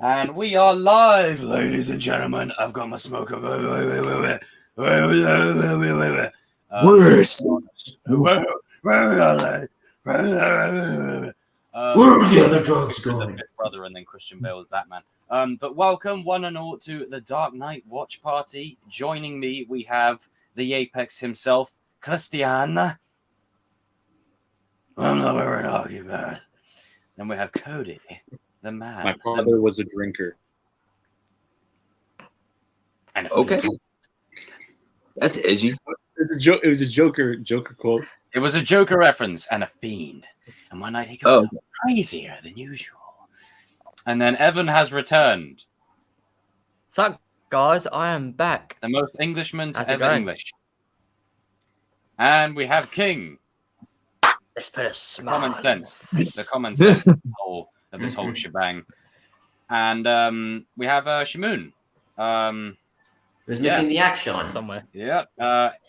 And we are live, ladies and gentlemen. I've got my smoker. Worse. Where are the other drugs going? The fifth brother and then Christian Bale's Batman. But welcome, one and all, to the Dark Knight Watch Party. Joining me, we have the Apex himself, Christian. I'm not wearing hockey pads. Then we have Cody, the man. My father was a drinker. And Okay. That's edgy. It's a joke. It was a Joker quote. It was a Joker reference and a fiend. And one night he goes crazier than usual. And then Evan has returned. Sup, guys? I am back. The most Englishman to How's it ever going? English. And we have King. Let's put a smile. Common sense. The common sense of this whole shebang. And we have Shamoon. Who's missing the action? Somewhere. Yeah.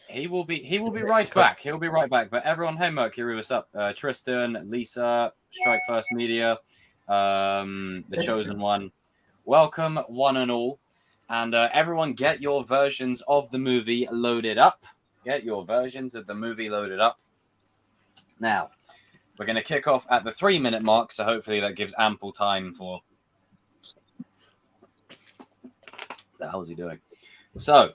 He will be right back. He'll be right back. But everyone, hey Mercury, what's up? Tristan, Lisa, Strike First Media, the chosen one. Welcome, one and all. And everyone, get your versions of the movie loaded up. Get your versions of the movie loaded up. Now, we're going to kick off at the 3-minute mark, so hopefully that gives ample time for... The hell's he doing? So,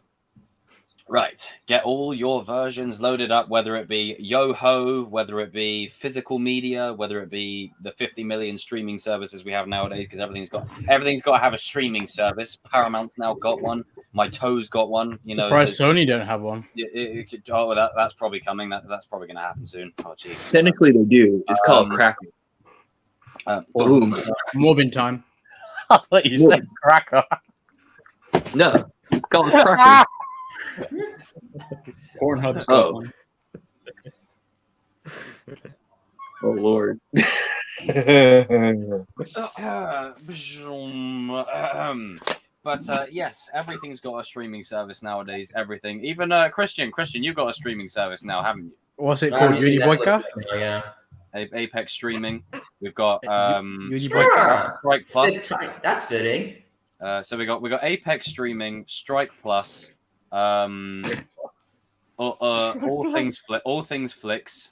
right, get all your versions loaded up, whether it be Yoho, whether it be physical media, whether it be the 50 million streaming services we have nowadays, because everything's got to have a streaming service. Paramount's now got one. My Toes got one. You know, surprised Sony don't have one. That's probably coming. That's probably going to happen soon. Oh, jeez. Technically, they do. It's called Crackle. Boom. Morbin time. I thought you said Cracker. No, it's called Crackle. Pornhub's got Oh. one. Oh, Lord. But yes, everything's got a streaming service nowadays. Everything, even Christian, you've got a streaming service now, haven't you? What's it called? Uniboyka? Yeah. Apex streaming. We've got Uniboyka. Strike Plus. That's fitting. So we got Apex streaming, Strike Plus, all things flicks,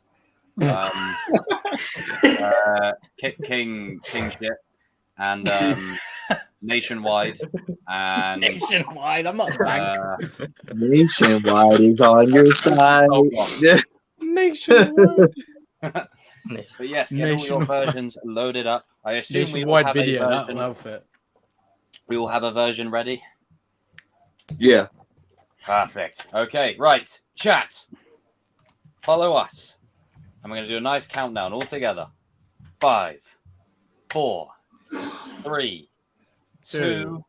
King shit, and nationwide, and Nationwide. I'm not bank. Nationwide is on your side. Nationwide. But yes, get all your versions loaded up. I assume we all Nationwide have video. a That'll version. outfit. We all have a version ready. Yeah. Perfect. Okay, right. Chat. Follow us. And we're going to do a nice countdown all together. 5, 4, 3, 2,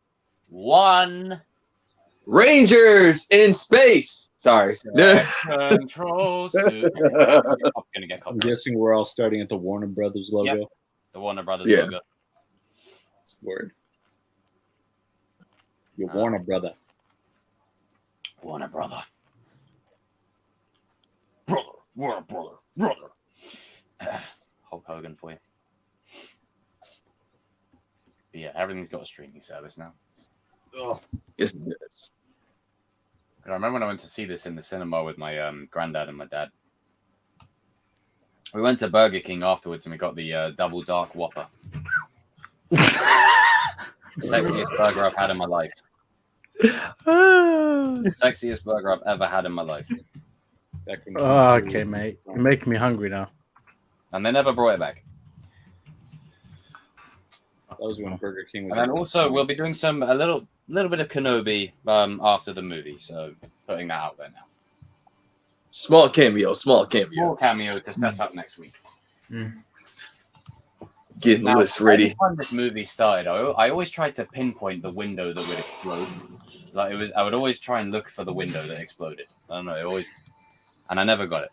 1. Rangers in space. Sorry. Controls to... I'm going to get I'm copyright. guessing we're all starting at the Warner Brothers logo. Yep. The Warner Brothers Yeah. logo. Word. Your Warner brother. Warner Brother. Warner Brother. Hulk Hogan for you. But yeah, everything's got a streaming service now. Yes, it is. I remember when I went to see this in the cinema with my granddad and my dad. We went to Burger King afterwards and we got the double dark Whopper. Sexiest burger I've had in my life. Sexiest burger I've ever had in my life. Back when Okay, mate. You're making me hungry now. And they never brought it back. That was when Burger King was. And then also we'll be doing a little bit of Kenobi after the movie, so putting that out there now. Small cameo. More cameo to set up next week. Getting the Now, list ready. every time this movie started, I always tried to pinpoint the window that would explode. Like I would always try and look for the window that exploded. I don't know, and I never got it.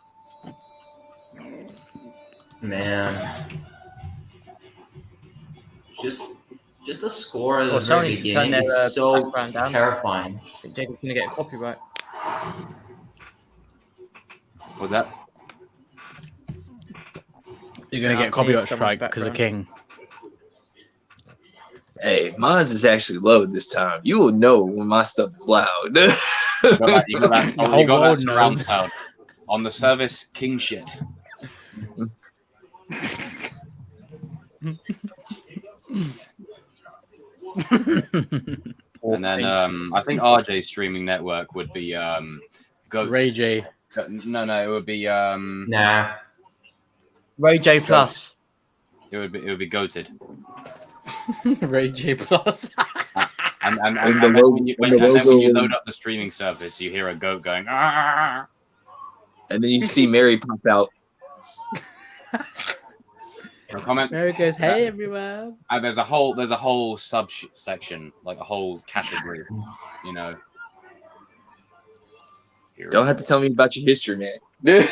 Man. Just the score of the Well, very Sony should turn beginning their is so background down. terrifying. They're gonna get a copyright. Was that? You're gonna get Please, copyright someone's strike because of background. King. Hey, mine's is actually low this time. You will know when my stuff is loud. You got that, The whole you got that world surround knows. sound. On the service, king shit. And then I think RJ's streaming network would be Goat. Ray J. No, it would be Nah. Ray J Plus. it would be goated. Ray J Plus. And And the then logo- when you and the then when you logo- load up the streaming service, you hear a goat going. "Ah." And then you see Mary pop out. No comment. Mary goes, "Hey everyone." And there's a whole section, like a whole category, you know. Don't have to tell me about your history, man. Yeah,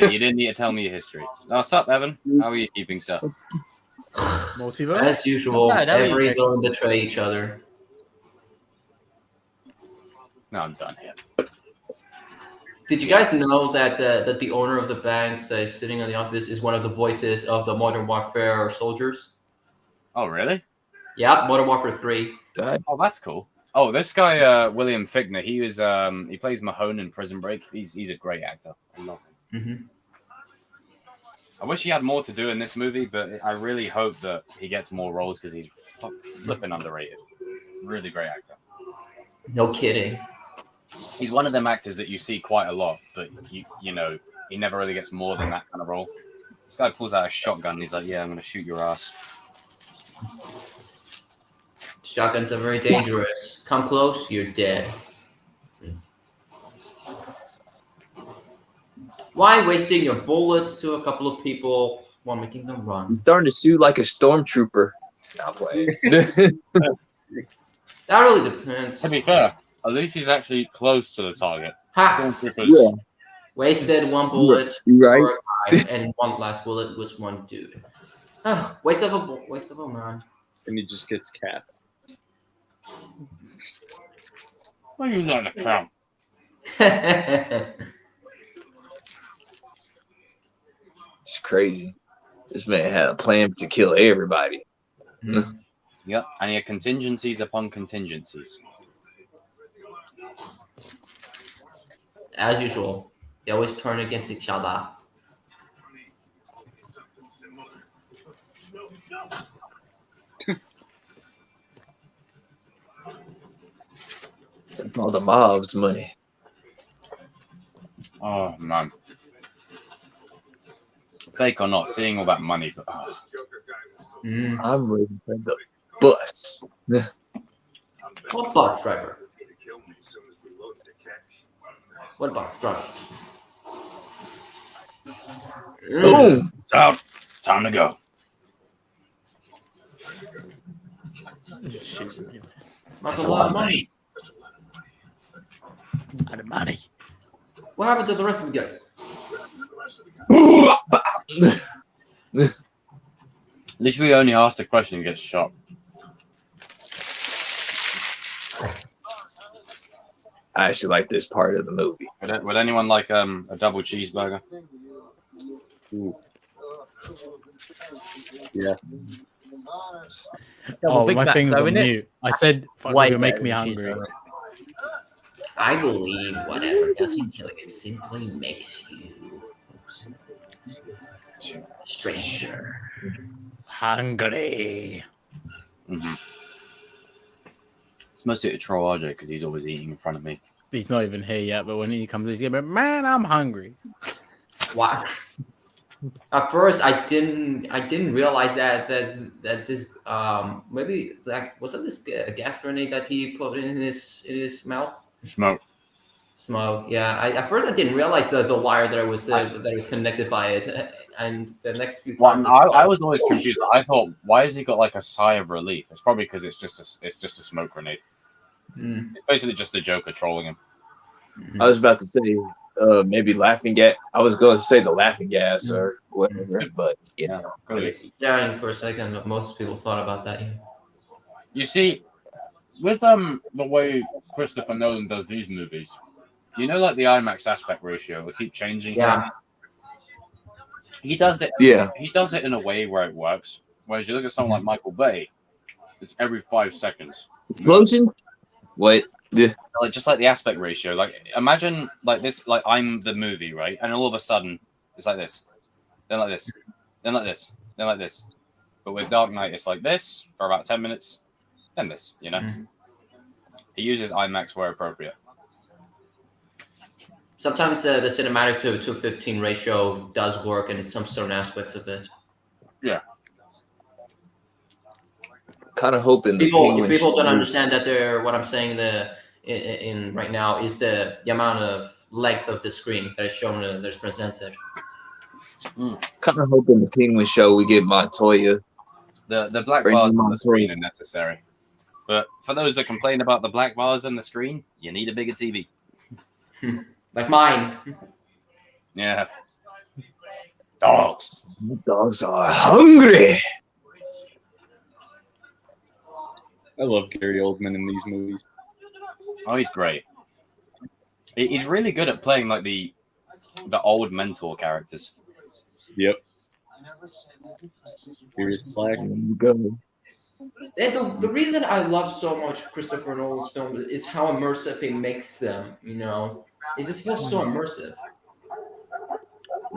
you didn't need to tell me your history. Oh, what's up, Evan? How are you keeping, sir? Multiverse. As usual, Not bad, how are you, every Nick? villain betray each other. No, I'm done here. Did you guys know that the owner of the bank that is sitting in the office is one of the voices of the Modern Warfare soldiers? Oh, really? Yeah, Modern Warfare 3. Oh, that's cool. Oh, this guy, William Fichtner, he plays Mahone in Prison Break. He's a great actor. I love him. Mm-hmm. I wish he had more to do in this movie, but I really hope that he gets more roles because he's flipping underrated. Really great actor. No kidding. He's one of them actors that you see quite a lot, but you know he never really gets more than that kind of role. This guy pulls out a shotgun. And he's like, "Yeah, I'm gonna shoot your ass." Shotguns are very dangerous. Come close, you're dead. Why wasting your bullets to a couple of people while making them run? He's starting to shoot like a stormtrooper. Not playing. That really depends. To be fair, at least he's actually close to the target. Ha! Stormtroopers. Yeah. Wasted one bullet You right? for a guy, and one last bullet was one dude. Ah, waste of a man. And he just gets capped. Why are you not a count? It's crazy. This man had a plan to kill everybody. Yep, and he had contingencies upon contingencies. As usual, they always turn against each other. That's all the mob's money. Oh man, fake or not, seeing all that money, but I'm ready for the bus. What bus driver? What bus driver? Boom! it's out. Time to go. That's a lot of money. Out of money. What happened to the rest of the guys? Literally only asked a question and gets shot. I actually like this part of the movie. Would anyone like a double cheeseburger? Ooh. Yeah. Oh, Big my Mac thing's though, on innit? mute. I said, "Fuck, Way you make better me than hungry." cheeseburger. I believe whatever doesn't kill you simply makes you stranger. Hungry. Mm-hmm. It's mostly to troll RJ because he's always eating in front of me. He's not even here yet, but when he comes, he's gonna be, "Man, I'm hungry." Wow. At first, I didn't realize that this maybe like wasn't this a gas grenade that he put in his mouth? Smoke. Smoke. Yeah. At first I didn't realize the wire that was connected by it, and the next few times. I was always confused. I thought, why has he got like a sigh of relief? It's probably because it's just a smoke grenade. Mm. It's basically just the Joker trolling him. I was about to say maybe laughing gas. I was going to say the laughing gas or whatever, but you know. Yeah, for a second, most people thought about that. Yeah. You see, with the way Christopher Nolan does these movies, you know, like the IMAX aspect ratio will keep changing. Yeah. He does it. Yeah. He does it in a way where it works. Whereas you look at someone like Michael Bay, It's every 5 seconds. Explosions? What? Yeah. Like just like the aspect ratio. Like imagine like this. Like I'm the movie, right? And all of a sudden it's like this, then like this, then like this, then like this. But with Dark Knight, it's like this for about 10 minutes, then this. You know, he uses IMAX where appropriate. Sometimes the cinematic to 15 ratio does work in some certain aspects of it. Yeah. Kind of hoping the If Penguin people don't show- understand that they're what I'm saying in right now is the amount of length of the screen that is shown that's presented. Kind of hoping the Penguin show we get Montoya. The black Bring bars them on on the screen through. are necessary. But for those that complain about the black bars on the screen, you need a bigger TV. Like mine. Yeah. Dogs. Dogs are hungry. I love Gary Oldman in these movies. Oh, he's great. He's really good at playing like the old mentor characters. Yep. Sirius Black. There you go. And the reason I love so much Christopher Nolan's films is how immersive he makes them. You know, it just feels so immersive.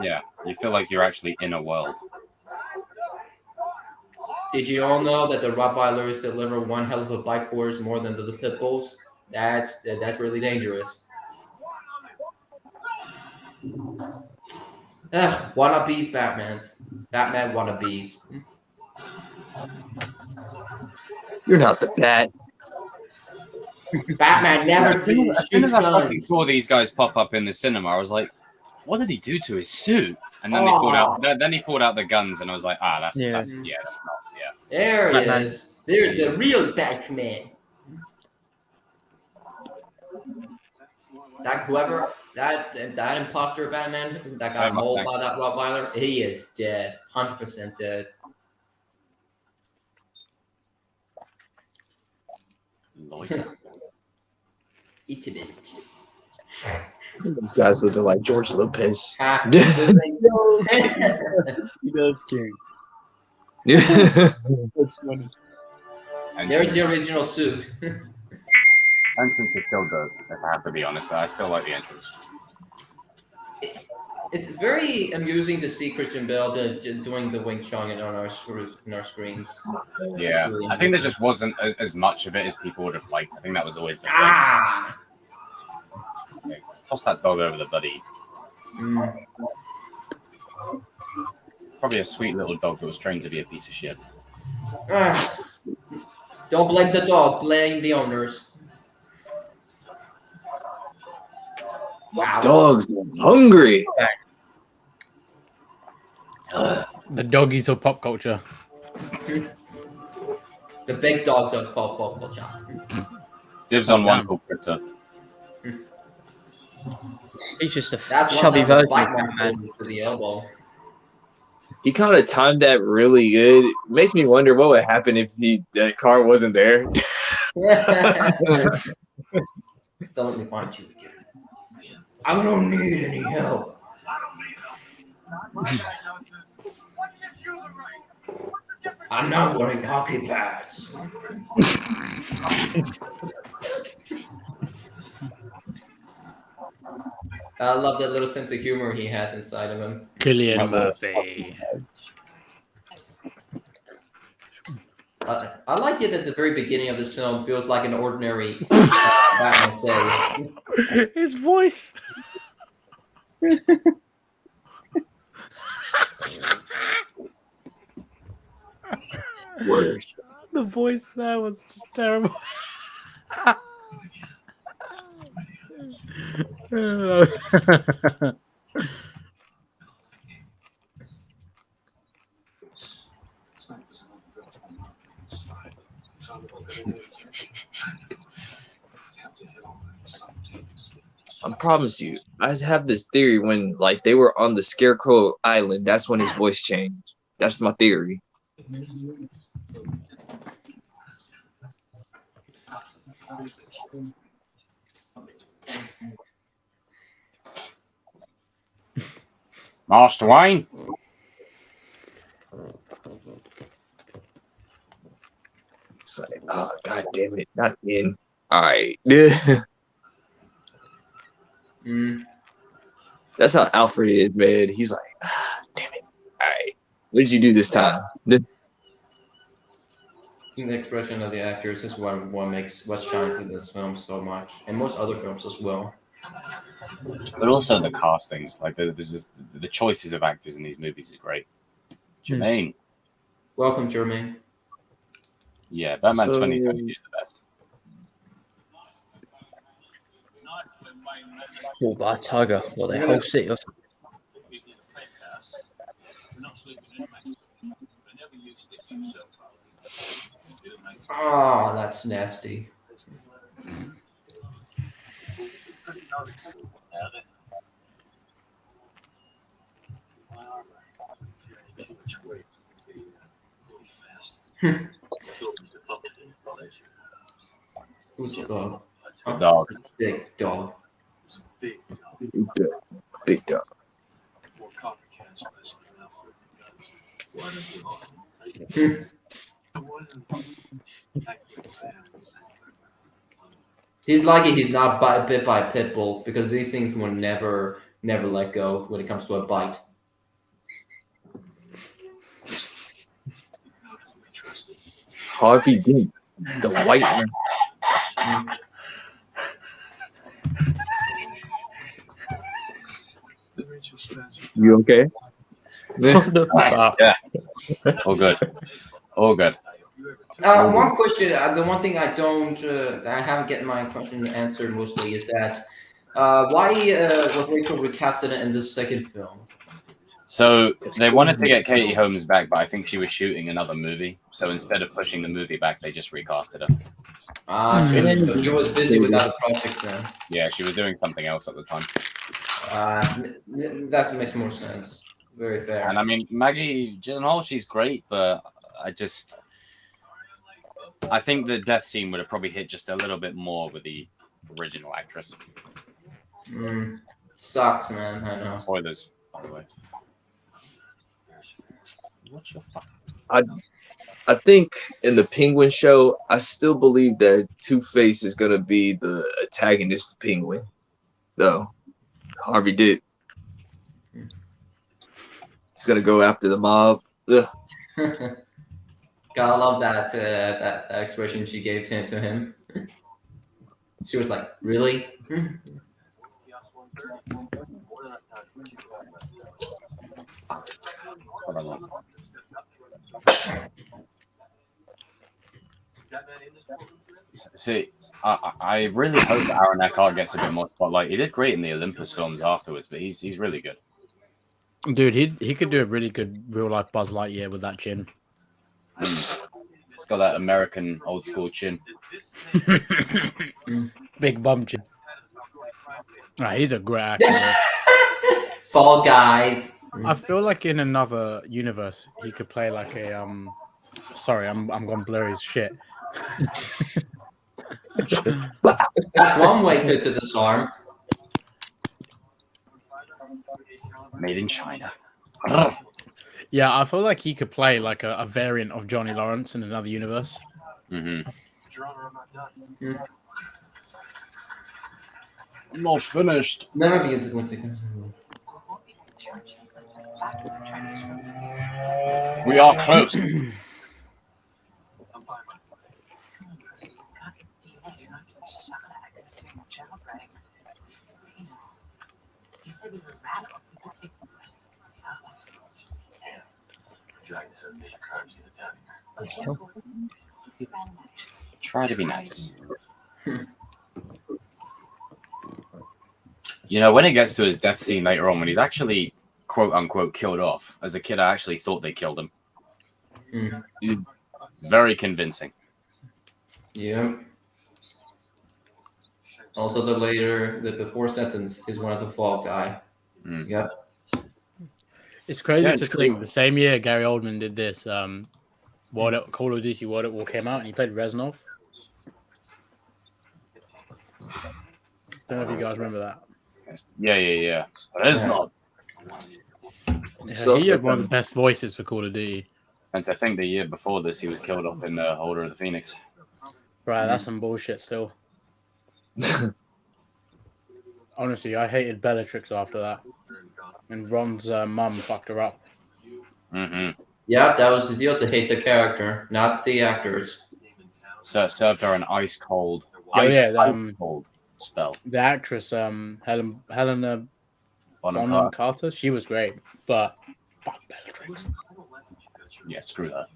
Yeah, you feel like you're actually in a world. Did you all know that the Rottweilers deliver one hell of a bite force more than the pit bulls? That's really dangerous. Ugh, wannabes, Batman wannabes. You're not the Bat. Batman never As soon shoots as I fucking guns. saw these guys pop up in the cinema, I was like, "What did he do to his suit?" And then they pulled out. Then he pulled out the guns, and I was like, that's Yeah. that's not. Yeah. There he Batman. is. There's the real Batman. That imposter Batman that got mauled by that Rottweiler, he is dead. 100% dead. Loiter. Eat it. Those guys look like George Lopez. Ha. He does, King. That's funny. There's the original suit. Entrance is still good, if I have to be honest. I still like the entrance. It's very amusing to see Christian Bale doing the Wing Chun on our screens. Yeah, really I think there just wasn't as much of it as people would have liked. I think that was always the thing. Ah! Like, toss that dog over the buddy. Mm. Probably a sweet little dog that was trained to be a piece of shit. Ah. Don't blame the dog, blame the owners. Wow. Dogs are hungry. The doggies of pop culture. The big dogs are called pop culture. Dibs on one called Crypto. He's just a That's one chubby type of version of bite mark Batman. to the elbow. He kind of timed that really good. It makes me wonder what would happen if that car wasn't there. Don't let me find you again. I don't need any help. I'm not wearing hockey pads. I love that little sense of humor he has inside of him. Cillian Murphy. I like it at the very beginning of this film feels like an ordinary Batman day. His voice. Worse. The voice there was just terrible. I promise you, I have this theory when like they were on the Scarecrow Island, that's when his voice changed. That's my theory. Master Wayne. It's like, oh god damn it, not in. All right. Yeah. That's how Alfred is, man. He's like, damn it. All right. What did you do this time? The expression of the actors is what shines in this film so much, and most other films as well. But also the castings, like there's just the choices of actors in these movies is great. Jermaine, Welcome, Jermaine. yeah, Batman So- 2022 is the best. All by a tiger. What the whole city? Oh, that's nasty. Who's the dog? The dog. Big dog. Big dog. He's lucky he's not bit by a pit bull because these things will never let go when it comes to a bite. Harvey Dent, the white man. You okay? What the fuck? All good. All good. One question, the one thing I haven't gotten my question answered mostly is that why was Rachel recasted in the second film? So they wanted to get Katie Holmes back, but I think she was shooting another movie. So instead of pushing the movie back, they just recasted her. She was busy with other projects then. Yeah, she was doing something else at the time. That makes more sense. Very fair. And I mean, Maggie Gyllenhaal, she's great, but I think the death scene would have probably hit just a little bit more with the original actress. Sucks, man. I know. Spoilers, by the way. What's your fuck? I think in the Penguin show, I still believe that Two-Face is gonna be the antagonist Penguin, though. Harvey Dent. He's gonna go after the mob. Ugh. Gotta love that expression she gave to him. She was like, "Really?" See, I really hope that Aaron Eckhart gets a bit more spotlight. He did great in the Olympus films afterwards, but he's really good. Dude, he could do a really good real life Buzz Lightyear with that chin. He's got that American old school chin. Big bum chin. He's a great actor. Fall Guys. I feel like in another universe he could play like a sorry, I'm gone blurry as shit. That's one way to disarm. Made in China. Yeah, I feel like he could play like a variant of Johnny Lawrence in another universe. Mm-hmm. I'm not finished. Never be into the We are close. Try to be nice. You know, when it gets to his death scene later on, when he's actually quote unquote killed off, as a kid, I actually thought they killed him. Very convincing. Yeah. Also, the before sentence is one of the Fall Guy. Yep. It's crazy Yeah, to it's think cool. the same year Gary Oldman did this. Call of Duty World at War came out and he played Reznov. Don't know if you guys remember that. Yeah. Reznov. Yeah, he had one of the best voices for Call of Duty. And to think the year before this, he was killed off in Order of the Phoenix. Right, that's some bullshit still. Honestly, I hated Bellatrix after that. And Ron's mum fucked her up. Mm-hmm. Yeah, that was the deal, to hate the character, not the actors. So served her an ice cold spell. The actress, Helena Bonham Carter, she was great, but fuck Bellatrix. Yeah, screw that.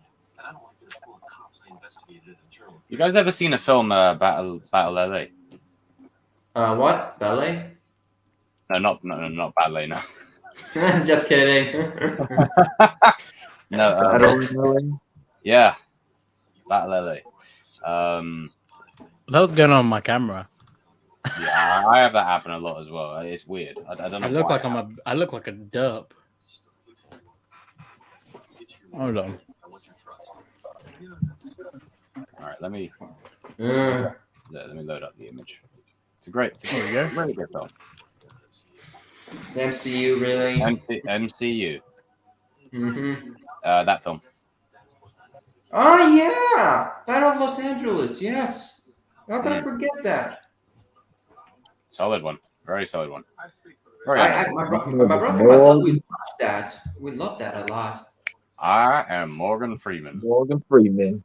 You guys ever seen a film Battle LA? What? Ballet? No, not Ballet. No. Just kidding. No. I don't know. Yeah, Battle LA. That was going on my camera. Yeah, I have that happen a lot as well. It's weird. I don't know. I look like I look like a derp. Hold on. All right, let me Mm. load up the image. It's a great film. The MCU, really? MCU. Mm-hmm. That film. Oh, yeah! Battle of Los Angeles, yes. How could I forget that? Solid one. Very solid one. My brother and myself, we watched that. We loved that a lot. I am Morgan Freeman. Morgan Freeman.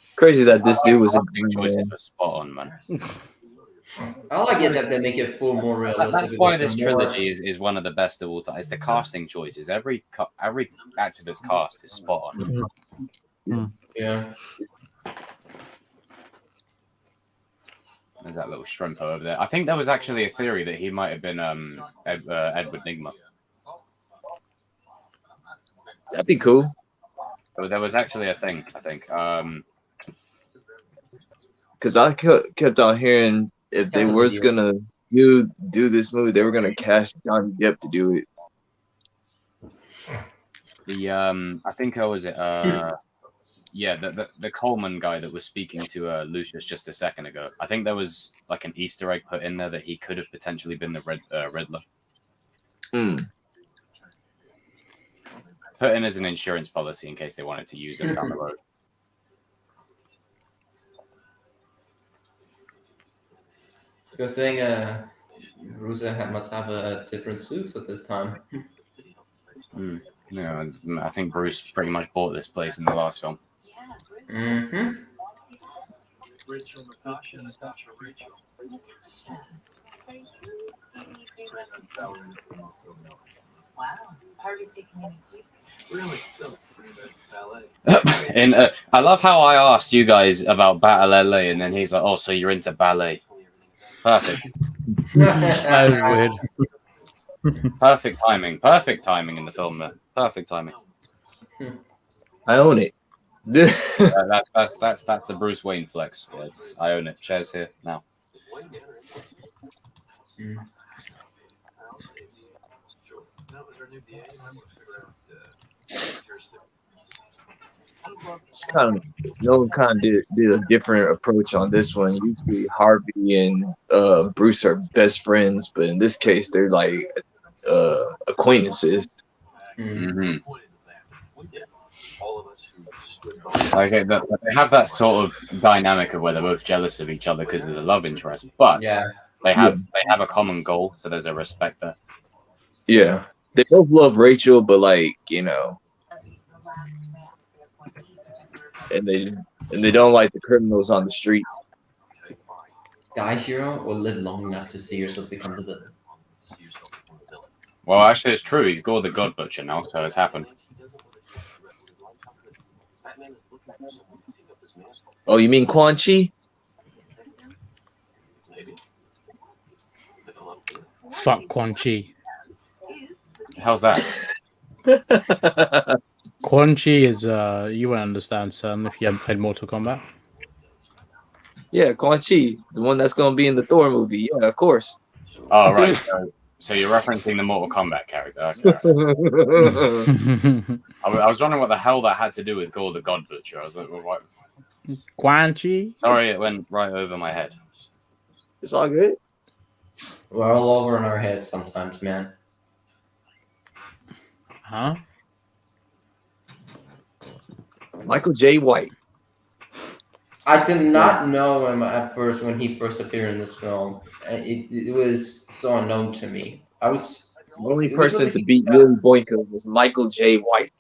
It's crazy that this dude was in Choices were spot on, man. I like it that they make it feel more realistic. That's why this trilogy is one of the best of all time. It's the casting choices. Every actor that's cast is spot on. Yeah. There's that little shrimp over there. I think there was actually a theory that he might have been Edward Nygma. That'd be cool. There was actually a thing, I think. Because I kept on hearing if they were gonna do this movie, they were gonna cast Johnny Depp to do it. I think the Coleman guy that was speaking to Lucius just a second ago. I think there was like an Easter egg put in there that he could have potentially been the Riddler. Put in as an insurance policy in case they wanted to use him down the road. Good thing Rusa must have different suits at this time. Yeah, I think Bruce pretty much bought this place in the last film. Mm-hmm. And I love how I asked you guys about Battle LA, and then he's like, "Oh, so you're into ballet?" Perfect. That was weird. Perfect timing. Perfect timing in the film. There. Perfect timing. I own it. That's the Bruce Wayne flex. Yeah, I own it. Shares here now. It's kind of did a different approach on this one. Usually Harvey and Bruce are best friends, but in this case they're like acquaintances. Mm-hmm. Okay, they have that sort of dynamic of where they're both jealous of each other because of the love interest, but they have a common goal, so there's a respect there. Yeah, they both love Rachel, but like and they don't like the criminals on the street. Die hero or live long enough to see yourself become the villain. Well, actually, it's true. He's Gore the God Butcher now, so it's happened. Oh, you mean Quan Chi? Fuck Quan Chi. How's that? Quan Chi is you won't understand, son, if you haven't played Mortal Kombat. Yeah, Quan Chi, the one that's gonna be in the Thor movie. Yeah, of course. Oh, right. So you're referencing the Mortal Kombat character. Okay. I was wondering what the hell that had to do with Gore the God Butcher. I was like, well, what? Quan Chi? Sorry, it went right over my head. It's all good. We're all over in our heads sometimes, man. Huh? Michael J. White. I did not know him at first when he first appeared in this film. It was so unknown to me. The only It was person really- to beat Willie Boyka was Michael J. White.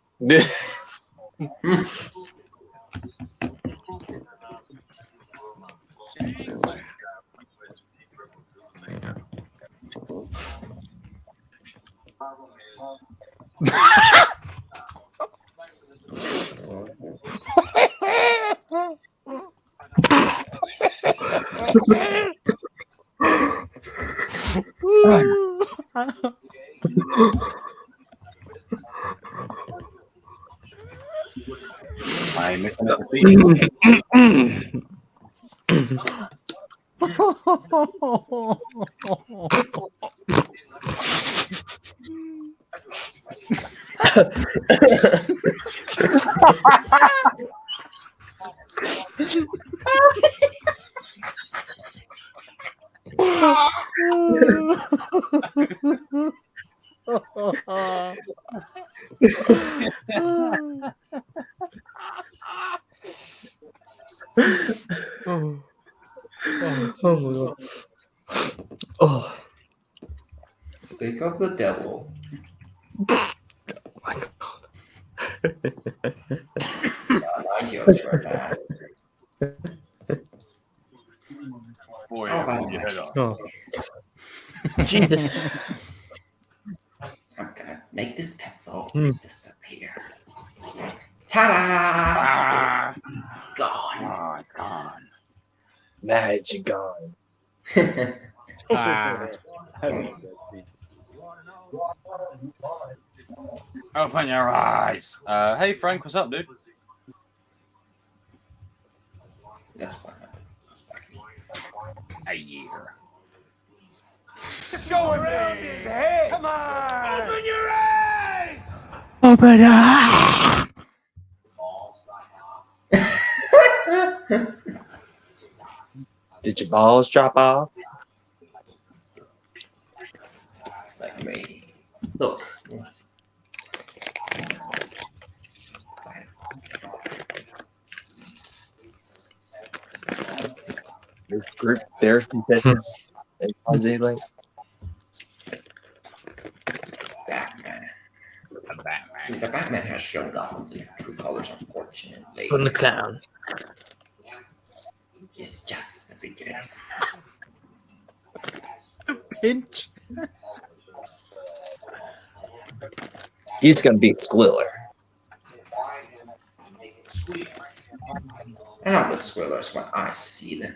I'm missing a beat. Oh my god. Oh Speak of the devil. my god. My jokes were bad. Boy, Oh, pull your head off. Oh. Jesus. I'm gonna make this pencil disappear. Ta-da! Ah, Gone. oh, gone. Magic gone. Ah. I love that scene. Open your eyes. Hey Frank, what's up, dude? That's what happened. A year. Open up. Did your balls drop off? Like me. Look. This group therapy sessions. Are they like? Batman. A Batman. The Batman has shown off the true colors, unfortunately. From the clown. It's just the beginning. Pinch. He's gonna be a squiller. And I'm the squillers when I see them.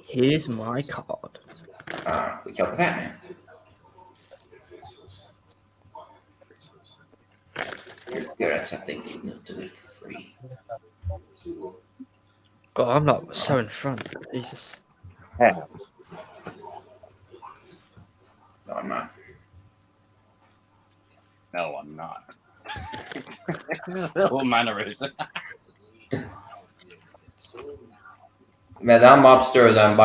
Here's my card. We killed the Batman. You're at something you need to do it for free. God, I'm like so in front. Jesus. Yeah. No, I'm not. No, I'm not. Little mannerism. Man, that mobster that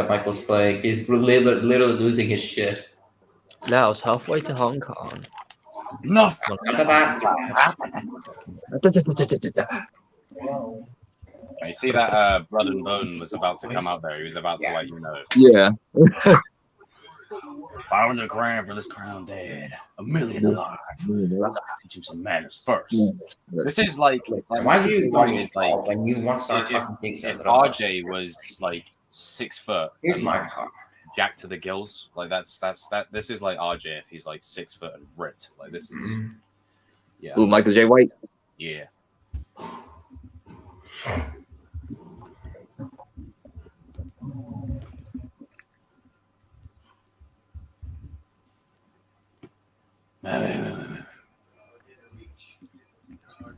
Michael's playing, he's literally losing his shit. Laos halfway to Hong Kong. Nothing. You see that Blood and Bone was about to come out there. He was about to, like, you know, Yeah. 500 grand for this crown dead, $1 million alive. Let's teach him some manners first. This is like Why do you point is like when you want to start if, talking things if out RJ was like 6 foot, Here's and, my like, car. jacked to the gills, like that's that. This is like RJ if he's like 6 foot and ripped. Like this is, yeah, Ooh, Michael J. White. yeah.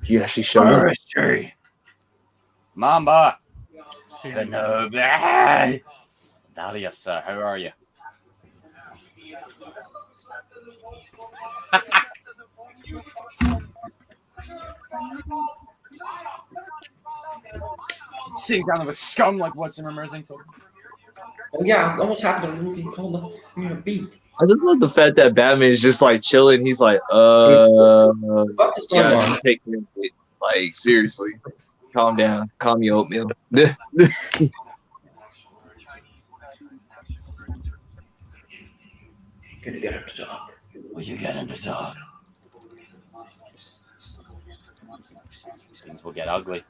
You actually showed up. Where is she? Mamba. Kenobi. Dahlia, sir. How are you? Sitting down there with scum like what's in emerging. Oh yeah, almost happened to a movie called Beat. I just love the fact that Batman is just like chilling. He's like, What is going guys, on? you take care of it. Like, seriously, calm down, calm your oatmeal. Gonna get him to talk. Will you get him to talk? Things will get ugly.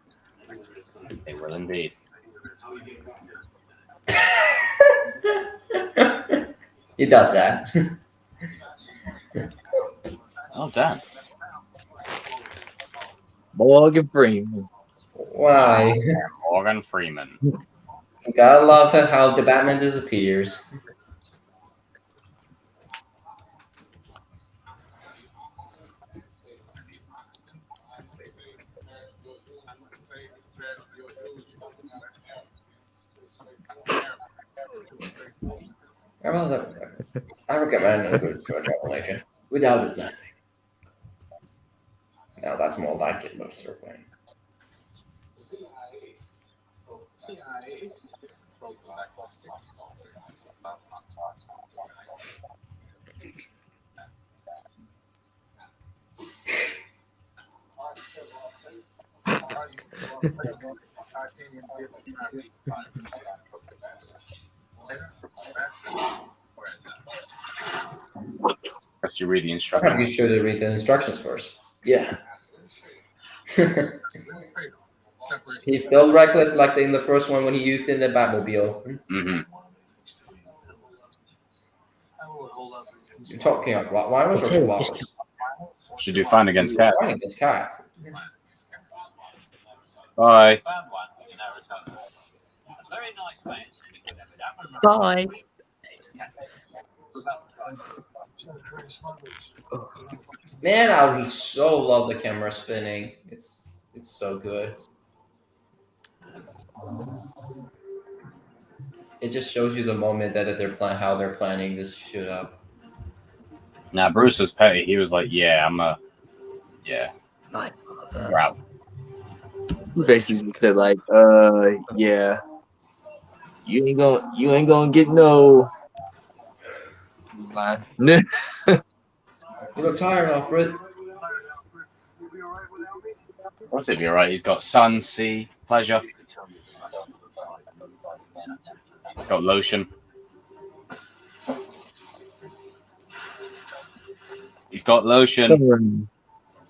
They will indeed. He does that. Oh, damn. Morgan Freeman. Why? Morgan Freeman. Gotta love how the Batman disappears. I recommend a good travel agent without it landing. Now that's more like it, most certainly. First, you read the You instructions. should read the instructions first. Yeah. He's still reckless like in the first one when he used it in the Batmobile. Mm-hmm. You're talking about why was there flowers? Should do fine against cat. Fine against cat. Bye. Bye. Man, I would so love the camera spinning. It's so good. It just shows you the moment that they're how they're planning this shit up. Now Bruce was petty. He was like, "Yeah, My mother. we're out." He basically said like, yeah, you ain't gonna get no. Line. You look tired, Alfred. What's it? You're right. He's got sun, sea, pleasure. He's got lotion. He's got lotion.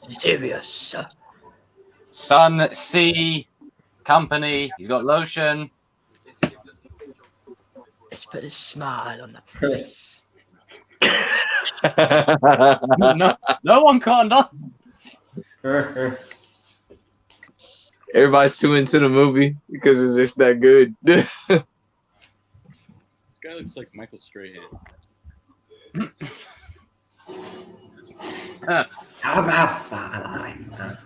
Serious. Sun, sea, company. He's got lotion. Let's put a smile on the face. No one caught on. Everybody's too into the movie because it's just that good. This guy looks like Michael Strahan. I'm alive.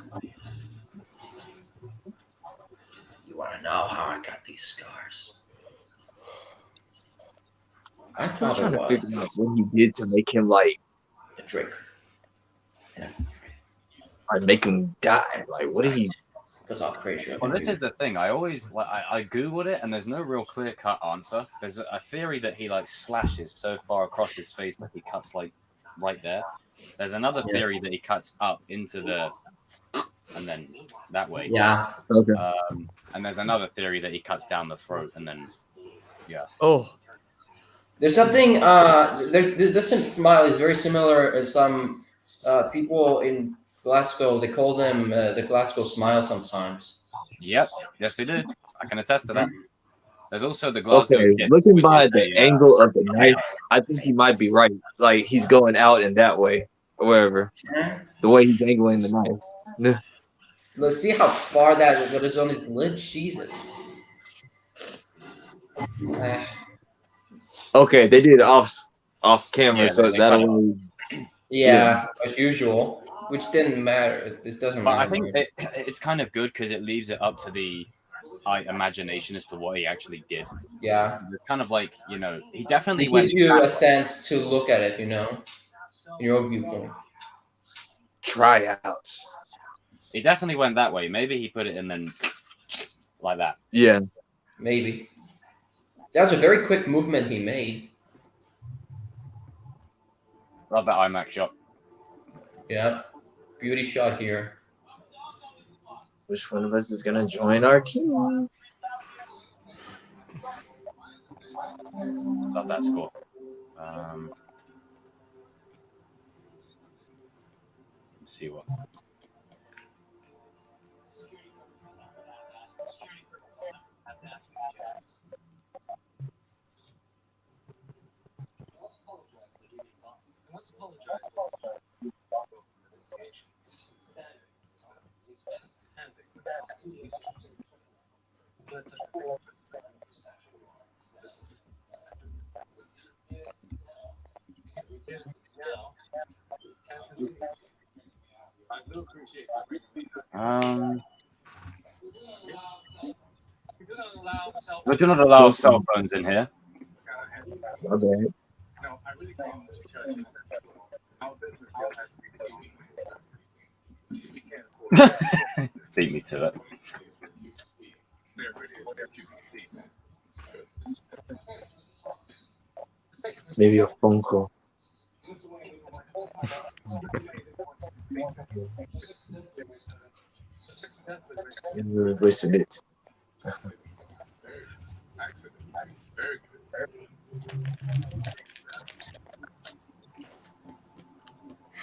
You want to know how I got these scars? I'm still thought it trying to was figure out what he did to make him like a drink. make him die. Like, what did he? Because I'm pretty sure. Well, this is the thing. I always like I googled it, and there's no real clear cut answer. There's a theory that he like slashes so far across his face that he cuts like right there. There's another theory that he cuts up into the, and then that way. Yeah. Okay. And there's another theory that he cuts down the throat, and then Oh, There's something. This smile is very similar as some people in Glasgow. They call them the Glasgow smile sometimes. Yep, yes they do. I can attest to that. There's also the Glasgow. Okay, kid, looking which by is the a, angle of the knife, I think he might be right. Like, he's going out in that way, or wherever. The way he's angling the knife. Let's see how far that is on his lid. Jesus. Okay, they did off camera, Yeah, so they that'll. Yeah, as usual, which didn't matter. This doesn't But matter. I think it's kind of good because it leaves it up to the imagination as to what he actually did. Yeah, It's kind of like, he definitely it went. gives you a sense to look at it. In your viewpoint. Tryouts. He definitely went that way. Maybe he put it in then like that. Yeah. Maybe. That was a very quick movement he made. Love that IMAX shot. Yeah. Beauty shot here. Which one of us is gonna join our team? Love that score. Let's see what. We do not allow cell phones in here. Okay. Beat me to it. Maybe a phone call. You wasted it.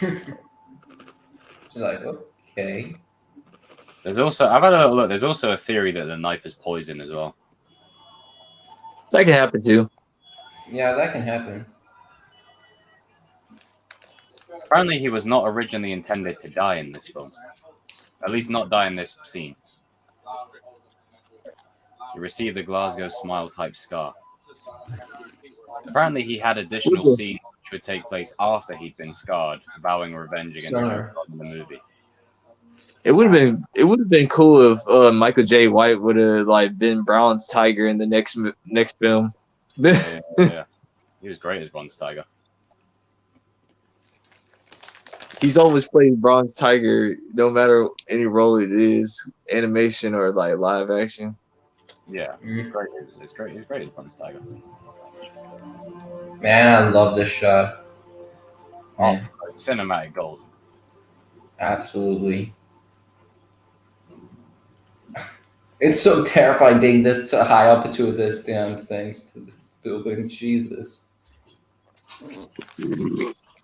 She's like, okay. There's also I've had a little look. There's also a theory that the knife is poison as well. That can happen too. Yeah, that can happen. Apparently, he was not originally intended to die in this film. At least not die in this scene. He received a Glasgow smile type scar. Apparently, he had additional scenes which would take place after he'd been scarred, vowing revenge against everyone in the movie. It would have been cool if Michael J. White would have like been Brown's Tiger in the next film. Yeah. He was great as Bronze Tiger. He's always played Bronze Tiger, no matter any role it is, animation or like live action. Yeah, it's great. It's great. He's great as Bronze Tiger. Man, I love this shot. Oh, cinematic gold. Absolutely. It's so terrifying being this high up to this damn thing, to this building. Jesus.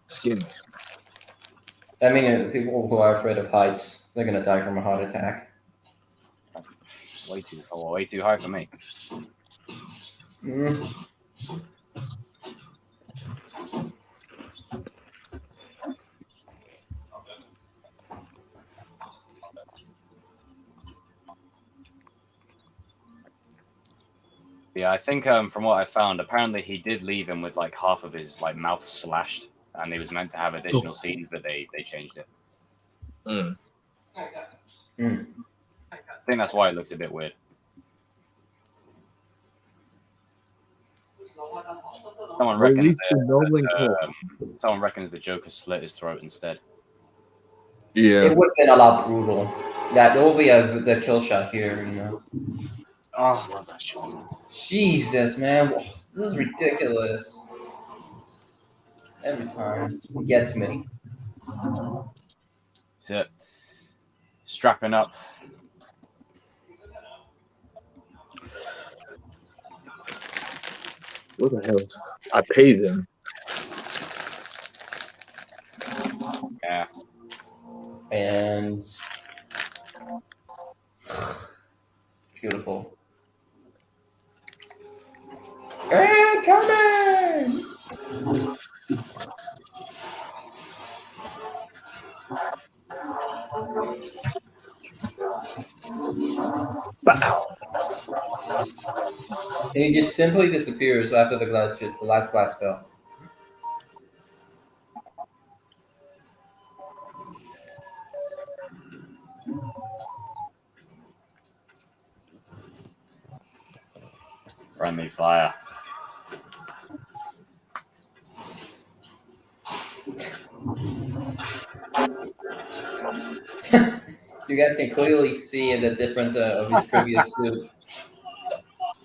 Excuse me. I mean, people who are afraid of heights, they're gonna die from a heart attack. Way too high for me. Mm. Yeah, I think from what I found, apparently he did leave him with like half of his like mouth slashed, and he was meant to have additional scenes, but they changed it. Mm. Mm. I think that's why it looks a bit weird. Someone reckons the Joker slit his throat instead. Yeah. It would have been a lot brutal. Yeah, there will be the kill shot here, you know. Oh, I love that shot. Jesus, man. This is ridiculous. Every time. It gets me. That's it. Strapping up. What the hell? I paid them. Yeah. And beautiful. Hey, coming! Wow. And he just simply disappears after the last glass fell. Friendly fire. You guys can clearly see the difference of his previous suit.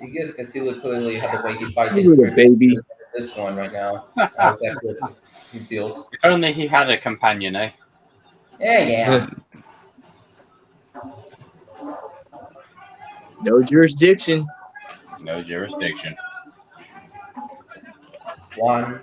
You guys can see clearly how the way he fights in his Little previous baby. suit and this one right now. How that good he feels. If only he had a companion, eh? Yeah. No jurisdiction. No jurisdiction. One.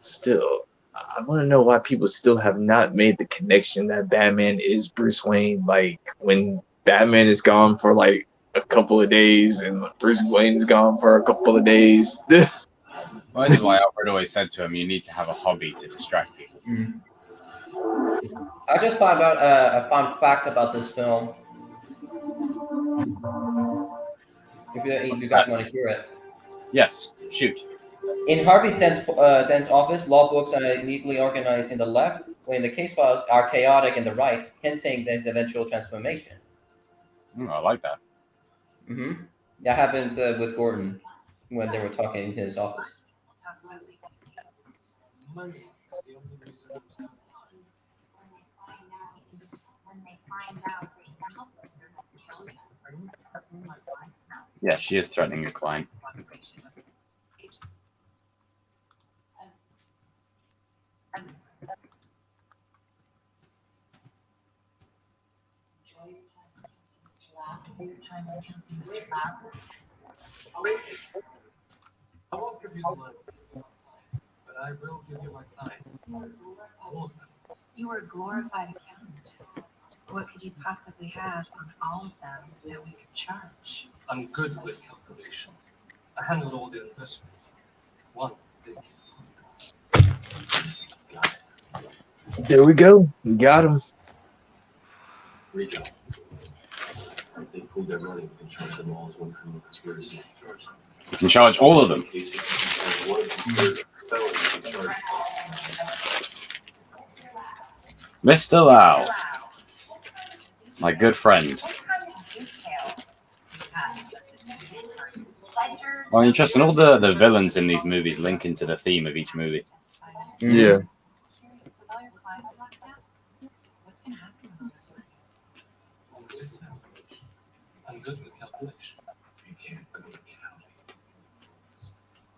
Still, I want to know why people still have not made the connection that Batman is Bruce Wayne. Like when Batman is gone for like a couple of days and Bruce Wayne's gone for a couple of days. Well, this is why Alfred always said to him, you need to have a hobby to distract people. I just found out a fun fact about this film. If you guys want to hear it. Yes, shoot. In Harvey Dent's office, law books are neatly organized in the left, when the case files are chaotic in the right, hinting his eventual transformation. I like that. That happened with Gordon when they were talking in his office. Yeah, she is threatening a client. I won't give you the money, but I will give you my clients. All of them. You are a glorified accountant. What could you possibly have on all of them that we could charge? I'm good with calculation. I handled all the investments. One big. Got it. There we go. We got him. Rico. I think who they're running can charge them all as one criminal conspiracy. You can charge all of them. Mr. Lau, my good friend. Well, interesting. All the villains in these movies link into the theme of each movie. Yeah. I'm good with calculation. You can't go to county.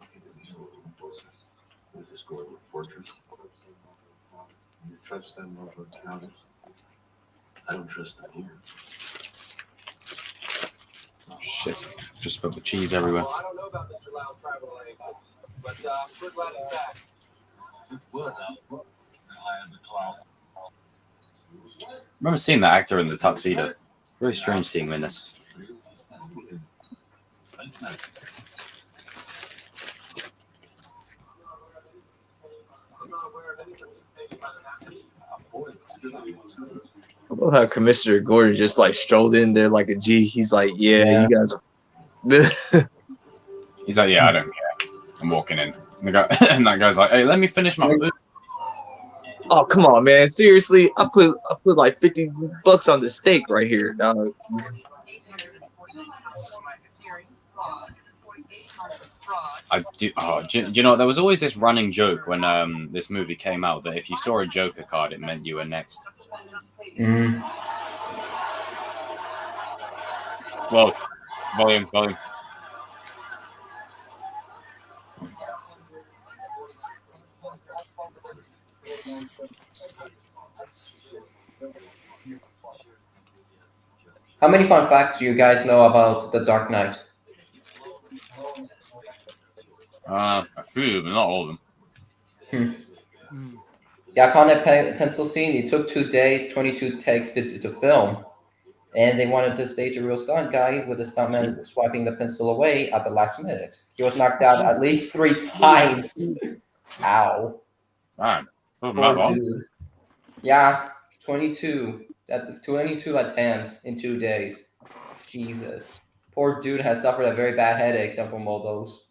Look at these little bosses. With this Gordon Fortress. You trust them over counties? I don't trust them here. Oh, shit. Just spilled the cheese everywhere. Well, I don't know about Mr. Lau's travel arrangements, but we're glad he's back. I remember seeing that actor in the tuxedo. Very strange seeing him in this. I love how Commissioner Gordon just like strolled in there like a G. He's like, yeah. You guys are. He's like, yeah, I don't care. I'm walking in. And, and that guy's like, hey, let me finish my food. Oh, come on, man. Seriously, I put like $50 on the steak right here, dog. I do. Oh, do you know, there was always this running joke when this movie came out that if you saw a Joker card, it meant you were next. Whoa, volume. How many fun facts do you guys know about The Dark Knight? A few, but not all of them. The iconic pencil scene, it took 2 days, 22 takes to film. And they wanted to stage a real stunt guy with a stuntman swiping the pencil away at the last minute. He was knocked out at least 3 times. Ow. Man, Poor dude. Yeah, 22. That's 22 attempts in 2 days. Jesus. Poor dude has suffered a very bad headache from all those.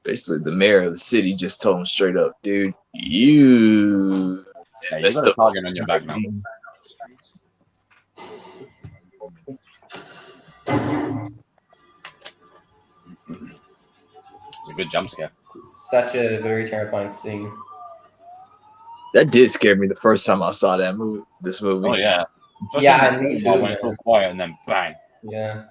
Basically, the mayor of the city just told him straight up, dude, you Yeah, you messed got a up. target on your back now. It's a good jump scare. Such a very terrifying scene. That did scare me the first time I saw that movie. This movie. Oh yeah. Yeah, me too, When it's all quiet and then bang. Yeah.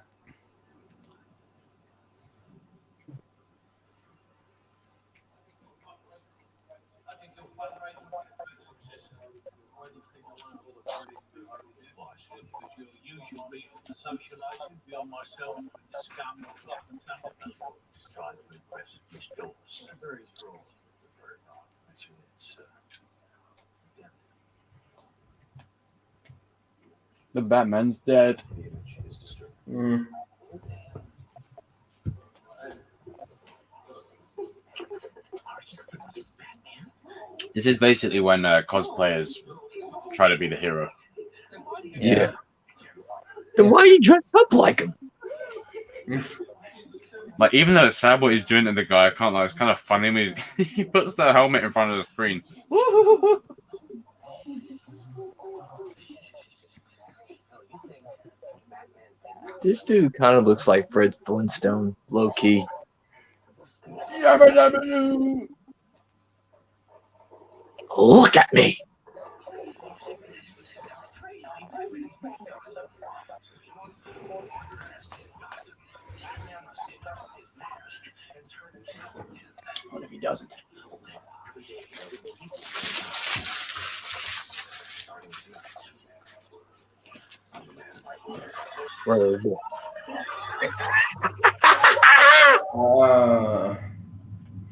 The Batman's dead. Mm. This is basically when cosplayers try to be the hero. Yeah. Then why are you dressed up like him? Like, even though it's sad what he's doing to the guy, I can't lie, it's kind of funny when he puts the helmet in front of the screen. This dude kind of looks like Fred Flintstone, low key. Look at me. What if he doesn't?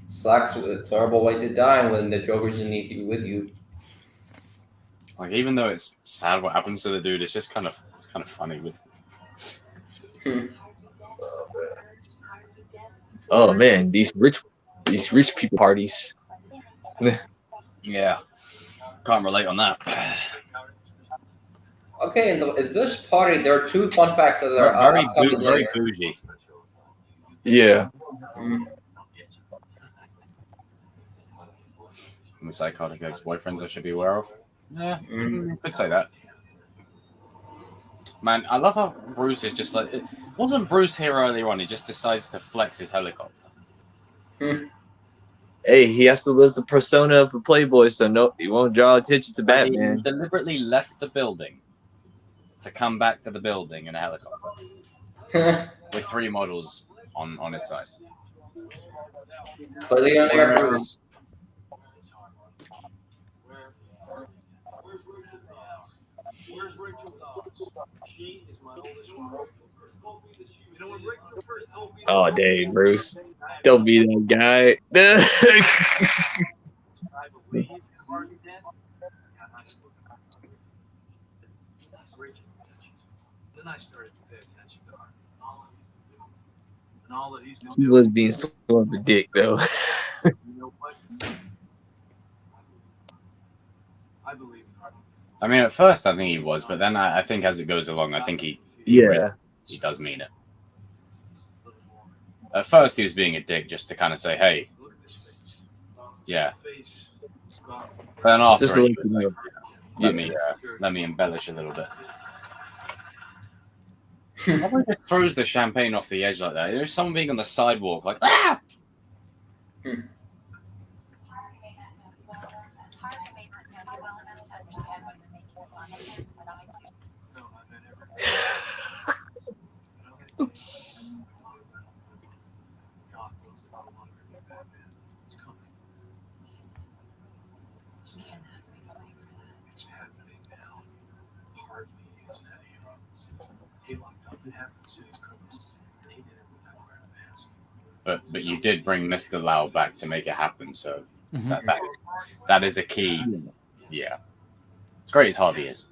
Sucks. A terrible way to die when the Joker's in need with you. Like, even though it's sad what happens to the dude, it's just kind of funny with. Oh man, these rich people parties. Yeah, can't relate on that. Okay, in this party, there are two fun facts that are Very upcoming. bougie. Yeah. And the psychotic ex-boyfriends I should be aware of. Yeah, could say that. Man, I love how Bruce is just like... Wasn't Bruce here earlier on? He just decides to flex his helicopter. Hey, he has to live the persona of a playboy, so no, he won't draw attention to Batman. He deliberately left the building to come back to the building in a helicopter with 3 models on his side. But Leon there, Bruce. Where's Rachel's dogs? She is my oldest one. You know when Rachel first told me. Oh, dang, Bruce. Don't be that guy. I believe Harvey dead. Then I started to pay attention to Harvey. And all that he's been He doing. was being sort of a dick, though. You know what? I believe in Harvey. I mean, at first I think he was, but then I think as it goes along, I think he does mean it. At first he was being a dick just to kind of say, hey, yeah. But then after Just he to was like, let me embellish a little bit. Nobody just throws the champagne off the edge like that. There's someone being on the sidewalk like, ah! But you did bring Mr. Lau back to make it happen, so that is a key. Yeah. It's great as Harvey is.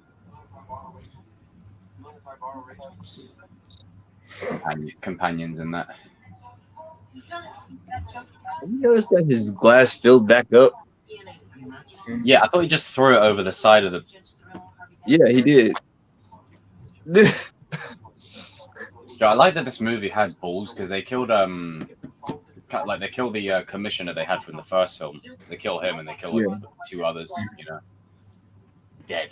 And companions in that. Have you noticed that his glass filled back up? Yeah, I thought he just threw it over the side of the... Yeah, he did. I like that this movie had balls because they killed like they kill the commissioner they had from the first film. They kill him and they kill like, 2 others. You know, dead.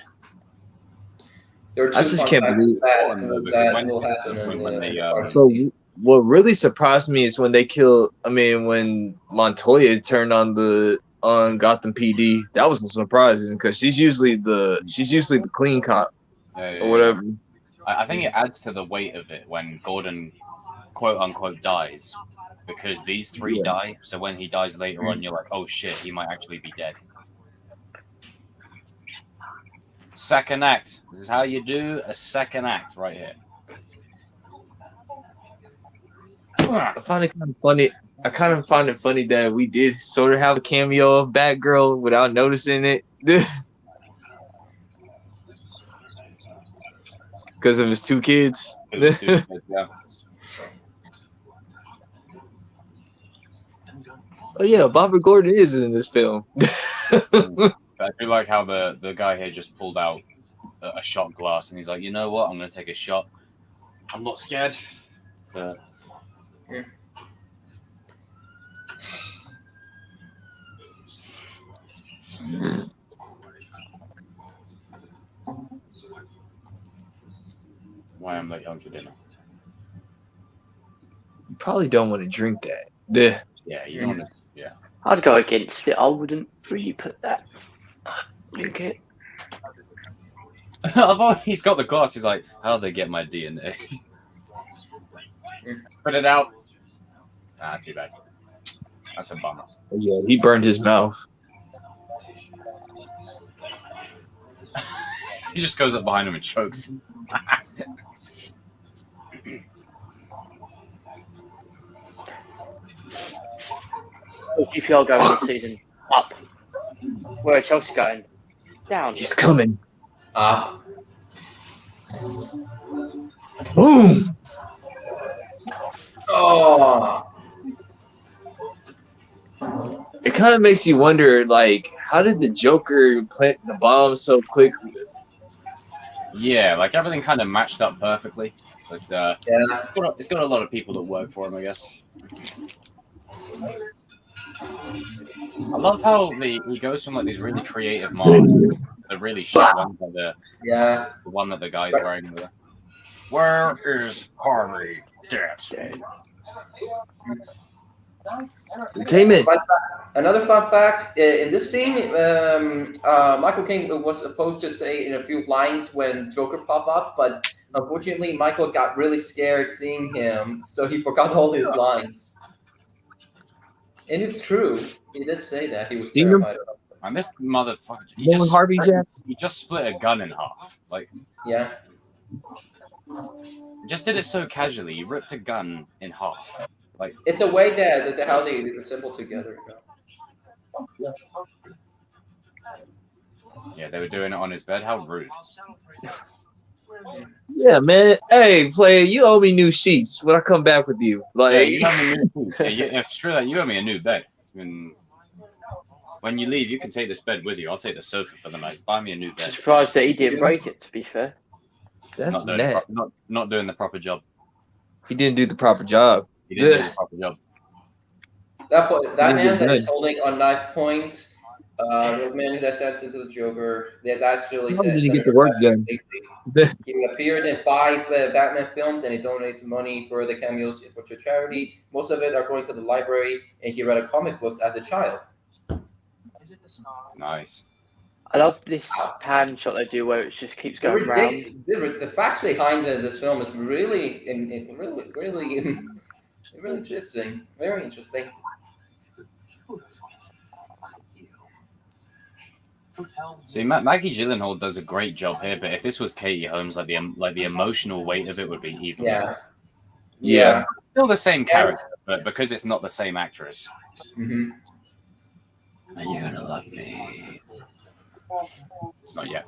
There are I two just fun can't facts believe- that will happen when they So what really surprised me is when they killed. I mean, when Montoya turned on Gotham PD. That wasn't surprising because she's usually the clean cop or whatever. I think it adds to the weight of it when Gordon, quote unquote, dies, because these 3 die. So when he dies later on, you're like, oh shit, he might actually be dead. Second act. This is how you do a second act right here. I find it kind of funny. I kind of find it funny that we did sort of have a cameo of Batgirl without noticing it. Because of his 2 kids. Oh yeah, Barbara Gordon is in this film. I do like how the guy here just pulled out a shot glass and he's like, you know what? I'm going to take a shot. I'm not scared. Why I'm late home for dinner. You probably don't want to drink that. Yeah, you don't want to. Yeah. I'd go against it. I wouldn't really put that. Drink it. Although he's got the glass, he's like, how'd they get my DNA? Spit it out. Ah, too bad. That's a bummer. Yeah, he burned his mouth. He just goes up behind him and chokes. QPR going this season up. Where are Chelsea going? Down. He's coming. Up. Boom. Oh. It kind of makes you wonder, like, how did the Joker plant the bomb so quickly? Yeah, like everything kind of matched up perfectly. But Yeah. it's got a lot of people that work for him, I guess. I love how he goes from like these really creative masks to the really shit ones, like the one that the guy's wearing. Where is Harvey? Dead. Entertainment. Another fun fact in this scene, Michael Caine was supposed to say in a few lines when Joker popped up, but unfortunately, Michael got really scared seeing him, so he forgot all his lines. And it's true. He did say that. He was terrified of him. And this motherfucker, he just split a gun in half. Like, yeah. He just did it so casually. He ripped a gun in half. Like, it's a way that how they assemble together. Yeah, they were doing it on his bed. How rude. Yeah, man. Hey, player, you owe me new sheets when I come back with you. Like, yeah, you owe me new sheets. Yeah, screw that. You owe me a new bed. When you leave, you can take this bed with you. I'll take the sofa for the night. Buy me a new bed. I'm surprised that he didn't break it, to be fair. That's not doing the proper job. He didn't do the proper job. He didn't do the proper job. That man that is holding on knife point, the man that sends into the Joker, that's actually How did he get the work done? He appeared in 5 Batman films, and he donates money for the cameos for charity. Most of it are going to the library, and he read comic books as a child. Nice. I love this pan shot they do where it just keeps going round. The facts behind this film is really interesting. Very interesting. See, Maggie Gyllenhaal does a great job here, but if this was Katie Holmes, like the emotional weight of it would be even more. Yeah. Still the same character, but because it's not the same actress. Mm-hmm. And you're gonna love me. Not yet.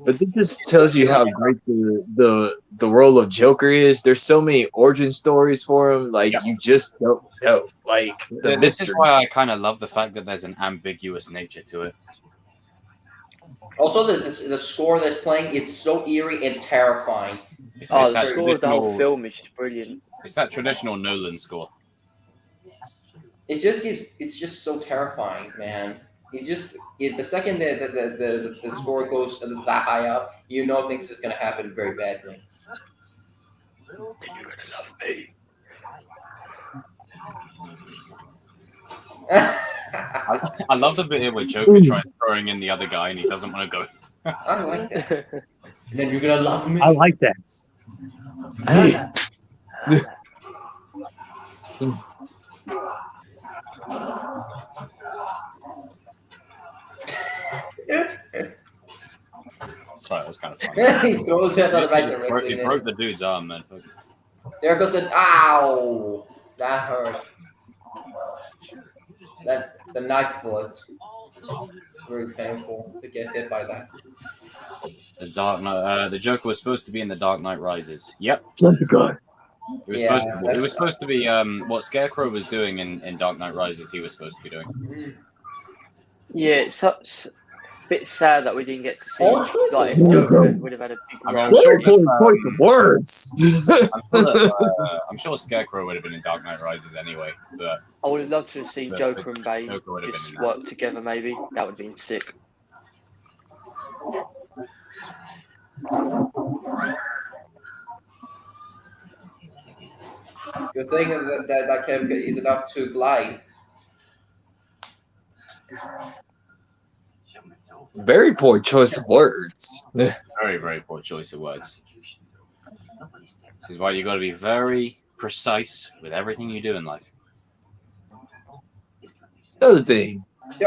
But this just tells you how great the role of Joker is. There's so many origin stories for him. Like, you just don't know. Like, this is why I kind of love the fact that there's an ambiguous nature to it. Also, the score that's playing is so eerie and terrifying. The score of the whole film is just brilliant. It's that traditional Nolan score. it's just so terrifying, man. The second that the score goes that high up, you know things is gonna happen very badly. Then you're gonna love me. I love the bit here where Joker tries throwing in the other guy and he doesn't want to go. I like that. And then you're gonna love me. I like that. I like that. I like that. Sorry, that was kind of funny. He goes in the right He direction. broke the dude's arm, man. There goes an ow. That hurt. The knife foot. It's very painful to get hit by that. The Joker was supposed to be in The Dark Knight Rises. Yep. Jump the gun. He was supposed to be. He was supposed to be what Scarecrow was doing in Dark Knight Rises. He was supposed to be doing. Yeah, it's a bit sad that we didn't get to see. Oh, true. Like, if Joker would have had a big I'm role. sure Choice of words. I'm sure Scarecrow would have been in Dark Knight Rises anyway. But I would have loved to have seen But Joker and Bane Joker would have been just in that. work together. Maybe that would have been sick. You're thinking that can is enough to glide. Very poor choice of words. very, very poor choice of words. This is why you got to be very precise with everything you do in life. Another thing.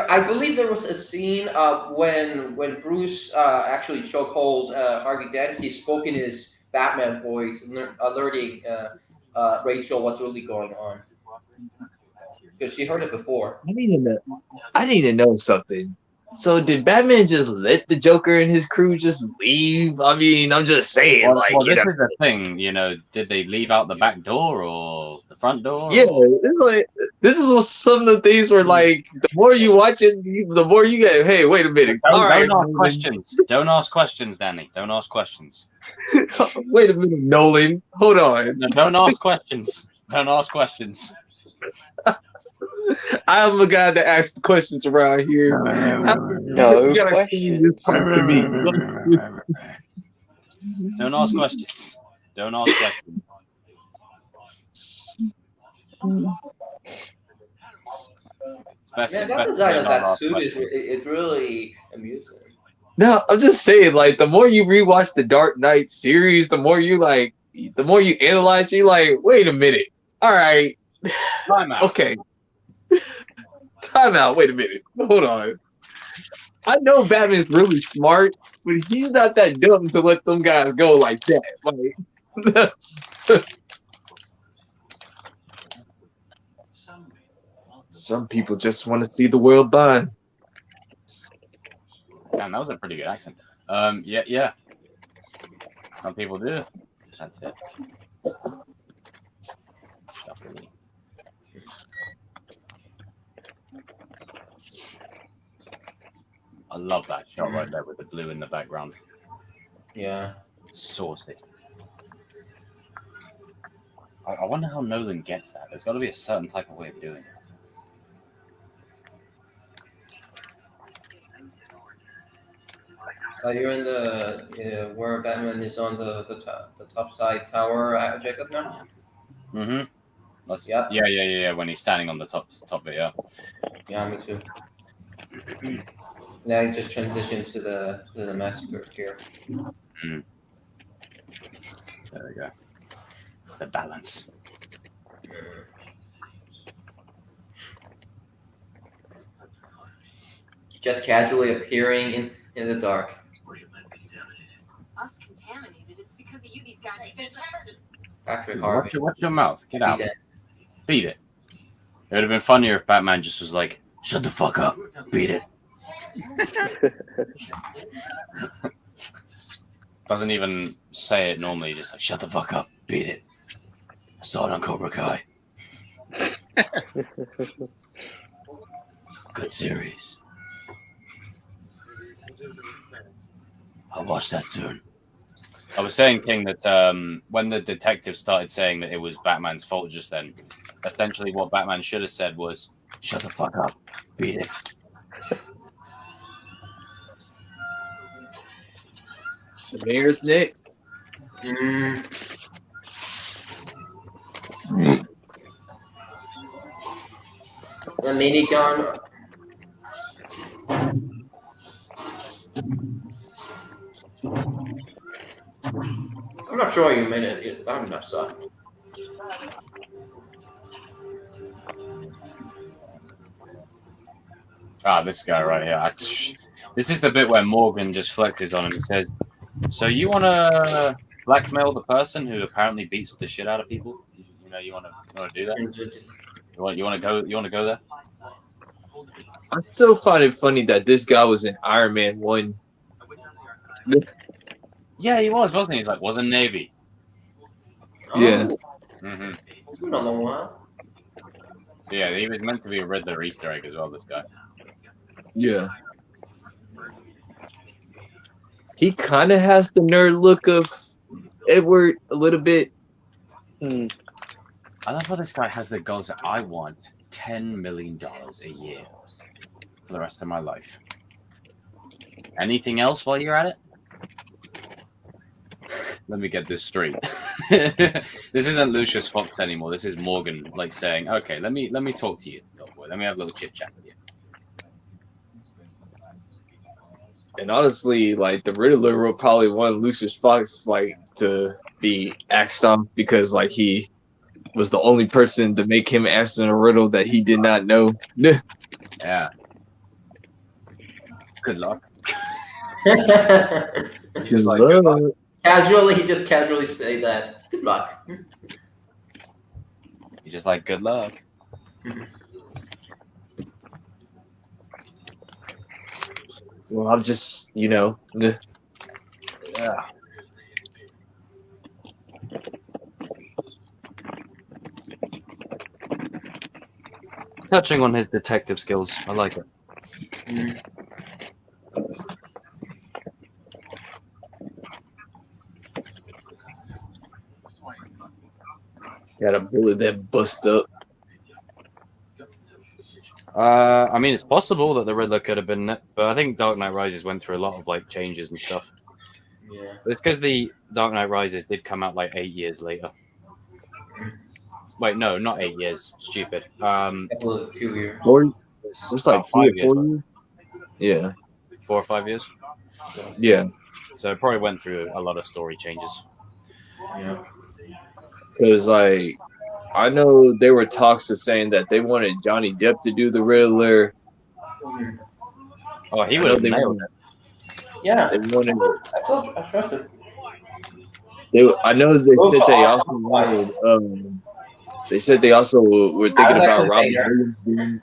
I believe there was a scene when Bruce actually chokehold Harvey Dent. He spoke in his Batman voice, alerting Rachel what's really going on because she heard it before. I need to know something. So did Batman just let the Joker and his crew just leave? I mean, I'm just saying, Well, like, this is the thing, did they leave out the back door or the front door? yeah, it's like this is what some of the things were like. The more you watch it, the more you get. Hey, wait a minute. Don't ask questions. Don't ask questions, Danny. Don't ask questions. Wait a minute, Nolan. Hold on. No, don't ask questions. Don't ask questions. I'm the guy that asks the questions around here. No You gotta explain this part to me. Don't ask questions. Don't ask questions. Man, that design of that suit it's really amusing. No, I'm just saying, like, the more you rewatch the Dark Knight series, the more you analyze, you're like, wait a minute. All right. Time out. Okay. Time out. Wait a minute. Hold on. I know Batman's really smart, but he's not that dumb to let them guys go like that. Like, some people just want to see the world burn. Damn, that was a pretty good accent. Yeah. Some people do. That's it. Shuffle. I love that shot right there with the blue in the background. Yeah. Saucy. I wonder how Nolan gets that. There's got to be a certain type of way of doing it. You're in the where Batman is on the top side tower, Jacob now. Mm-hmm. Yep. Yeah. When he's standing on the top bit, yeah. Yeah, me too. Now you just transition to the massacre here. Mm. There we go. The balance. Just casually appearing in the dark. Us contaminated. It's because of you. These guys are contaminated. Patrick Harvey. Watch your mouth. Get out. Beat it. Beat it. It would have been funnier if Batman just was like, "Shut the fuck up. Beat it." Doesn't even say it normally. Just like, "Shut the fuck up. Beat it." I saw it on Cobra Kai. Good series. I'll watch that soon. I was saying, King, that when the detective started saying that it was Batman's fault just then, essentially what Batman should have said was, "Shut the fuck up, beat it." The mayor's next. Mm. The minigun. I'm not sure you made it. I'm not sorry. This guy right here. This is the bit where Morgan just flexes on him and says, "So you want to blackmail the person who apparently beats the shit out of people? You want to do that? You want to go there?" I still find it funny that this guy was in Iron Man 1. Yeah, he was, wasn't he? He's like, wasn't Navy. Yeah. Mm-hmm. It's been a long while. Yeah, he was meant to be a Riddler Easter egg as well, this guy. Yeah. He kind of has the nerd look of Edward a little bit. I love how this guy has the goals that I want $10 million a year for the rest of my life. Anything else while you're at it? Let me get this straight. This isn't Lucius Fox anymore. This is Morgan, like saying, "Okay, let me talk to you, little boy. Let me have a little chit chat with you." And honestly, like the Riddler will probably want Lucius Fox like to be axed off because like he was the only person to make him answer a riddle that he did not know. Yeah. Good luck. Just like good luck. Casually, he just casually say that. Good luck. He's just like, "Good luck." Well, I'm just, Yeah. Touching on his detective skills, I like it. got a bullet that bust up. I mean, it's possible that the Riddler could have been, but I think Dark Knight Rises went through a lot of like changes and stuff. Yeah. It's because the Dark Knight Rises did come out like 8 years later. Wait, no, not 8 years. Stupid. Few years. It's like 2 or 4 years. Yeah. 4 or 5 years. Yeah. So it probably went through a lot of story changes. Yeah. Because like I know there were talks of saying that they wanted Johnny Depp to do the Riddler. Oh, he would have nailed it. Yeah. They wanted. I trusted. I know they said they also wanted. They said they also were thinking about Robin Williams.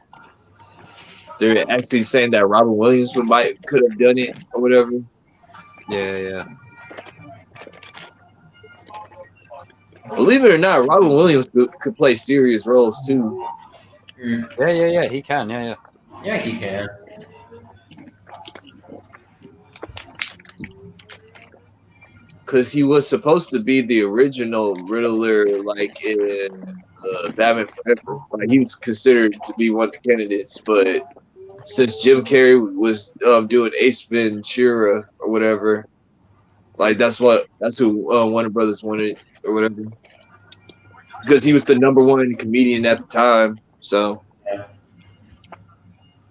They're actually saying that Robin Williams could have done it or whatever. Yeah. Believe it or not, Robin Williams could play serious roles too. Yeah. He can. Yeah. Yeah, he can. Because he was supposed to be the original Riddler, like in Batman Forever. Like, he was considered to be one of the candidates, but since Jim Carrey was doing Ace Ventura or whatever, like that's who Warner Brothers wanted or whatever. Because he was the #1 comedian at the time, so yeah,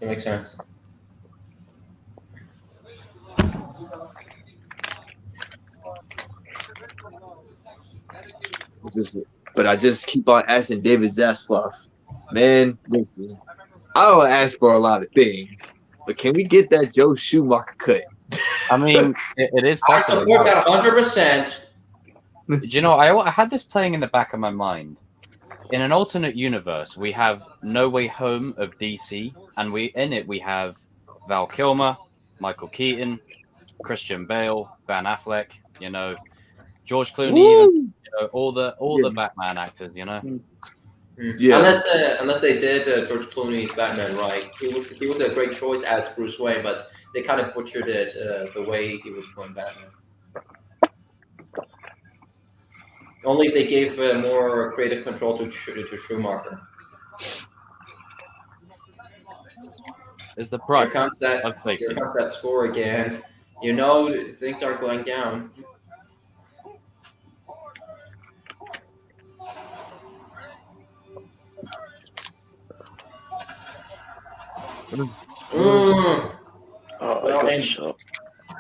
it makes sense. But I just keep on asking David Zaslav, man, listen, I don't ask for a lot of things, but can we get that Joe Schumacher cut? I mean, it is possible. I support that 100%. Do you know, I had this playing in the back of my mind. In an alternate universe, we have No Way Home of DC, and in it we have Val Kilmer, Michael Keaton, Christian Bale, Ben Affleck, George Clooney, even, all the Batman actors, Yeah. Unless they did George Clooney's Batman right, he was a great choice as Bruce Wayne, but they kind of butchered it the way he was playing Batman. Only if they gave more creative control to Schumacher. Is the Here price comes that. of safety. Here comes that score again. You know things are going down. Oh, Well, good and shot.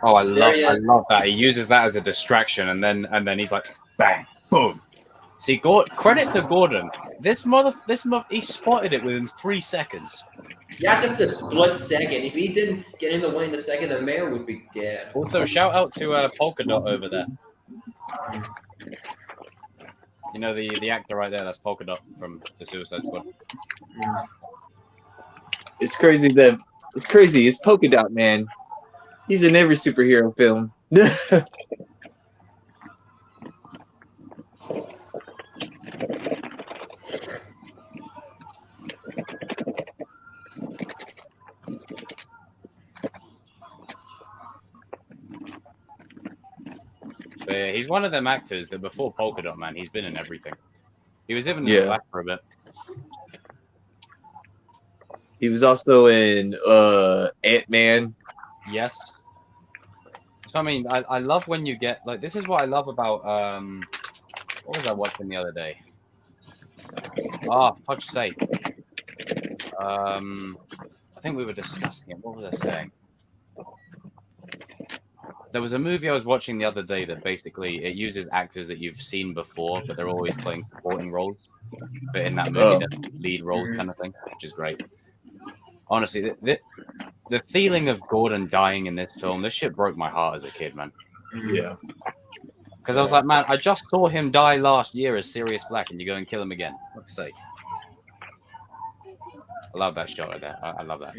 Oh, I There he love is. that. He uses that as a distraction, and then he's like, bang, boom. See, credit to Gordon. This he spotted it within 3 seconds. yeah, just a split second. If he didn't get in the way in the second, the mayor would be dead. Also, shout out to Polka Dot over there. You know the actor right there. That's Polka Dot from the Suicide Squad. It's crazy. It's Polka Dot Man. He's in every superhero film. So, yeah, he's one of them actors that before Polka Dot Man, he's been in everything. He was even in Yeah. Flash for a bit. He was also in Ant-Man. Yes. So I mean, I love when you get like this is what I love about what was I watching the other day? Oh, fuck's sake. I think we were discussing it. What was I saying? There was a movie I was watching the other day that basically it uses actors that you've seen before, but they're always playing supporting roles. But in that movie, they're lead roles kind of thing, which is great. Honestly, the feeling of Gordon dying in this film, this shit broke my heart as a kid, man. Yeah. Because I was like, man, I just saw him die last year as Sirius Black, and you go and kill him again. For fuck's sake. I love that shot right there. I love that.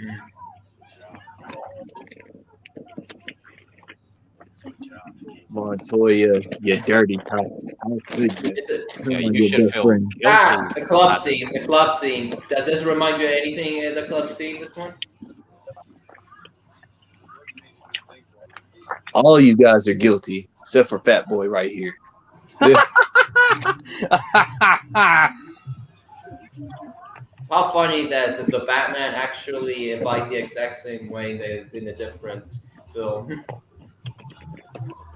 Montoya, you dirty cop. Yeah, you should feel guilty. The club scene. The club scene. Does this remind you of anything? The club scene. This one. All you guys are guilty, except for Fat Boy right here. How funny that the Batman actually like the exact same way in a different film.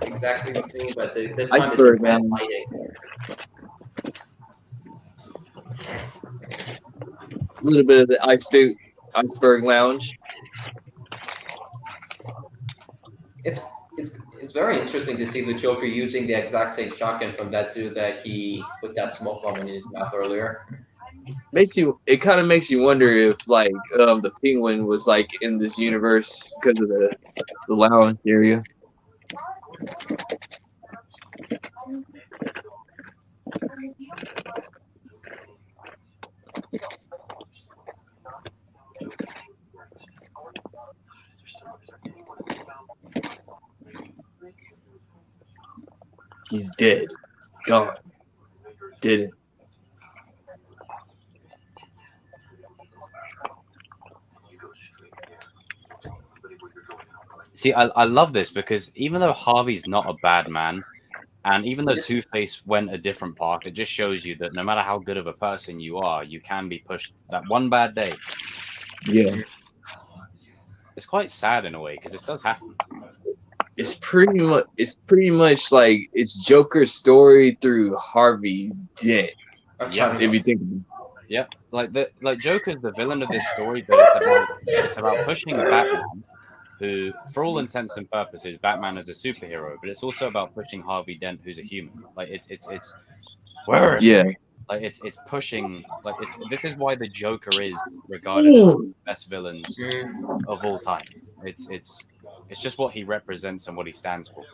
Exact same scene, but this time Iceberg, it's bad man. lighting. A little bit of the iceberg lounge. It's very interesting to see the Joker using the exact same shotgun from that dude that he put that smoke bomb in his mouth earlier. It kind of makes you wonder if like the Penguin was like in this universe because of the lounge area. He's dead. Gone. Didn't. See, I love this because even though Harvey's not a bad man, and even though Two-Face went a different path, it just shows you that no matter how good of a person you are, you can be pushed that one bad day. Yeah. It's quite sad in a way because this does happen. It's pretty much like it's Joker's story through Harvey Dent. Yeah, if you think about it. Yeah, like Joker's the villain of this story, but it's about pushing Batman, who, for all intents and purposes, Batman is a superhero, but it's also about pushing Harvey Dent, who's a human. Like it's where is he? Like it's pushing like this is why the Joker is regarded as one of the best villains of all time. It's just what he represents and what he stands for.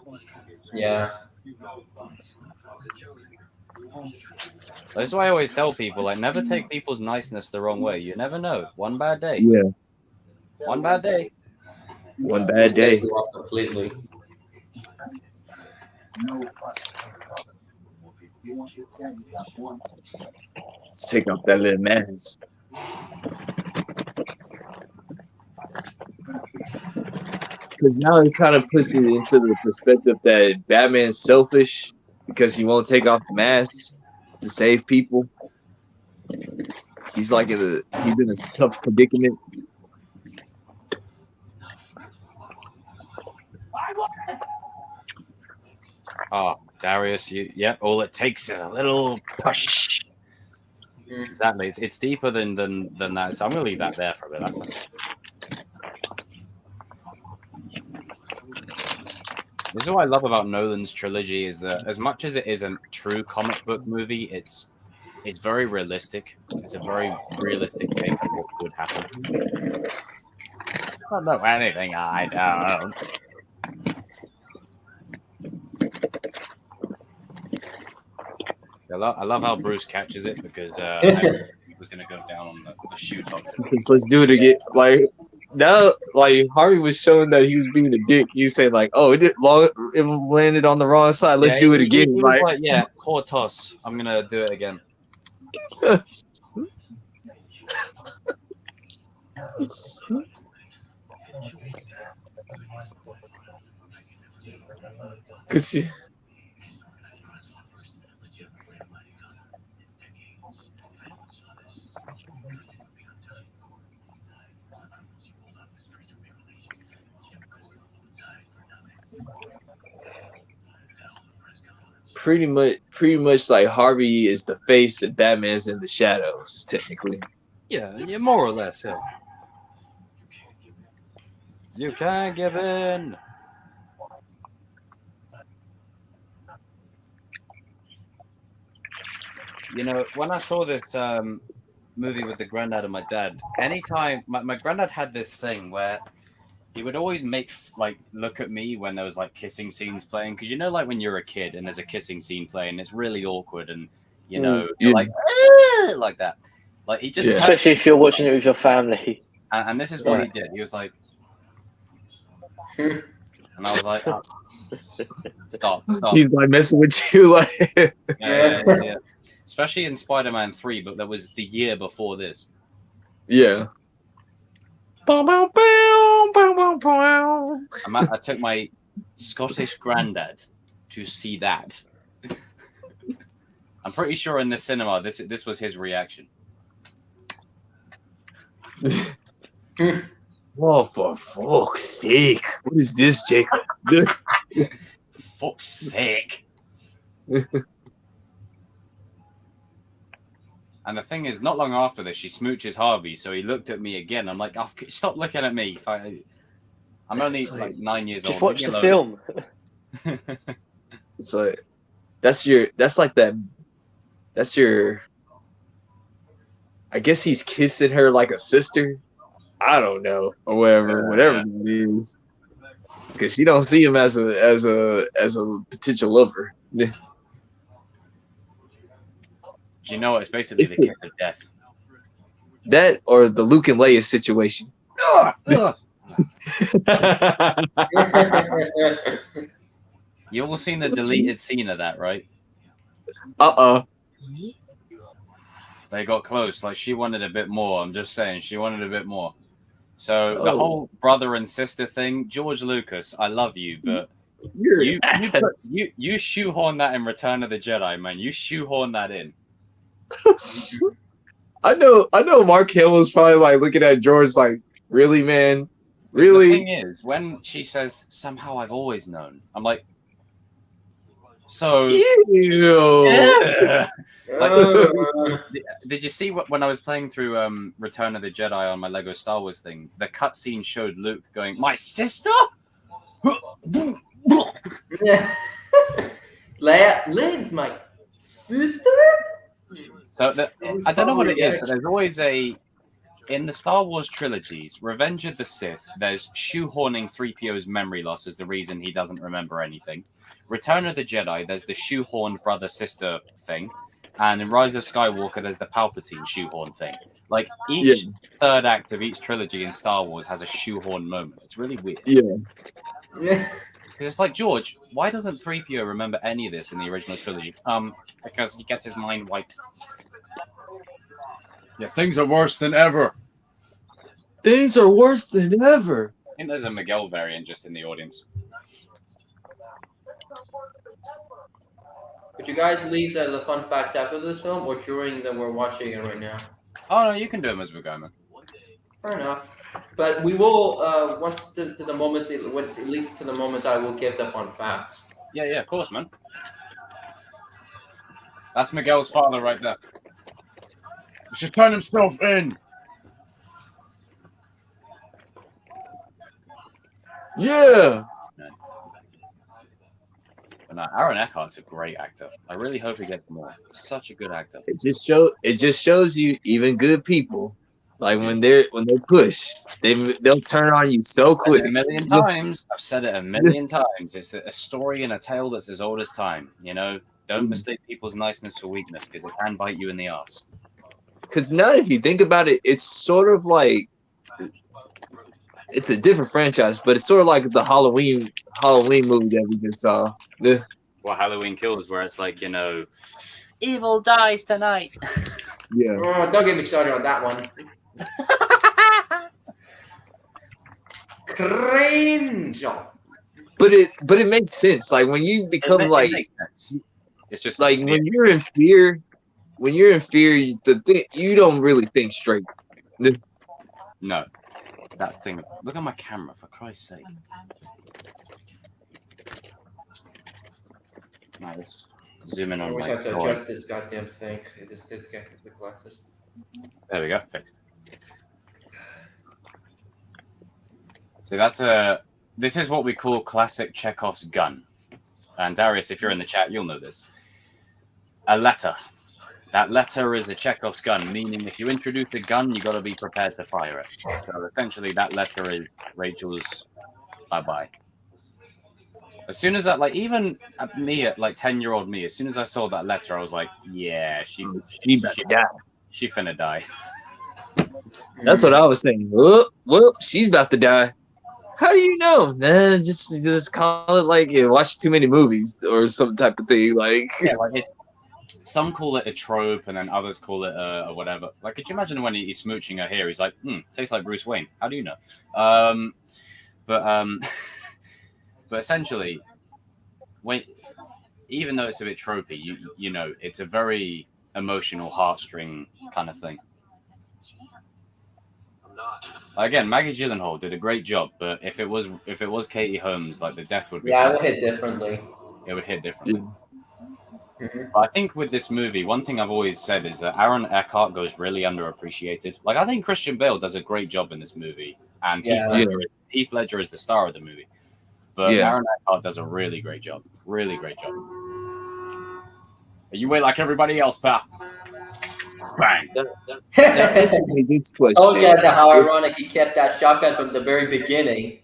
Yeah. That's why I always tell people, like, never take people's niceness the wrong way. You never know. One bad day. Yeah. One bad day. One bad day. Completely. Let's take off that little mask. Because now it kind of puts it into the perspective that Batman's selfish because he won't take off the mask to save people. He's like he's in a tough predicament. Oh, Darius, all it takes is a little push. Exactly. It's deeper than that. So I'm gonna leave that there for a bit. That's This is what I love about Nolan's trilogy is that as much as it is a true comic book movie, it's very realistic. It's a very realistic take on what would happen. I don't know anything. I don't. I love how Bruce catches it because I was going to go down on the shoe top. Let's do it again. Like now, like Harvey was showing that he was being a dick. You say like, "Oh, it landed on the wrong side. Let's do it again." He was like, yeah, poor toss. I'm gonna do it again. Cause pretty much like Harvey is the face and Batman's in the shadows, technically. Yeah, more or less. Yeah. You can't give in. You know, when I saw this movie with the granddad and my dad, anytime my granddad had this thing where he would always look at me when there was like kissing scenes playing, because you know, like when you're a kid and there's a kissing scene playing, it's really awkward, and you know, you're like that. Like he just especially if you're watching it with your family. And this is what he did. He was like, and I was like, oh, stop. He's like messing with you, like yeah. Especially in Spider-Man 3, but that was the year before this. Yeah. I took my Scottish granddad to see that. I'm pretty sure in the cinema, this was his reaction. Oh, for fuck's sake! What is this, Jacob? Fuck's sake! And the thing is, not long after this, she smooches Harvey, so he looked at me again. I'm like, oh, stop looking at me. I'm only like 9 years old. Just watch the film. It's like that's your. I guess he's kissing her like a sister. I don't know, or whatever it is, because she don't see him as a potential lover. You know what? It's basically the kiss of death. That or the Luke and Leia situation. You all seen the deleted scene of that, right? They got close. Like she wanted a bit more. I'm just saying, she wanted a bit more. So the whole brother and sister thing, George Lucas, I love you, but you shoehorn that in Return of the Jedi, man. You shoehorn that in. I know Mark Hamill was probably like looking at George like, really, man? Really? The thing is, when she says, somehow I've always known, I'm like, so ew. Yeah. Did you see when I was playing through Return of the Jedi on my Lego Star Wars thing? The cutscene showed Luke going, "My sister." Yeah. Leia's my sister. So I don't know what it is, but there's always in the Star Wars trilogies, Revenge of the Sith, there's shoehorning 3PO's memory loss as the reason he doesn't remember anything. Return of the Jedi, there's the shoehorned brother-sister thing. And in Rise of Skywalker, there's the Palpatine shoehorn thing. Like, each third act of each trilogy in Star Wars has a shoehorn moment. It's really weird. Yeah. Because it's like, George, why doesn't 3PO remember any of this in the original trilogy? Because he gets his mind wiped. Yeah, things are worse than ever. Things are worse than ever. I think there's a Miguel variant just in the audience. Would you guys leave the fun facts after this film or during that we're watching it right now? Oh no, you can do them as we go, man. Fair enough. But we will once to the moments once it leads to the moments, I will give the fun facts. Yeah, of course, man. That's Miguel's father right there. He should turn himself in. Yeah. But no, Aaron Eckhart's a great actor. I really hope he gets more. Such a good actor. It just shows you even good people, like when they push, they'll turn on you so quick. A million times. I've said it a million times. It's a story and a tale that's as old as time. You know, don't mistake people's niceness for weakness because it can bite you in the ass. Because now, if you think about it, it's sort of like it's a different franchise, but it's sort of like the Halloween movie that we just saw. Well, Halloween Kills, where it's like, you know, evil dies tonight. Yeah. Oh, don't get me started on that one. Cringe. But it makes sense. Like when you become It makes sense. It's just like when you're in fear. When you're in fear, you don't really think straight. No, it's that thing. Look at my camera, for Christ's sake. Now let's zoom in I on always my have to drawing. adjust this goddamn thing. This guy with the glasses. There we go, fixed. So this is what we call classic Chekhov's gun. And Darius, if you're in the chat, you'll know this. A letter. That letter is a Chekhov's gun, meaning if you introduce a gun, you got to be prepared to fire it. So essentially, that letter is Rachel's bye-bye. As soon as that, like, even at me, at like 10-year-old me, as soon as I saw that letter, I was like, yeah, she finna die. That's what I was saying. Whoop, she's about to die. How do you know? Nah, just call it like you watch too many movies or some type of thing. Like, Yeah, like it's, some call it a trope, and then others call it a whatever. Like, could you imagine when he's smooching her hair? He's like, tastes like Bruce Wayne. How do you know? But essentially, even though it's a bit tropey, you know, it's a very emotional heartstring kind of thing. Again, Maggie Gyllenhaal did a great job, but if it was Katie Holmes, like the death would be. Yeah, it would hit differently. It would hit differently. But I think with this movie, one thing I've always said is that Aaron Eckhart goes really underappreciated. Like, I think Christian Bale does a great job in this movie, and Heath Ledger is the star of the movie. But Aaron Eckhart does a really great job. Really great job. You wait like everybody else, pal. Bang. Oh yeah, how ironic he kept that shotgun from the very beginning.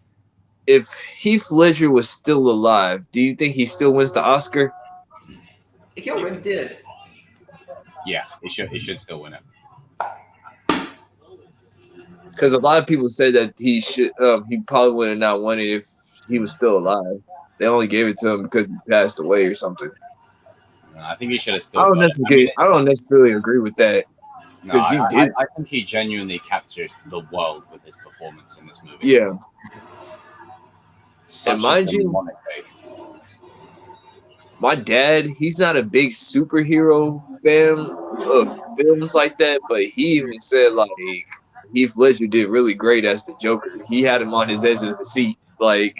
If Heath Ledger was still alive, do you think he still wins the Oscar? He already did. Yeah, he should still win it. Because a lot of people said that he probably would have not won it if he was still alive. They only gave it to him because he passed away or something. I think he should have still. I don't necessarily agree with that. No, I think he genuinely captured the world with his performance in this movie. Yeah. And mind you, my dad, he's not a big superhero fan of films like that, but he even said like Heath Ledger did really great as the Joker. He had him on his edge of the seat, like.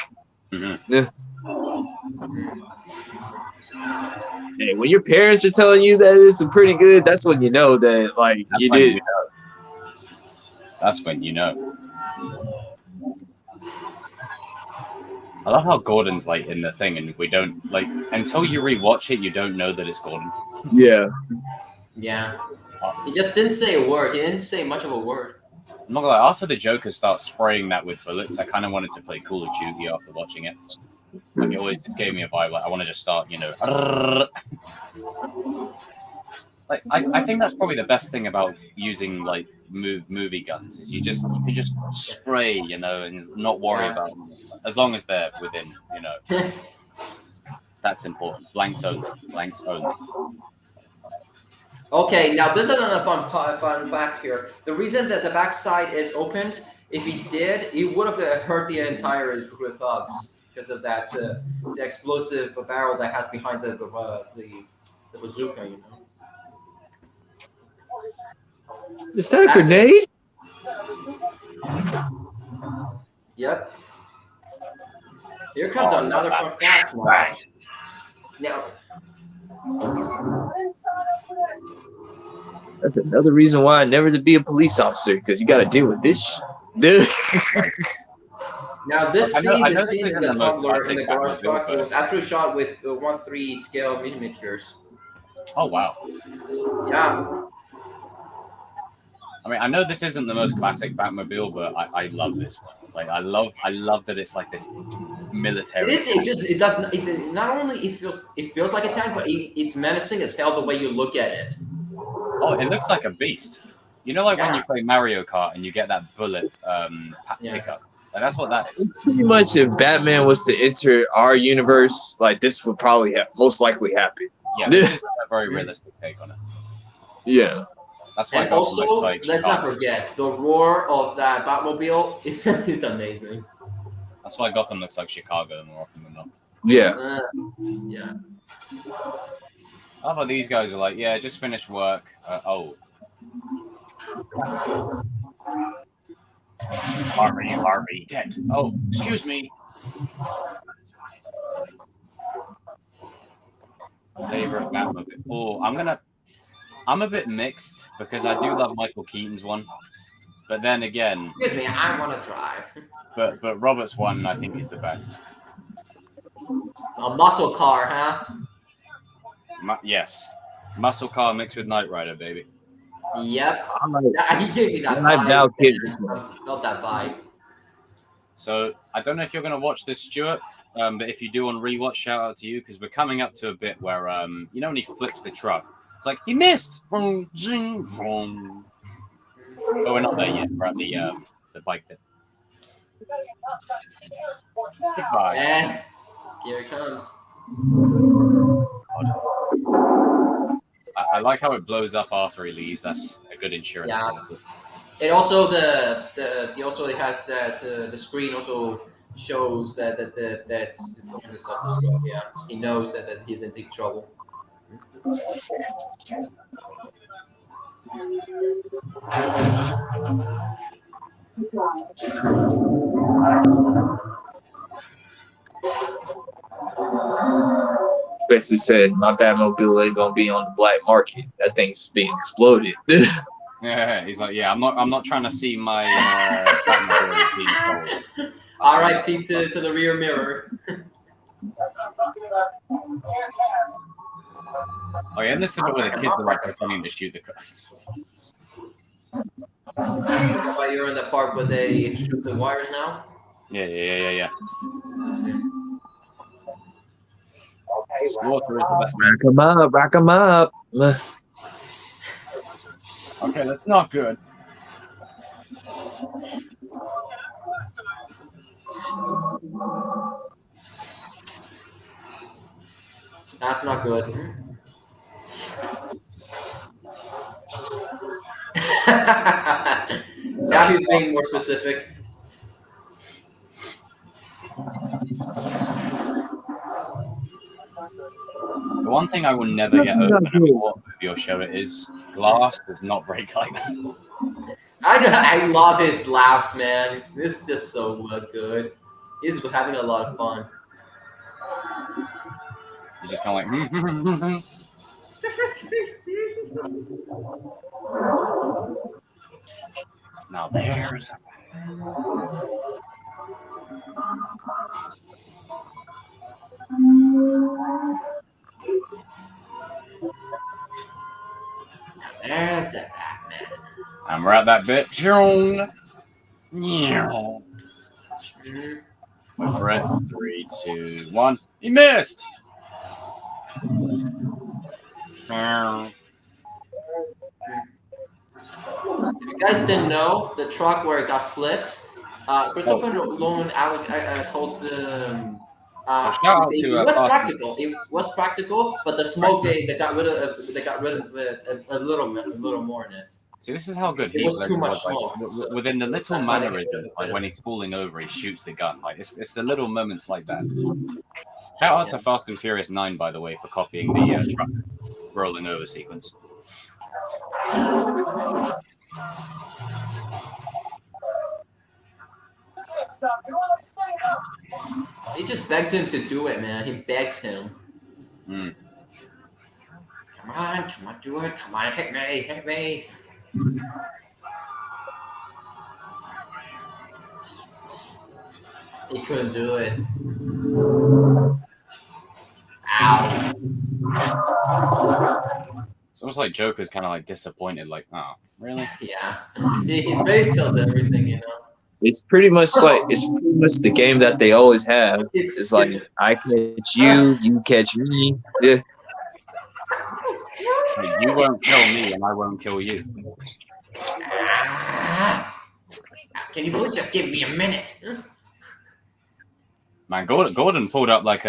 Hey, when your parents are telling you that it's pretty good, that's when you know that like you did. You know. That's when you know. I love how Gordon's like in the thing, and we don't like until you rewatch it, you don't know that it's Gordon. Yeah. Yeah. He just didn't say a word. He didn't say much of a word. I'm not gonna lie, after the Joker starts spraying that with bullets, I kind of wanted to play Call of Duty after watching it. Like, it always just gave me a vibe. Like, I want to just start, you know. Like, I think that's probably the best thing about using like movie guns is you can just spray, you know, and not worry about them, as long as they're within, you know. That's important. Blanks only. Blanks only. Okay, now this is another fun fact here. The reason that the backside is opened, if he did, he would have hurt the entire group of thugs because of that the explosive barrel that has behind the the bazooka, you know. Is that a grenade? Yep. Here comes another fun fact now. That's another reason why I never to be a police officer, because you got to deal with this. Dude. Now this I know scene, the this scene in isn't the the most tumbler in the classic garage Batmobile, truck, it but- was actually shot with 1/3 scale miniatures. Oh wow. Yeah. I mean, I know this isn't the most classic Batmobile, but I love this one. Like, I love that it's like this military. It is. It doesn't. It not only it feels like a tank, but it's menacing as hell the way you look at it. Oh, it looks like a beast. You know, like when Yeah. you play Mario Kart and you get that bullet Yeah. pickup. Like, that's what that is. Pretty much, if Batman was to enter our universe, like this would probably most likely happen. Yeah, this is a very realistic take on it. Yeah. That's why And Gotham also, looks like let's not Chicago. forget the roar of that Batmobile. It's amazing. That's why Gotham looks like Chicago more often than not. Yeah. Yeah. How about these guys are like, yeah, just finished work. Harvey, dead. Oh, excuse me. Favorite Batmobile? Oh, I'm a bit mixed because I do love Michael Keaton's one, but then again, Excuse me, I want to drive. but Robert's one I think is the best. A muscle car, huh? Yes, muscle car mixed with Knight Rider, baby. Yep. I He gave me that like vibe. Val Kilmer. I felt that vibe. So I don't know if you're going to watch this, Stuart, but if you do on rewatch, shout out to you because we're coming up to a bit where you know when he flips the truck, it's like he missed. Vroom, zing, vroom. But we're not there yet. We're at the bike bit. Goodbye. And here it comes. I like how it blows up after he leaves. That's a good insurance Yeah. policy. It also it also has that the screen also shows that it's going to self-destruct. Yeah, he knows that he's in deep trouble. Basically said, my Batmobile ain't gonna be on the black market. That thing's being exploded. Yeah, he's like, yeah, I'm not trying to see my Batmobile being sold. R.I.P. to the rear mirror. Oh yeah, and this is the bit where the kids are like pretending to shoot the cars. Why you're in the part where they shoot the wires now? Yeah. Slaughter is the best man. Rack 'em up. Okay, that's not good. That's not good. Now he's being more specific. The one thing I will never get over, no matter what movie or show it is, glass does not break like that. I love his laughs, man. This is just so good. He's having a lot of fun. He's just kind of like, Now there's. There's the Batman. And we're at that bit. Wait for it. 3, 2, 1. He missed. If you guys didn't know, the truck where it got flipped, Christopher Nolan told them Shout out it to, was Boston. practical. It was practical, but the smoke they got rid of it a little more in it. See, this is how good It he was too much like, smoke. within the little That's why they mannerisms, get like rid when of he's falling over, he shoots the gun. Like it's the little moments like that. Shout out to Fast and Furious 9, by the way, for copying the truck. rolling over sequence. He just begs him to do it, man. He begs him. Mm. Come on, do it. Come on, hit me. He couldn't do it. Ow. It's almost like Joker's kind of like disappointed, like, oh, really? Yeah. His face tells everything, you know. It's pretty much the game that they always have. It's like I catch you, you catch me. Yeah. Like, you won't kill me, and I won't kill you. Can you please just give me a minute? Man, Gordon pulled up like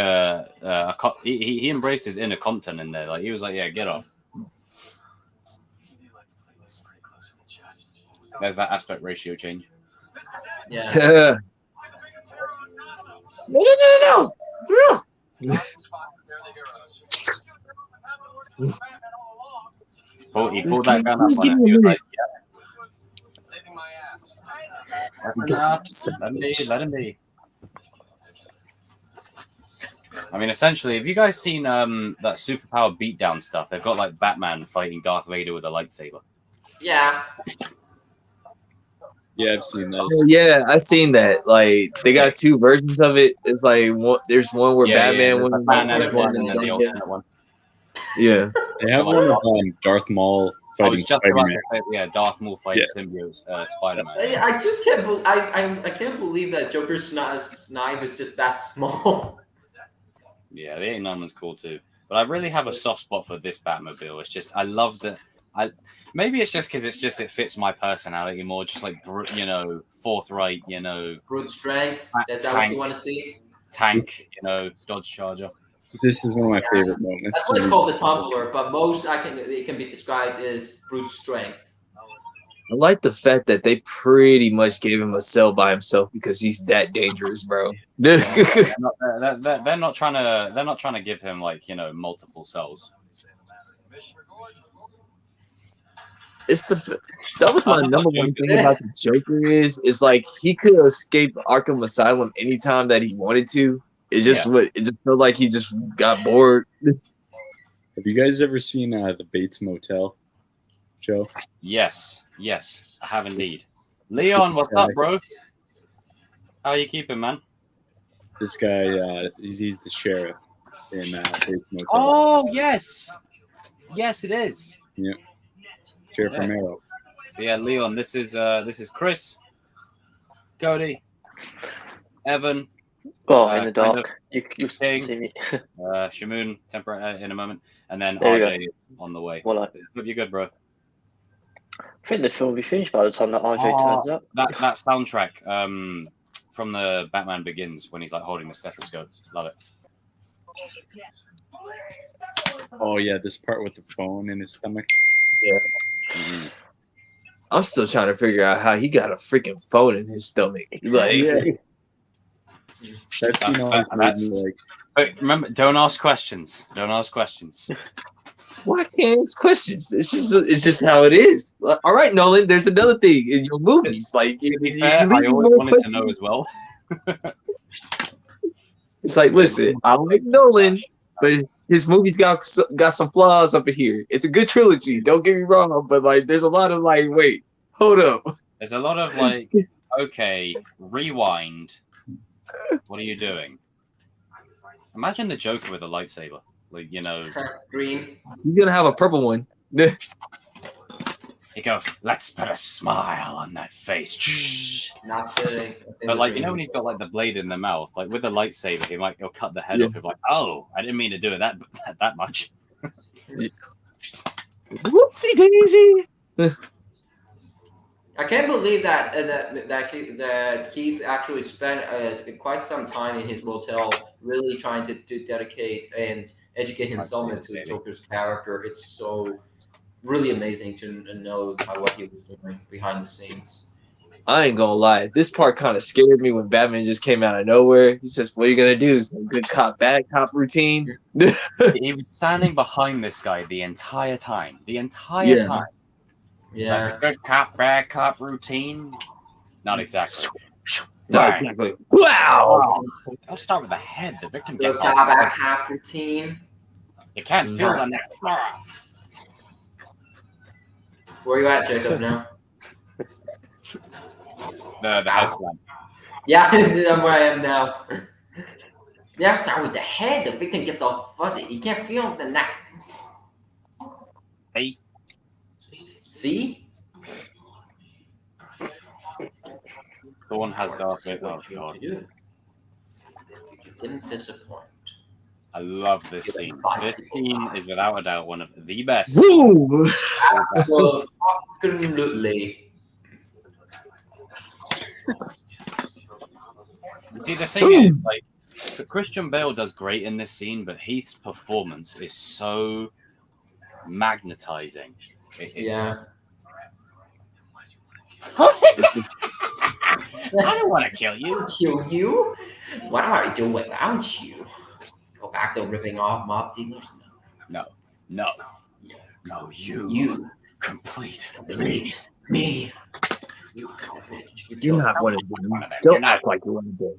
he embraced his inner Compton in there. Like he was like, yeah, get off. There's that aspect ratio change. Yeah. No. He pulled that gun up on it. He was like, yeah. Let him be. I mean, essentially, have you guys seen that superpower beatdown stuff? They've got like Batman fighting Darth Vader with a lightsaber. Yeah. Yeah, I've seen those. Oh, yeah, I've seen that. Like they got two versions of it. It's like there's one where Batman wins, and the alternate one. Yeah. They have one of Darth Maul fighting Spider-Man. Darth Maul fighting symbiote Spider-Man. I just can't. I can't believe that Joker's knife is just that small. Yeah, the 89 one's cool too. But I really have a soft spot for this Batmobile. It's just I love that. Maybe it's just because it fits my personality more. Just like forthright, brute strength. That's what you want to see. Tank, Dodge Charger. This is one of my favorite moments. That's what it's called, the tumbler. But it can be described as brute strength. I like the fact that they pretty much gave him a cell by himself because he's that dangerous, bro. They're not trying to give him multiple cells. That was my number one thing about the Joker is like he could escape Arkham Asylum anytime that he wanted to. It just felt like he just got bored. Have you guys ever seen the Bates Motel show? Yes, I have indeed. Leon, what's up, bro? How are you keeping, man? This guy, he's the sheriff in Bates Motel. Oh, yes, it is. Yeah. Sheriff Romero. Yeah, Leon. This is Chris, Cody, Evan. Oh, in the dark. You King, see me. Shamoon, in a moment, and then RJ on the way. Well, hope you're good, bro. I think the film will be finished by the time that RJ turns up. That soundtrack from the Batman Begins when he's like holding the stethoscope. Love it. Oh yeah, this part with the phone in his stomach. Yeah. Mm-hmm. I'm still trying to figure out how he got a freaking phone in his stomach. But remember, don't ask questions. Why can't ask questions? It's just how it is. All right, Nolan. There's another thing in your movies. Like, to be fair, I always wanted to know as well. It's like, listen, I like Nolan, but his movies got some flaws up in here. It's a good trilogy. Don't get me wrong, but there's a lot of wait, hold up. There's a lot of okay, rewind. What are you doing? Imagine the Joker with a lightsaber, green. He's gonna have a purple one. He goes, let's put a smile on that face. Not kidding. But when he's got the blade in the mouth, with the lightsaber, he'll cut the head off. He'll be like, oh, I didn't mean to do it that much. Whoopsie daisy. I can't believe that Keith actually spent quite some time in his motel, really trying to dedicate and educate himself into Joker's character. It's so really amazing to know what he was doing behind the scenes. I ain't gonna lie. This part kind of scared me when Batman just came out of nowhere. He says, "What are you gonna do? Some good cop, bad cop routine." He was standing behind this guy the entire time. The entire time. It's like a good cop, bad cop routine. Not exactly. Not Right. exactly. Wow. I'll start with the head. The victim Good gets cop, off. bad cop routine. You can't feel the next tomorrow. Where you at, Jacob? Now? The head slam. Yeah, that's where I am now. Yeah, start with the head. The victim gets all fuzzy. You can't feel the next. Hey. See? Thorn has Darth Vader. Oh, You God. didn't disappoint. I love this scene. This scene is without a doubt one of the best. Woo! Absolutely. See, the thing is, like, Christian Bale does great in this scene, but Heath's performance is so magnetizing. Yeah. I don't want to kill you. Kill you? What am I doing without you? Go back to ripping off mob dealers? No, you. You. Complete Me. You're not one of them. Don't act like you're one of them.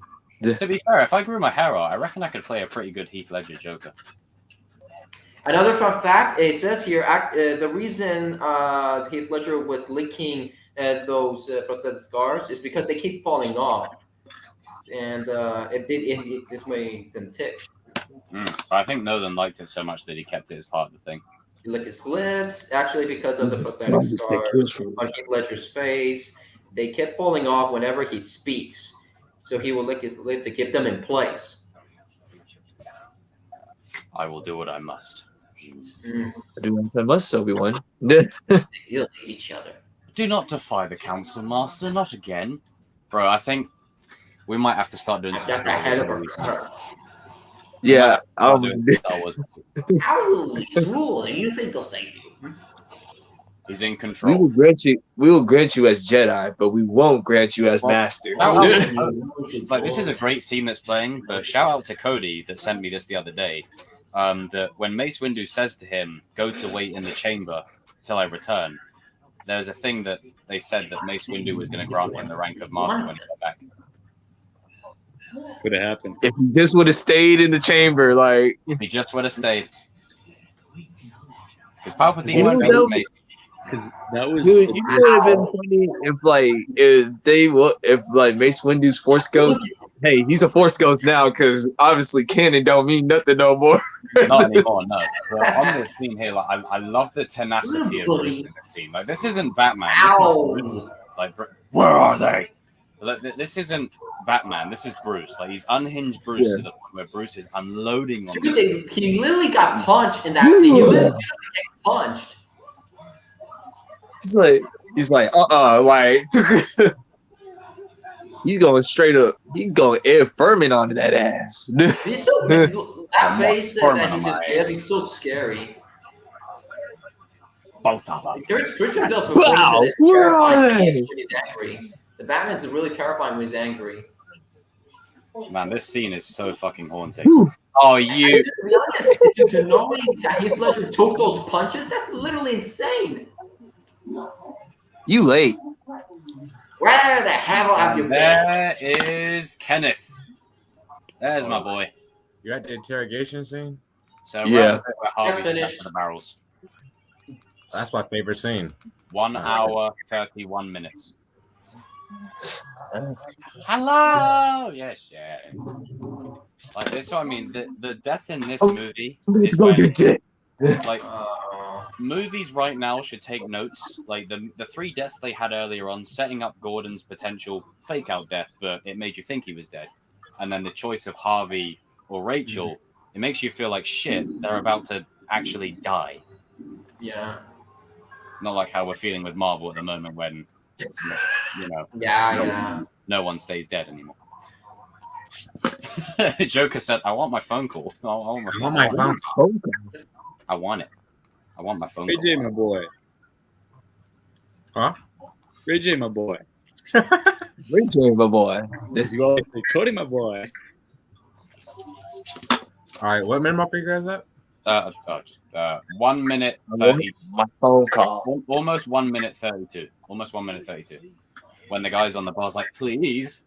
To be fair, if I grew my hair out, I reckon I could play a pretty good Heath Ledger Joker. Another fun fact, it says here, the reason Heath Ledger was licking those prosthetic scars is because they keep falling off. And this made them tick. But I think Nolan liked it so much that he kept it as part of the thing. You lick his lips, actually because of the prosthetic scars on Heath Ledger's face. They kept falling off whenever he speaks. So he will lick his lip to keep them in place. I will do what I must. Do what I must, Obi-Wan. They feel each other. Do not defy the council, master. Not again. Bro, I think we might have to start doing some That's Star ahead of Wars. her. Yeah, I'll do Star Wars. How will we rule? And you think they'll save you? He's in we control. will grant you as Jedi, but we won't grant you as Master. Like, this is a great scene that's playing, but shout out to Cody that sent me this the other day. That when Mace Windu says to him, "Go to wait in the chamber till I return," there's a thing that they said that Mace Windu was going to grant him the rank of Master when he got back. Would have happened. If he just would have stayed in the chamber, like He just would have stayed. Because Palpatine went back to Mace. Because that was dude, you would have been funny if Mace Windu's Force Ghost. Hey, he's a Force Ghost now because obviously canon don't mean nothing no more. Not anymore, no. But on the scene here, like, I love the tenacity of Bruce in this scene. Like, this isn't Batman. This is Bruce. Like, where are they? Like, this isn't Batman. This is Bruce. Like, he's unhinged Bruce to the point where Bruce is unloading on this. He literally got punched in that scene. He literally got punched. He's like, like he's going straight up. He's going Ed Furman onto that ass. He's so that face that he just did. He's so scary. Both of them. Christian Bale's performance is terrifying when he's angry. The Batman's really terrifying when he's angry. Man, this scene is so fucking haunting. Oh, you. To be honest, to know that Heath Ledger took those punches, that's literally insane. You late. Where the hell have you been? There is Kenneth. There's my boy. You at the interrogation scene? So yeah, Harvey's back to the barrels. That's my favorite scene. 1 hour, 31 minutes. Hello. Yes, yeah. Like this, I mean, the death in this movie. Let's go get it. Like movies right now should take notes. Like the 3 deaths they had earlier on, setting up Gordon's potential fake out death, but it made you think he was dead. And then the choice of Harvey or Rachel, it makes you feel like shit. They're about to actually die. Yeah. Not like how we're feeling with Marvel at the moment, when no one stays dead anymore. Joker said, "I want my phone call. I want my phone call. I want it. I want my phone Ray call." J, my boy. Huh? Ray J, my boy. Rachel, my boy. This You always say, Cody, my boy. All right, what minute mark are you guys at? 1 minute 30. my phone call. Almost 1 minute 32. Almost 1 minute 32. When the guy's on the bar's like, please.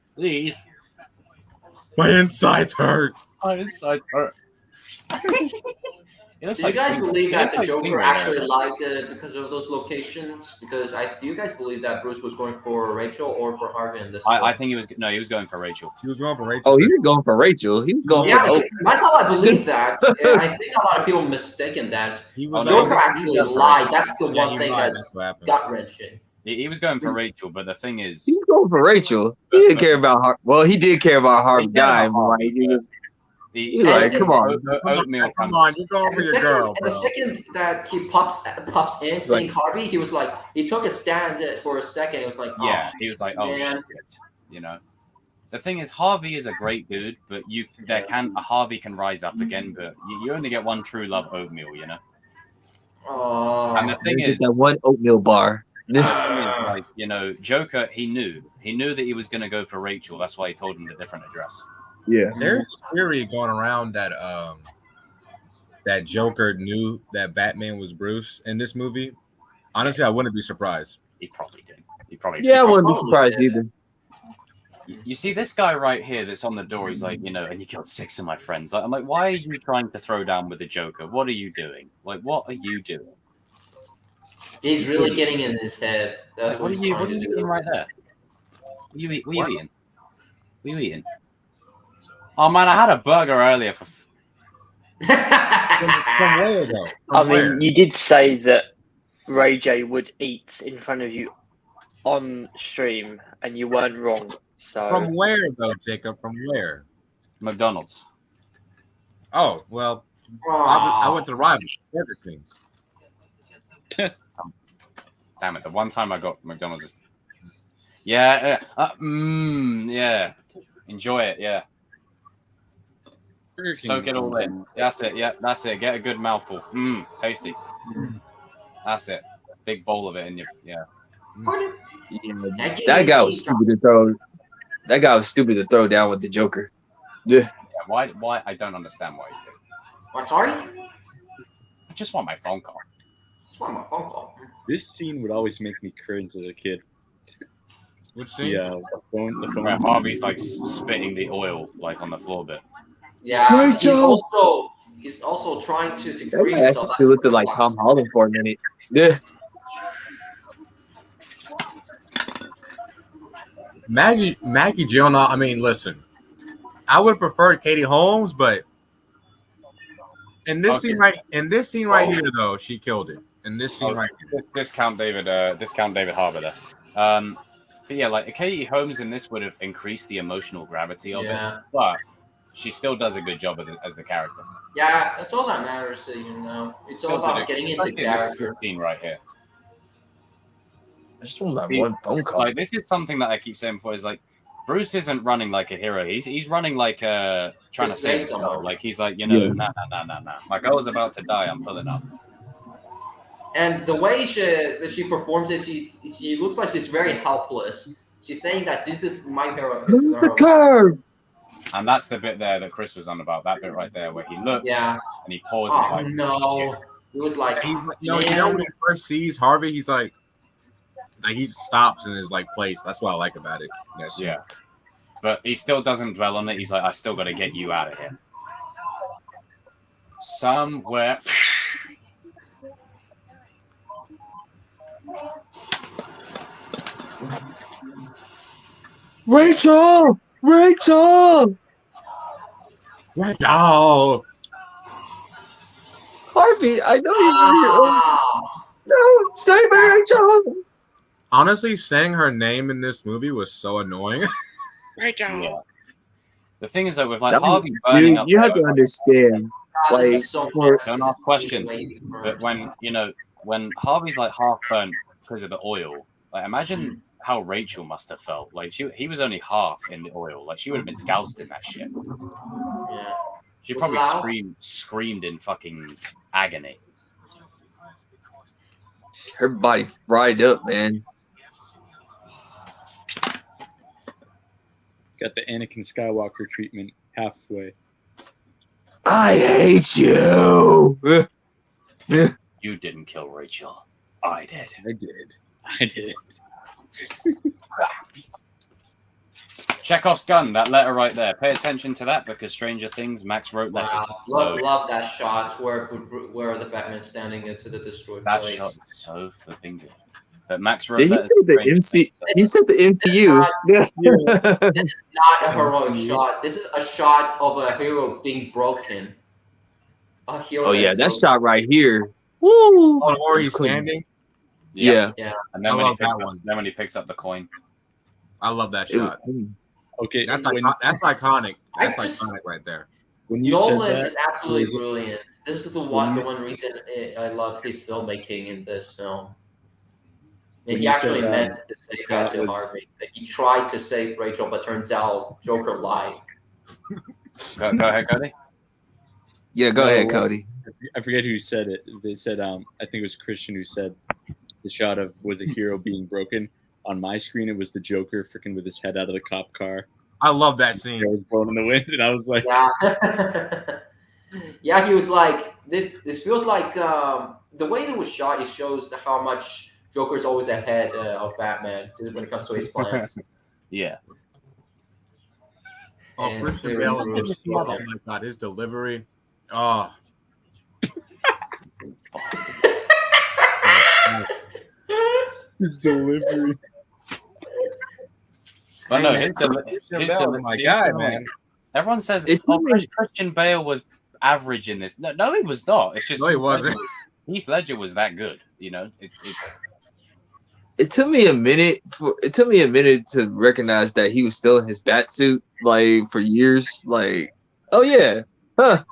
My insides hurt. My inside hurt. Do you guys believe that the Joker actually lied because of those locations? Because do you guys believe that Bruce was going for Rachel or for Harvey in this? I think he was going for Rachel. He was going for Rachel. Oh, he was going for Rachel. He was going for Oprah. That's how I believe that. And I think a lot of people mistaken that. He was Joker actually lied. That's the one thing that's gut-wrenching. He was going for Rachel, but the thing is, he was going for Rachel. He didn't care about Harvey. Well, he did care about Harvey dying, but like, he's like, come on. Come on, you going for your girl, bro. And the second that he pops in, seeing Harvey, he was like, he took a stand for a second. It was like, he was like, oh shit, you know. The thing is, Harvey is a great dude, but Harvey can rise up again, but you only get one true love oatmeal, you know. Oh. And the thing is, that one oatmeal bar. Like, you know, Joker, he knew that he was going to go for Rachel. That's why he told him the different address. Yeah, there's a theory going around that that Joker knew that Batman was Bruce in this movie. Honestly, I wouldn't be surprised. He probably did. I wouldn't be surprised either. You see this guy right here that's on the door. He's like, you know, and you killed 6 of my friends. Like, I'm like, why are you trying to throw down with the Joker? What are you doing? Like, what are you doing? He's really getting in his head. That's what are you doing right there? What are you eating? What are you eating? Oh man, I had a burger earlier for. From where though? I mean, you did say that Ray J would eat in front of you on stream, and you weren't wrong. So from where though, Jacob? From where? McDonald's. Oh well, I went to the rival Burger King. Damn it! The one time I got McDonald's. Yeah. Enjoy it. Yeah. Soak it all in. That's it. Yeah, that's it. Get a good mouthful. Tasty. That's it. Big bowl of it in your That guy was stupid to throw. That guy was stupid to throw down with the Joker. Yeah. Why? I don't understand why you did. What? Sorry. I just want my phone call. This scene would always make me cringe as a kid. Which scene? Yeah, the phone. Where Harvey's like spitting the oil like on the floor bit. Yeah, he's also trying to create himself. He looked like Tom Holland for a minute. Yeah. Maggie Gyllenhaal. I mean, listen, I would have preferred Katie Holmes, but in this scene right here, though, she killed it. In this scene right here, discount David Harbour there. But yeah, like Katie Holmes in this would have increased the emotional gravity of it, but she still does a good job as the character. Yeah, that's all that matters. You know, it's all about getting into character. Scene right here. I just want that one phone call. Like, this is something that I keep saying before. Is like Bruce isn't running like a hero. He's running like trying to save someone. Like he's like, you know, nah. Like I was about to die. I'm pulling up. And the way she performs it, she looks like she's very helpless. She's saying that this is my hero. And that's the bit there that Chris was on about. That bit right there where he looks and he pauses like, no. Shit. It was like, you know when he first sees Harvey, he's like he stops in his like place. That's what I like about it. Yeah. But he still doesn't dwell on it. He's like, I still got to get you out of here. Somewhere. Rachel! Harvey, I know you're No, save me, Rachel! Honestly, saying her name in this movie was so annoying. Rachel. Yeah. The thing is that with like Harvey burning up, you have to understand. Like, don't ask questions. But when Harvey's like half burnt because of the oil, like imagine how Rachel must have felt. Like he was only half in the oil. Like she would have been doused in that shit. Yeah. She probably screamed in fucking agony. Her body fried up, man. Got the Anakin Skywalker treatment halfway. I hate you. You didn't kill Rachel. I did. I did. Chekhov's gun, that letter right there. Pay attention to that because Stranger Things, Max wrote letters. Wow. Love that shot where the Batman's standing into the destroyed That place. shot is so flipping good. But Max wrote Did he letters. say the MC? He said the MCU. This is not a heroic shot. This is a shot of a hero being broken. A hero. Oh yeah, that broken. shot right here. Woo! Oh, where he's clean. standing. Yeah. And then I when he love picks that up, one. then when he picks up the coin. I love that It was shot. clean. Okay, That's when, that's iconic. That's I just- iconic right there. when you Nolan said that, is absolutely was it- brilliant. This is the When you- one reason I love his filmmaking in this film. And When he you said actually that, meant to say that to was- Harvey. That he tried to save Rachel, but turns out Joker lied. Go ahead, Cody. Yeah, go No, ahead, what- Cody. I forget who said it. They said, I think it was Christian who said the shot of was a hero being broken. On my screen, it was the Joker freaking with his head out of the cop car. I love that It scene. was blown in the wind, and I was like, Yeah. Yeah, he was like, this feels like the way it was shot, it shows how much Joker's always ahead of Batman when it comes to his plans. Yeah. Oh, And Christian very Bale. Bruce Oh Wayne. my god, his delivery. Oh, his delivery. But no, his Christian Bale, my guy, man. Everyone says It took me- Christian Bale was average in this. No, he was not. It's just No, he wasn't. Heath Ledger was that good. You know, it's It took me a minute to recognize that he was still in his bat suit, like for years. Like, oh yeah, huh?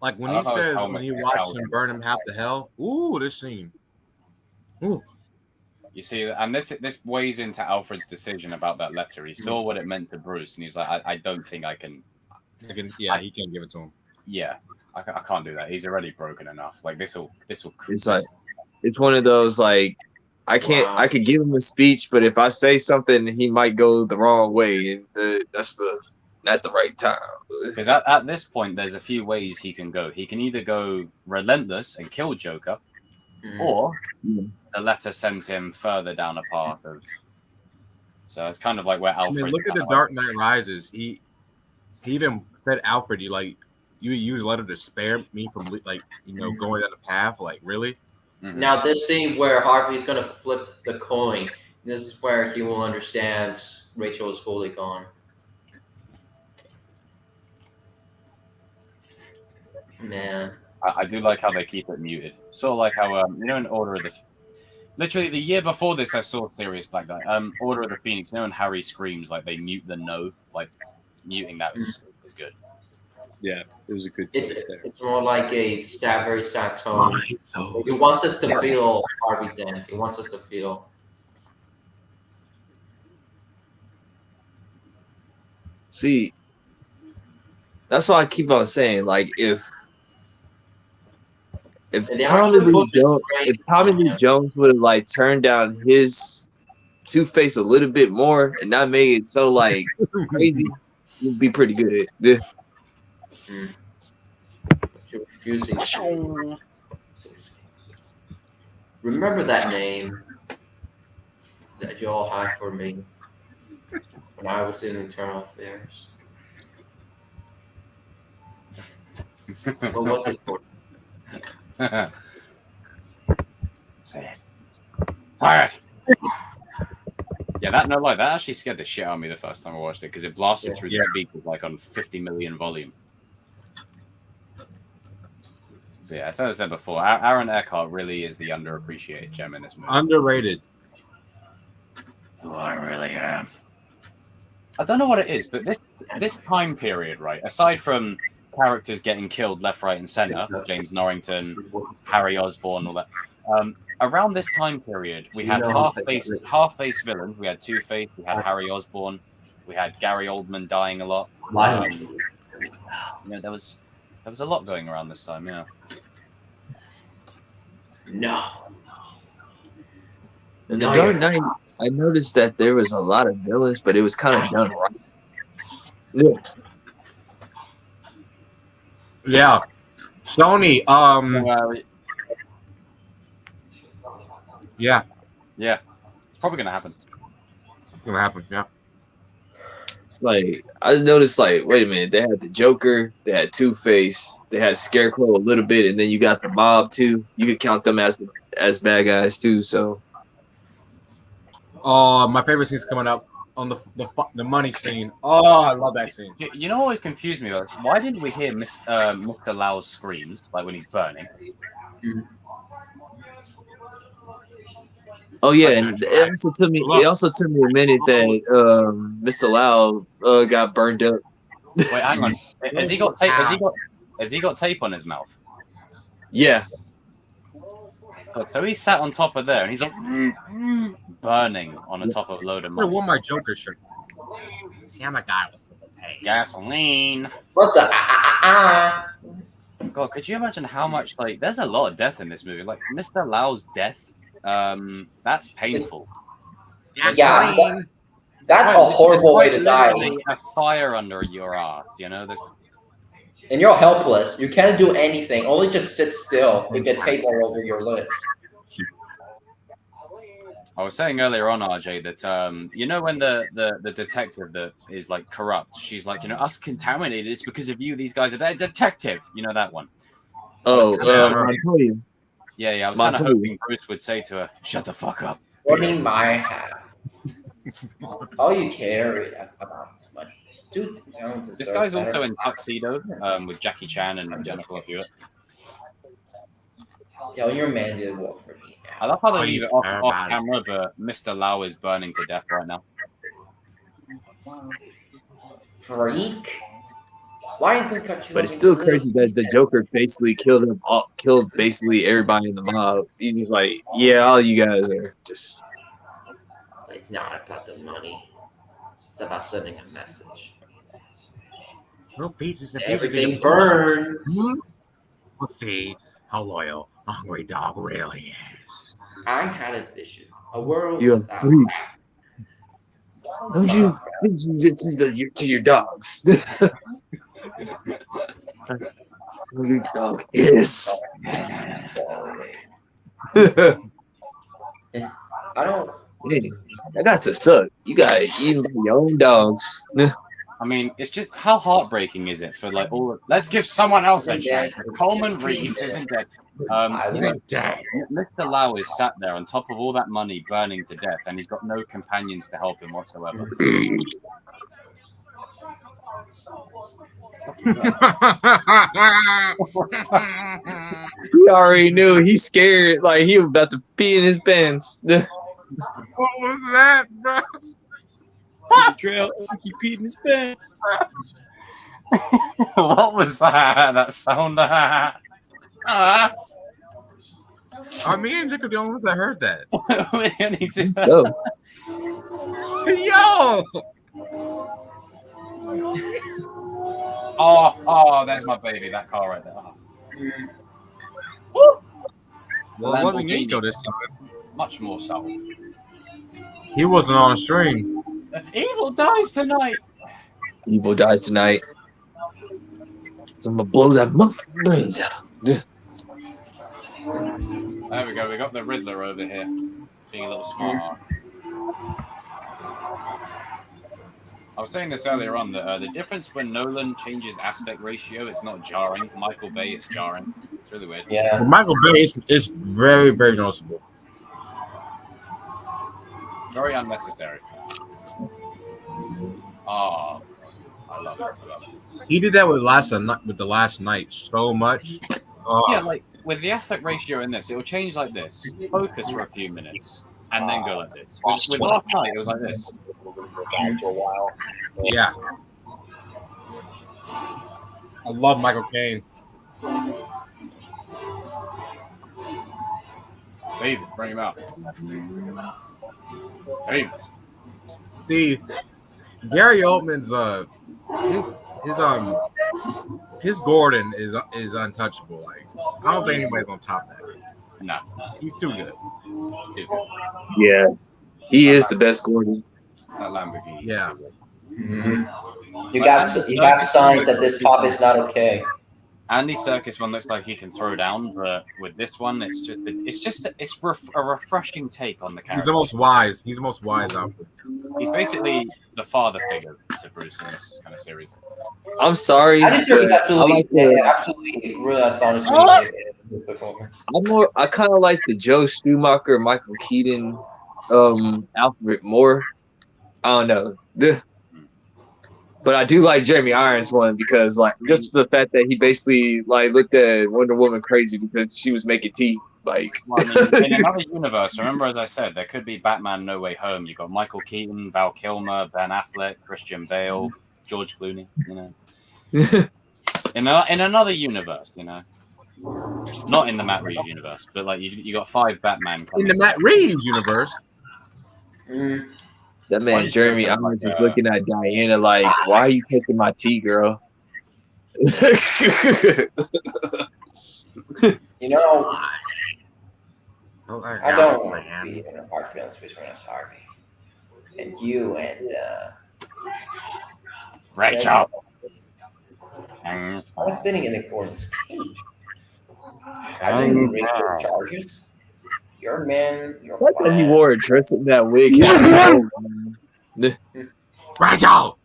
Like when I he love how his says helmet when he is watched held. him burn him half to hell. Ooh, this scene. Ooh. you see, and this weighs into Alfred's decision about that letter. He saw what it meant to Bruce, and he's like, I don't think I can. He can't give it to him. Yeah, I can't do that. He's already broken enough. Like this will. It's like it's one of those like I can't. Wow. I could give him a speech, but if I say something, he might go the wrong way, and that's not the right time. Because at this point, there's a few ways he can go. He can either go relentless and kill Joker, or the letter sends him further down a path of. So it's kind of like where I Alfred. mean, look at the Dark Knight Rises. He even said, Alfred, you use letter to spare me from going down the path. Like, really? Mhm. Now, this scene where Harvey's going to flip the coin, this is where he will understand Rachel is fully gone. Man. I do like how they keep it muted. Sort of like how in Order of the. Literally the year before this, I saw Sirius Black Knight. Order of the Phoenix. When Harry screams, like they mute the no, like muting that is good. Yeah, it was a good It's choice there. it's more like a very sad tone. So He wants us to feel Harvey Dent. He wants us to feel. See, that's why I keep on saying, like, if And they Tommy actually Lee put this Jones, great if Tommy on Lee him. Jones would have like turned down his Two-Face a little bit more and not made it so like crazy, you'd be pretty good at it. You're refusing to. Remember that name that you all had for me when I was in Internal Affairs. What was it for? Say it. Fire it. Yeah, that actually scared the shit out of me the first time I watched it because it blasted through the speakers like on 50 million volume. But yeah, as I said before, Aaron Eckhart really is the underappreciated gem in this movie. underrated. Who I really am. I don't know what it is, but this time period, right? Aside from characters getting killed left, right, and center, James Norrington, Harry Osborn, all that. Around this time period, we had half-face villains. We had Two-Face. We had Harry Osborn. We had Gary Oldman dying a lot. There was a lot going around this time. Yeah. No. In the No, Dark you're Knight, I noticed that there was a lot of villains, but it was kind of done right. Yeah. Yeah. Sony. Well, Yeah. yeah, it's probably gonna happen. It's gonna happen. Yeah. It's like I noticed, like, wait a minute, they had the Joker, they had Two-Face, they had Scarecrow a little bit, and then you got the Mob too. You could count them as bad guys too. So My favorite scene's coming up on the money scene. Oh, I love that scene. You know what always confused me about this? Why didn't we hear Mr. Lau's screams like when he's burning? oh yeah, and it also took me a minute that Mr. Lau got burned up. Wait, hang on. Has he got tape? Has he got tape on his mouth? Yeah. God, so he sat on top of there and he's like burning on the top of a load of I money. wore my Joker shirt. See, I'm a guy with some taste. Gasoline. what the? God, could you imagine how much there's a lot of death in this movie? Like Mr. Lau's death, that's painful. Yeah, that's a horrible way to die. A fire under your ass, you know. And you're helpless. You can't do anything. Only just sit still and get tape all over your lips. I was saying earlier on, RJ, that you know when the detective that is like corrupt, she's like, you know, us contaminated. It's because of you. These guys are dead. Detective. You know that one. Oh, Montoya. Yeah. I was kind of hoping Bruce would say to her, "Shut the fuck up." What in my half? All you care about is money. Dude, This guy's also in Tuxedo with Jackie Chan and Jennifer Love Hewitt. Tell your man to work for me. I love how they leave it off camera, but Mr. Lau is burning to death right now. Freak. Why could cut you? But it's still crazy that the Joker basically killed basically everybody in the mob. He's just like, yeah, all you guys are just. It's not about the money. It's about sending a message. No pieces. Everything burns. We'll see how loyal a hungry dog really is. I had a vision. A world You're without freak. Don't you think you get to your dogs? Hungry dog is. I don't. Hey, that got to suck. You got eaten by your own dogs. I mean, it's just how heartbreaking is it for like all? Let's give someone else a chance. Coleman Reese isn't dead. He's not dead. Mr. Lau is sat there on top of all that money, burning to death, and he's got no companions to help him whatsoever. He already knew. He's scared. Like he was about to pee in his pants. What was that, bro? Trail, he peed in his pants. What was that? That sound? Me and Jacob the only ones that heard that. We need to. So Yo! Oh, there's my baby. That car right there. Well, it wasn't Yinko this time. Much more subtle. He wasn't on stream. Evil dies tonight. evil dies tonight. So I'm gonna blow that motherfucking brains out. There we go. We got the Riddler over here, being a little smart. I was saying this earlier on that the difference when Nolan changes aspect ratio, it's not jarring. Michael Bay, it's jarring. It's really weird. Yeah. Well, Michael Bay is very, very noticeable. Very unnecessary. Oh, I love it. He did that with the last night so much. Yeah, like with the aspect ratio in this, it will change like this. Focus for a few minutes, and then go like this. With last night, it was like this. Yeah. I love Michael Caine. David, bring him out. David. See, Gary Oldman's his Gordon is untouchable. Like I don't think anybody's on top of that. No, He's too good. he's too good. Yeah, he is the best Gordon. That Lamborghini. Yeah. You got signs that this cop is not okay. Andy Serkis one looks like he can throw down, but with this one, it's a refreshing take on the character. He's the most wise. He's the most wise out there. He's basically the father figure to Bruce in this kind of series. I'm sorry. Andy Serkis but absolutely, I absolutely really astonished me in this performance. I kind of like the Joe Schumacher, Michael Keaton, Alfred Moore. I don't know. But I do like Jeremy Irons one because like just the fact that he basically like looked at Wonder Woman crazy because she was making tea. Like Well, I mean, in another universe, remember as I said, there could be Batman No Way Home. You got Michael Keaton, Val Kilmer, Ben Affleck, Christian Bale, George Clooney. You know, in another universe, you know, not in the Matt Reeves universe, but like you got 5 Batman In the Matt Reeves universe. that man Jeremy Irons is looking at Diana like, why are you taking my tea, girl? You know, Oh, I don't want to be in a hard feelings between us, Harvey, and you and Rachel. I was sitting in the Gordon's cage. I didn't read your charges. You're a man. You're Like that he wore a dress in that wig. Rachel.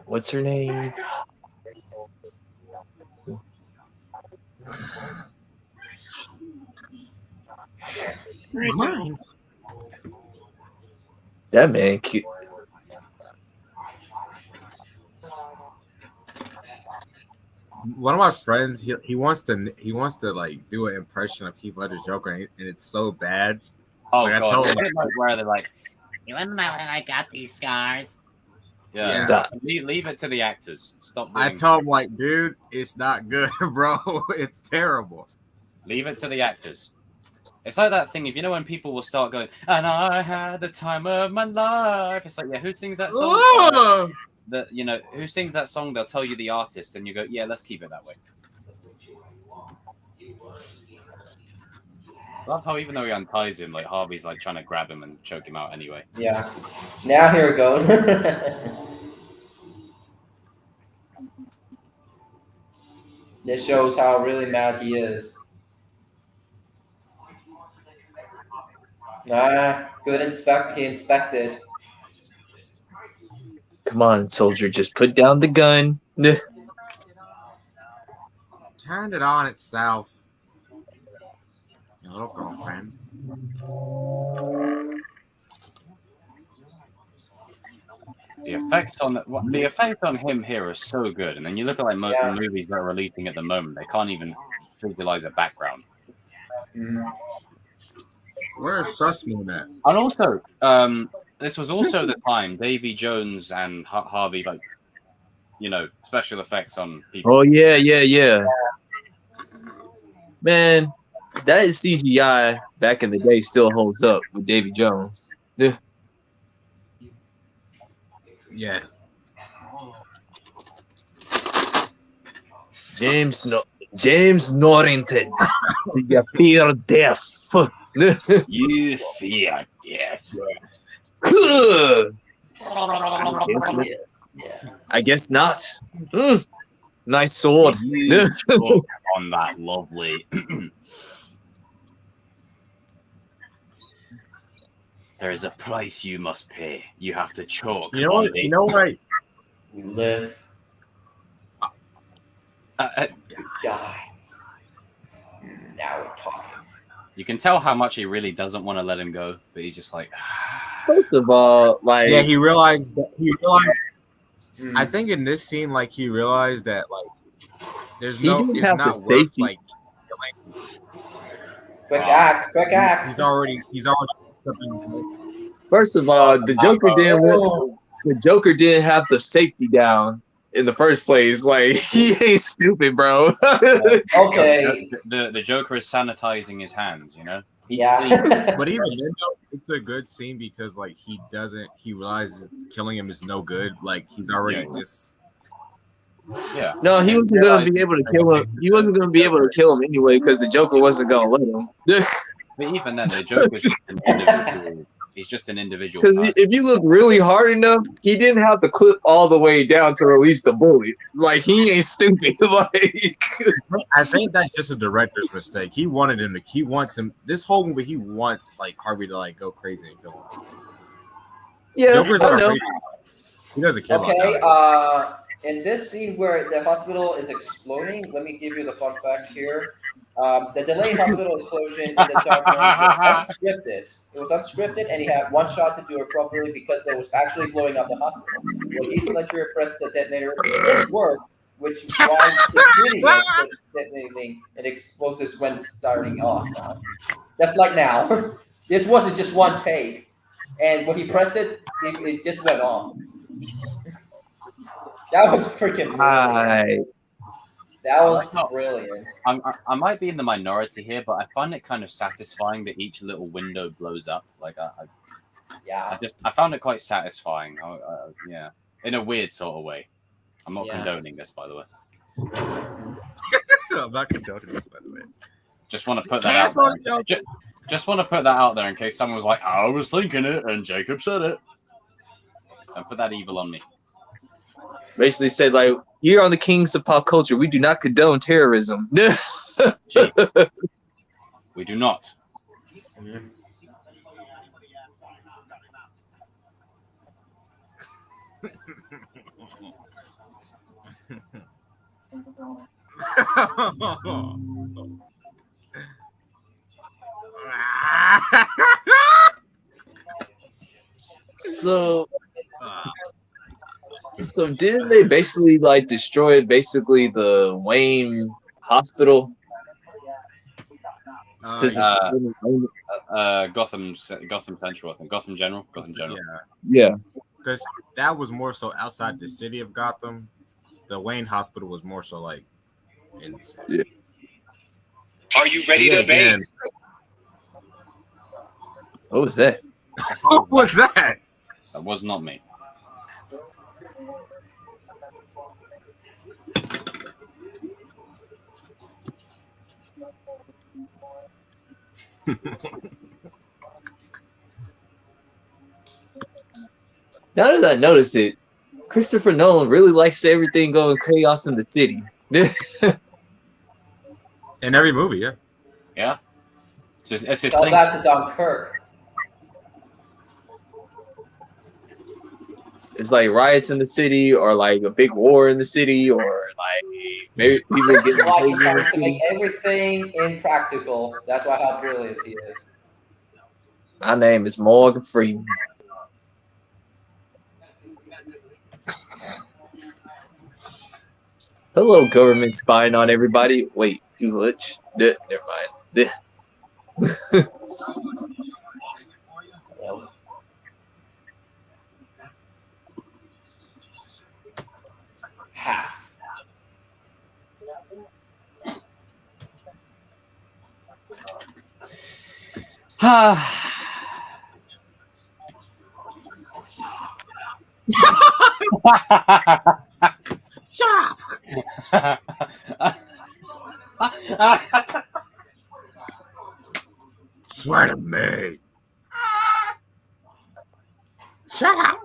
What's her name? That man. One of my friends, he wants to like do an impression of Heath Ledger's Joker, and it's so bad. Oh Like, I god, told him, Isn't it like where they're like, You wanna know when I got these scars? yeah, Stop. leave it to the actors. Stop. I Doing told him like, dude, it's not good, bro. It's terrible. Leave it to the actors. It's like that thing, if you know when people will start going, and I had the time of my life. It's like, yeah, who sings that song? Oh! That you know, who sings that song? They'll tell you the artist, and you go, yeah, let's keep it that way. I love how even though he unties him, like Harvey's like trying to grab him and choke him out anyway. Yeah. Now here it goes. This shows how really mad he is. Good he inspected. Come on, soldier, just put down the gun. Turned it on itself. Your little girlfriend. The effects on him here are so good, and then you look at like movies that are releasing at the moment, they can't even visualize a background. Where's Sussman at? And also, this was also the time Davy Jones and Harvey, like, you know, special effects on people. Oh yeah. Man, that is CGI back in the day still holds up with Davy Jones. Yeah. Yeah. James Norrington. Do you fear death? You fear death. I guess not. Nice sword. You choke on that lovely. There is a price you must pay. You have to choke. You know what? You know what? We live. We die. Now we're talking. You can tell how much he really doesn't want to let him go, but he's just like. First of all, like yeah, he realized. I think in this scene, like he realized that like there's no. It's not worth safety. like. Quick act. He's already. First of all, the Joker didn't have the safety down in the first place. Like he ain't stupid, bro. Okay. The Joker is sanitizing his hands, you know. Yeah. But even then, though, it's a good scene because like he realizes killing him is no good. Like he's already just. Yeah. No, he wasn't gonna be able to kill him. He wasn't gonna be able to kill him anyway because the Joker wasn't gonna let him. But even then, the Joker's just an individual. He's just an individual. Because if you look really hard enough, he didn't have to clip all the way down to release the bullet. Like he ain't stupid. Like I think that's just a director's mistake. He wanted him to. He wants him. This whole movie, he wants like Harvey to like go crazy and kill him. Yeah, Joker's not afraid. He doesn't care Okay. about that. In this scene where the hospital is exploding, let me give you the fun fact here. The delayed hospital explosion in the Dark Knight was unscripted. It was unscripted, and he had one shot to do it properly because it was actually blowing up the hospital. When Heath Ledger pressed the detonator, it didn't work, which is why the video was detonating and explosives went starting off. Just like now. This wasn't just one take, and when he pressed it, it just went off. That was freaking brilliant. That was brilliant. I might be in the minority here, but I find it kind of satisfying that each little window blows up. Like I found it quite satisfying. Yeah, in a weird sort of way. I'm not condoning this, by the way. I'm not condoning this, by the way. Just want to put that out there. Just want to put that out there in case someone was like, "I was thinking it," and Jacob said it. Don't put that evil on me. Basically said, like, here on the Kings of Pop Culture, we do not condone terrorism. We do not. So didn't they basically like destroy basically the Wayne hospital? Gotham Central, I think. Gotham General. Yeah. Because that was more so outside the city of Gotham. The Wayne Hospital was more so like in the city. Yeah. Are you ready to bang? What was that? What was that? That was not me. Now that I noticed it, Christopher Nolan really likes everything going chaos in the city. In every movie, yeah. Yeah. It's his Tell thing. that to Dunkirk. It's like riots in the city, or like a big war in the city, or like maybe people getting Like he paid in tries the to make city. everything impractical. That's why how brilliant he is. My name is Morgan Freeman. Hello, government spying on everybody. Wait, too much? Never mind. Half. Swear to me. Shut up.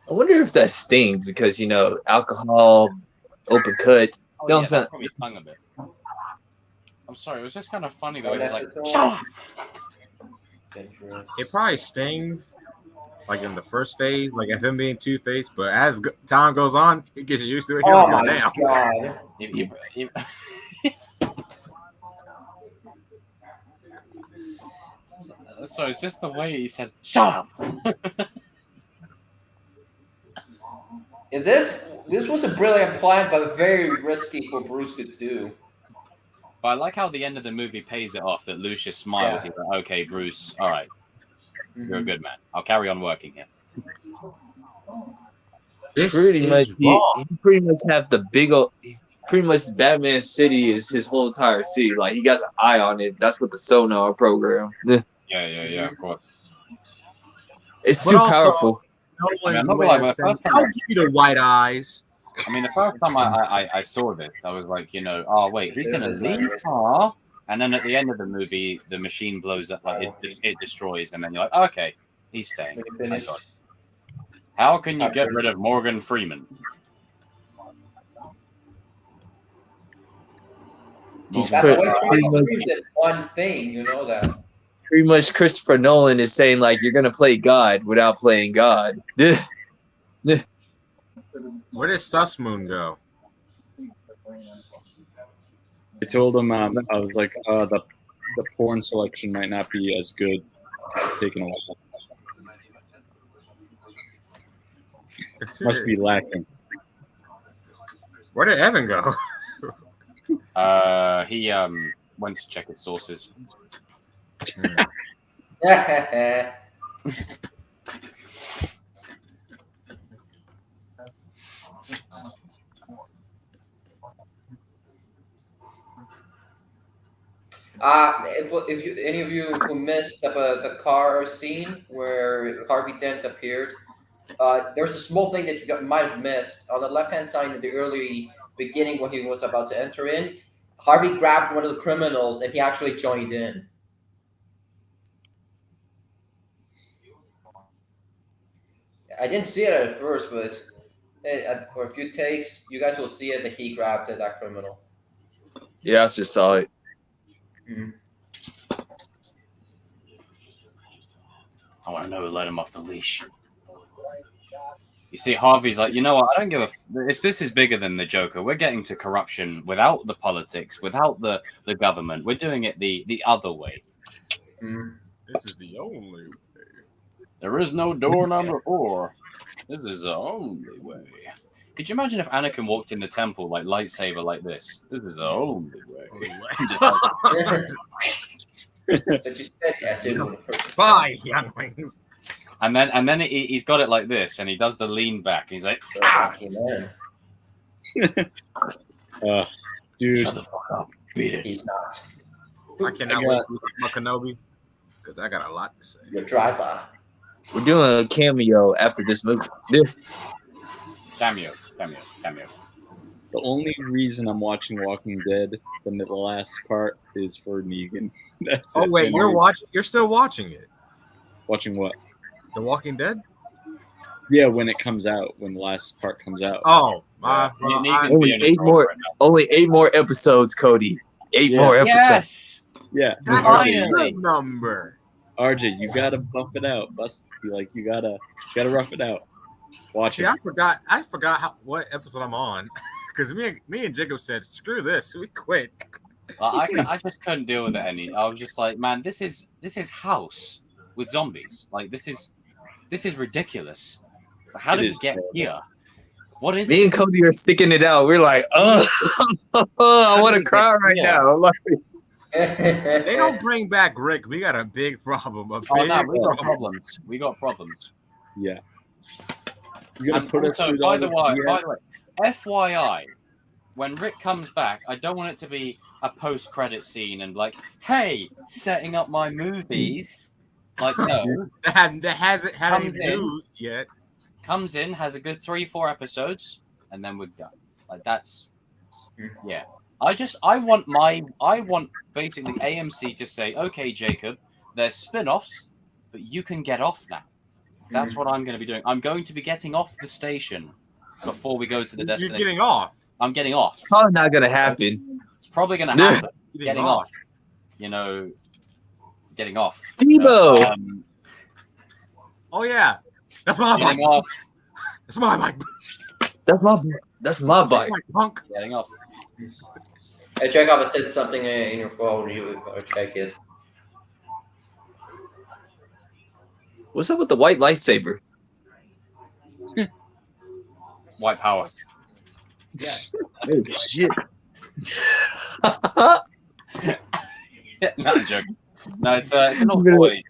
I wonder if that stings because alcohol, open cuts. Oh, Don't yeah, sound. that probably stung a bit. I'm sorry, it was just kind of funny though. He was like, "Shut up." Dangerous. It probably stings, like in the first phase, like of him being Two-Faced. But as time goes on, he gets used to it. He Oh don't give a my damn. god. So it's just the way he said, "Shut up." This was a brilliant plan, but very risky for Bruce to do. But I like how the end of the movie pays it off. That Lucius smiles. Yeah. He's like, "Okay, Bruce. All right, you're a good man. I'll carry on working here." This pretty much is he wrong. pretty much have the big old. Pretty much Batman City is his whole entire city. Like he got an eye on it. That's what the sonar program. Yeah, of course. It's But too also, powerful. I'm Nolan's not way gonna lie, of the saying, first time I'll give you the white eyes. I mean, the first time I saw this, I was like, oh wait, he's gonna leave her, and then at the end of the movie, the machine blows up, like it destroys, and then you're like, okay, he's staying. Thank God. How can you get rid of Morgan Freeman? He's That's pretty why much, it's one thing, you know that. pretty much Christopher Nolan is saying like you're gonna play God without playing God. Where did Sus Moon go? I told him I was like, the porn selection might not be as good. It's taking a while. Must be lacking. Where did Evan go? He went to check his sources. If you any of you who missed the car scene where Harvey Dent appeared, there's a small thing that might have missed on the left-hand side in the early beginning when he was about to enter in. Harvey grabbed one of the criminals and he actually joined in. I didn't see it at first, but for a few takes, you guys will see it that he grabbed that criminal. Yeah, I just saw it. Mm-hmm. I want to know who let him off the leash. You see, Harvey's like, you know what? I don't give a. This is bigger than the Joker. We're getting to corruption without the politics, without the government. We're doing it the other way. Mm. This is the only way. There is no door number 4. This is the only way. Could you imagine if Anakin walked in the temple like lightsaber like this? This is the only way. Just like, But you said yes, it was perfect. Bye, younglings. and then he's got it like this, and he does the lean back. And he's like, ah! Dude, Shut the fuck up. Beat it. He's not. I cannot wait to look at my Kenobi because I got a lot to say. Your driver. We're doing a cameo after this movie. Cameo. the only reason I'm watching Walking Dead from the last part is for Negan. That's Oh it. wait, you're still watching it? Watching what? The Walking Dead? Yeah, when it comes out, when the last part comes out. Oh, only 8 more. Only 8 more episodes, Cody. 8 more episodes. Yeah. That's RJ, a good number. RJ, you gotta buff it out. You gotta rough it out. Watch See, it. I forgot what episode I'm on because me and Jacob said, "Screw this, we quit." I just couldn't deal with it any. I was just like, man, this is House with zombies. Like this is ridiculous. How did we get here? What is Me it? and Cody are sticking it out. We're like, I want to cry right now. Like, They don't bring back Rick. We got a big problem. We got problems. We got problems. Yeah. You're gonna put us So, through by all the this way, BS? FYI, when Rick comes back, I don't want it to be a post-credit scene and like, hey, setting up my movies. Like, no. that hasn't had any Comes in. news yet. Comes in, has a good 3-4 episodes, and then we're done. Like that's, yeah. I want basically AMC to say, okay, Jacob, there's spin-offs, but you can get off now. That's what I'm going to be doing. I'm going to be getting off the station before we go to the destination. You're getting off. I'm getting off. probably not gonna happen. It's probably going to happen. Getting Getting off. off. You know, getting off. Debo. Oh yeah, that's my bike. Getting off. That's my bike. That's my bike. Punk. Getting off. Hey, Jacob, I said something in your phone. You check it. What's up with the white lightsaber? White power. Yeah. Oh shit. Not a joke. No, it's an old toy.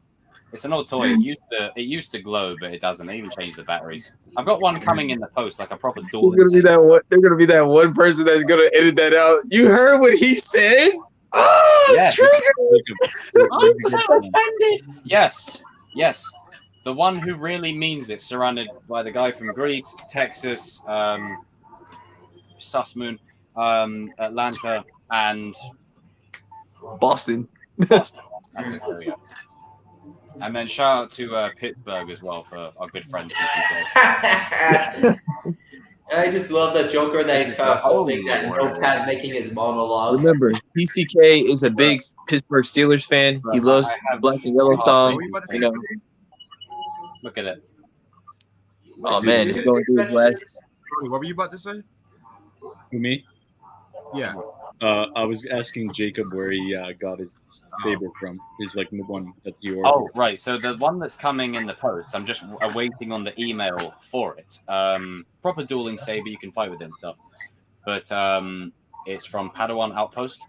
It's an old toy. It used to glow, but it doesn't. They even changed the batteries. I've got one coming in the post, like a proper dual. There's gonna be that one person that's gonna edit that out. You heard what he said? Oh, Yeah. trigger! I'm so offended. Yes. The one who really means it, surrounded by the guy from Greece, Texas, Sussmoon, Atlanta, and Boston. That's it. There we go. And then shout out to Pittsburgh as well for our good friends. I just love the Joker that he's kind of holding that notepad, making his monologue. Remember, PCK is a big Pittsburgh Steelers fan. He loves the Black and Yellow song. You know. Look at it. Oh man, he's going through his last. What were you about to say? Who, me? Yeah. I was asking Jacob where he got his saber from. He's like the one that you ordered. Oh, right. So the one that's coming in the post, I'm just awaiting on the email for it. Proper dueling saber, you can fight with it and stuff. But it's from Padawan Outpost.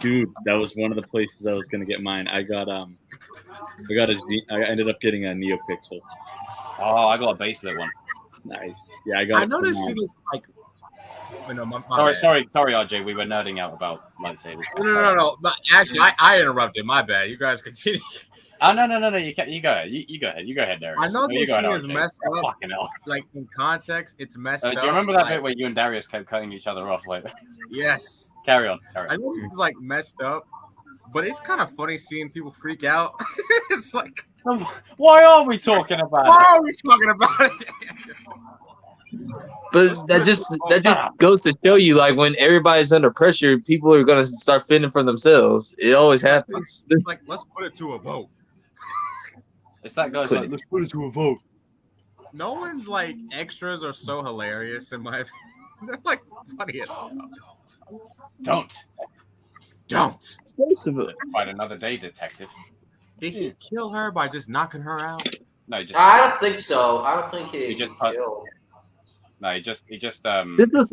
Dude, that was one of the places I was gonna get mine. I ended up getting a NeoPixel. Oh, I got a baselit one. Nice. Yeah, I got. I know this shit is like. No, my sorry, RJ. We were nerding out about lightsabers. No. But actually, I interrupted. My bad. You guys continue. Oh no. You go ahead. You go ahead. You go ahead, Darius. I know this shit is RJ. messed up. Fucking hell. Like in context, it's messed up. Do you remember that like, bit where you and Darius kept cutting each other off? Like, yes. Carry on. I know this is like messed up, but it's kind of funny seeing people freak out. It's like, why are we talking about it? Why are we talking about it? But that just goes to show you, like, when everybody's under pressure, people are gonna start fending for themselves. It always happens. Let's put it to a vote. It's that guy's like, let's put it to a vote. Nolan's like extras are so hilarious in my opinion. They're like funny as hell. Don't. Fight another day, detective. Did he kill her by just knocking her out? No, he just. I don't think so. I don't think he just killed. No, he just. This was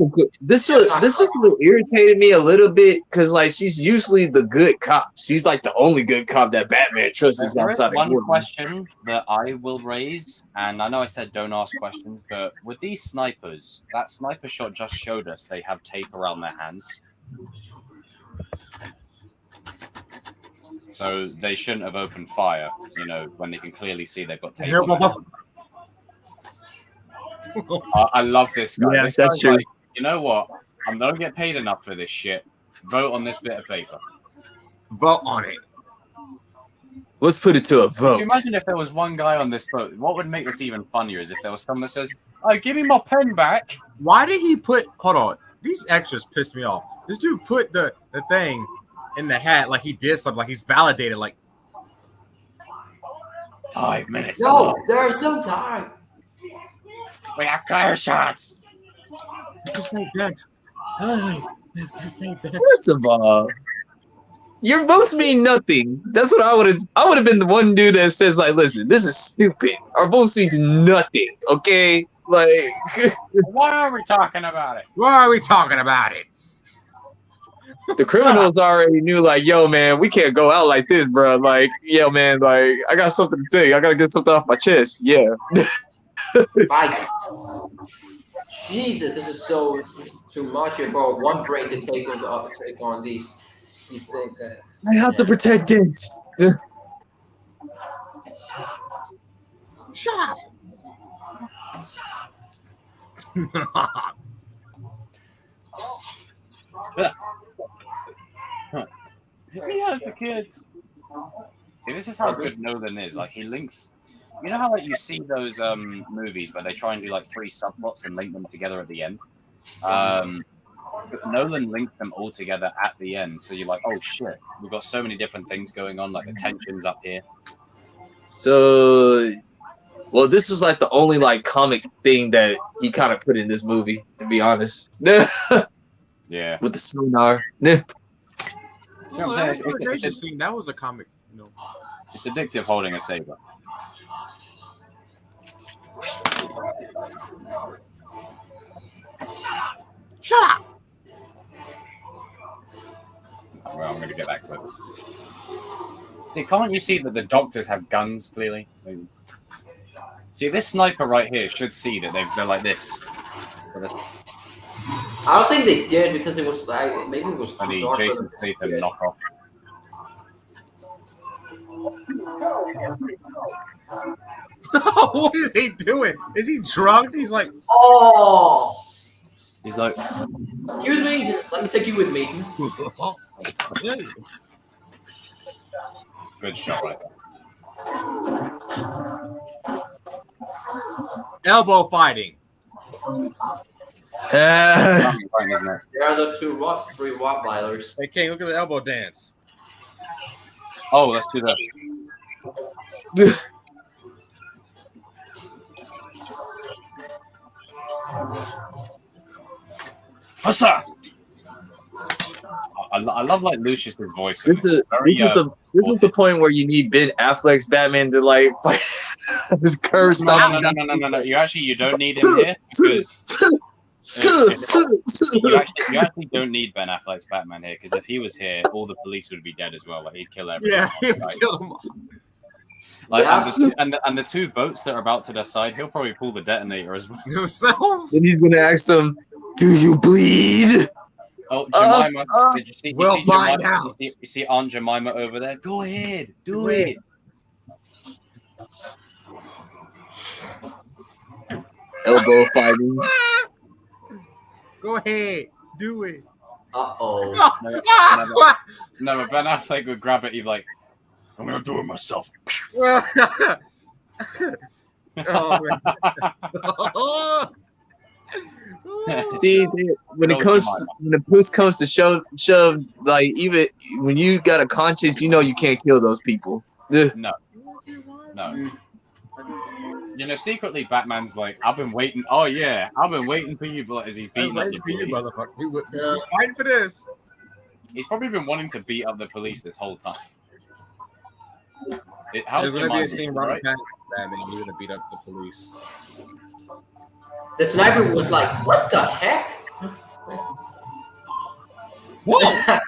what irritated me a little bit, because like she's usually the good cop. She's like the only good cop that Batman trusts There is outside one of question that I will raise, and I know I said don't ask questions, but with these snipers, that sniper shot just showed us they have tape around their hands. So they shouldn't have opened fire, you know, when they can clearly see they've got tape. I love this guy. Yeah, this that's guy's true. like, you know what? I don't get paid enough for this shit. Vote on this bit of paper. Vote on it. Let's put it to a vote. Can you imagine if there was one guy on this boat? What would make this even funnier is if there was someone that says, "Oh, give me my pen back." Why did he put? Hold on. These extras piss me off. This dude put the thing in the hat like he did something, like he's validated. Like 5 minutes. No, there's no time. We have clear shots. Just say that. First of all, your votes mean nothing. That's what I would have been the one dude that says, like, listen, this is stupid. Our votes mean nothing. Okay, like. Why are we talking about it? Why are we talking about it? The criminals already knew, like, yo, man, we can't go out like this, bro. Like, yo, man, like, I got something to say. I gotta get something off my chest. Yeah. Mike, Jesus, this is too much here for one brain to take on these things. I have to protect it. Shut up. He has the kids. See, this is how good Nolan is. Like, he links. You know how, like, you see those movies where they try and do like 3 subplots and link them together at the end. Nolan links them all together at the end, so you're like, oh shit, we've got so many different things going on. Like the tension's up here. So, well, this was like the only like comic thing that he kind of put in this movie, to be honest. Yeah. With the sonar. See what I'm saying? Interesting. That was a comic. No. It's addictive holding a saber. Shut up. Well, I'm going to get back to it. See, can't you see that the doctors have guns, clearly? See, this sniper right here should see that they're like this. I don't think they did because it was like maybe it was And too the dark for Jason them to Statham see it. knockoff. What is he doing? Is he drunk? He's like, Oh, He's like, excuse me, let me take you with me. good shot right there. elbow fighting. Ah, Fine, isn't it? There are the three Rottweilers. Hey, King, look at the elbow dance. Oh, let's do that. What's up? I love like Lucius's voice. this is the point where you need Ben Affleck's Batman to like fight his curve stop. No. You don't need him here because you actually don't need Ben Affleck's Batman here because if he was here, all the police would be dead as well. Like he'd kill everyone. Yeah, he'd kill them all. Like and the two boats that are about to their side, he'll probably pull the detonator as well. Himself. Then he's gonna ask them, "Do you bleed?" Oh, Jemima! Did you see? Well, mine Jemima? house. You see Aunt Jemima over there? Go ahead, do it. Elbow fighting. Go ahead, do it. Uh-oh. No, but Ben Affleck would grab it. He'd be like, "I'm gonna do it myself." Oh, man. See, when the push comes to shove, like even when you got a conscience, you know you can't kill those people. No. You know, secretly, Batman's like, I've been waiting. Oh yeah, I've been waiting for you, but as he's beating up the police, motherfucker. We're fighting for this. he's probably been wanting to beat up the police this whole time. There's gonna be a scene right right? past Batman. You're gonna beat up the police. The sniper was like, what the heck? Whoa!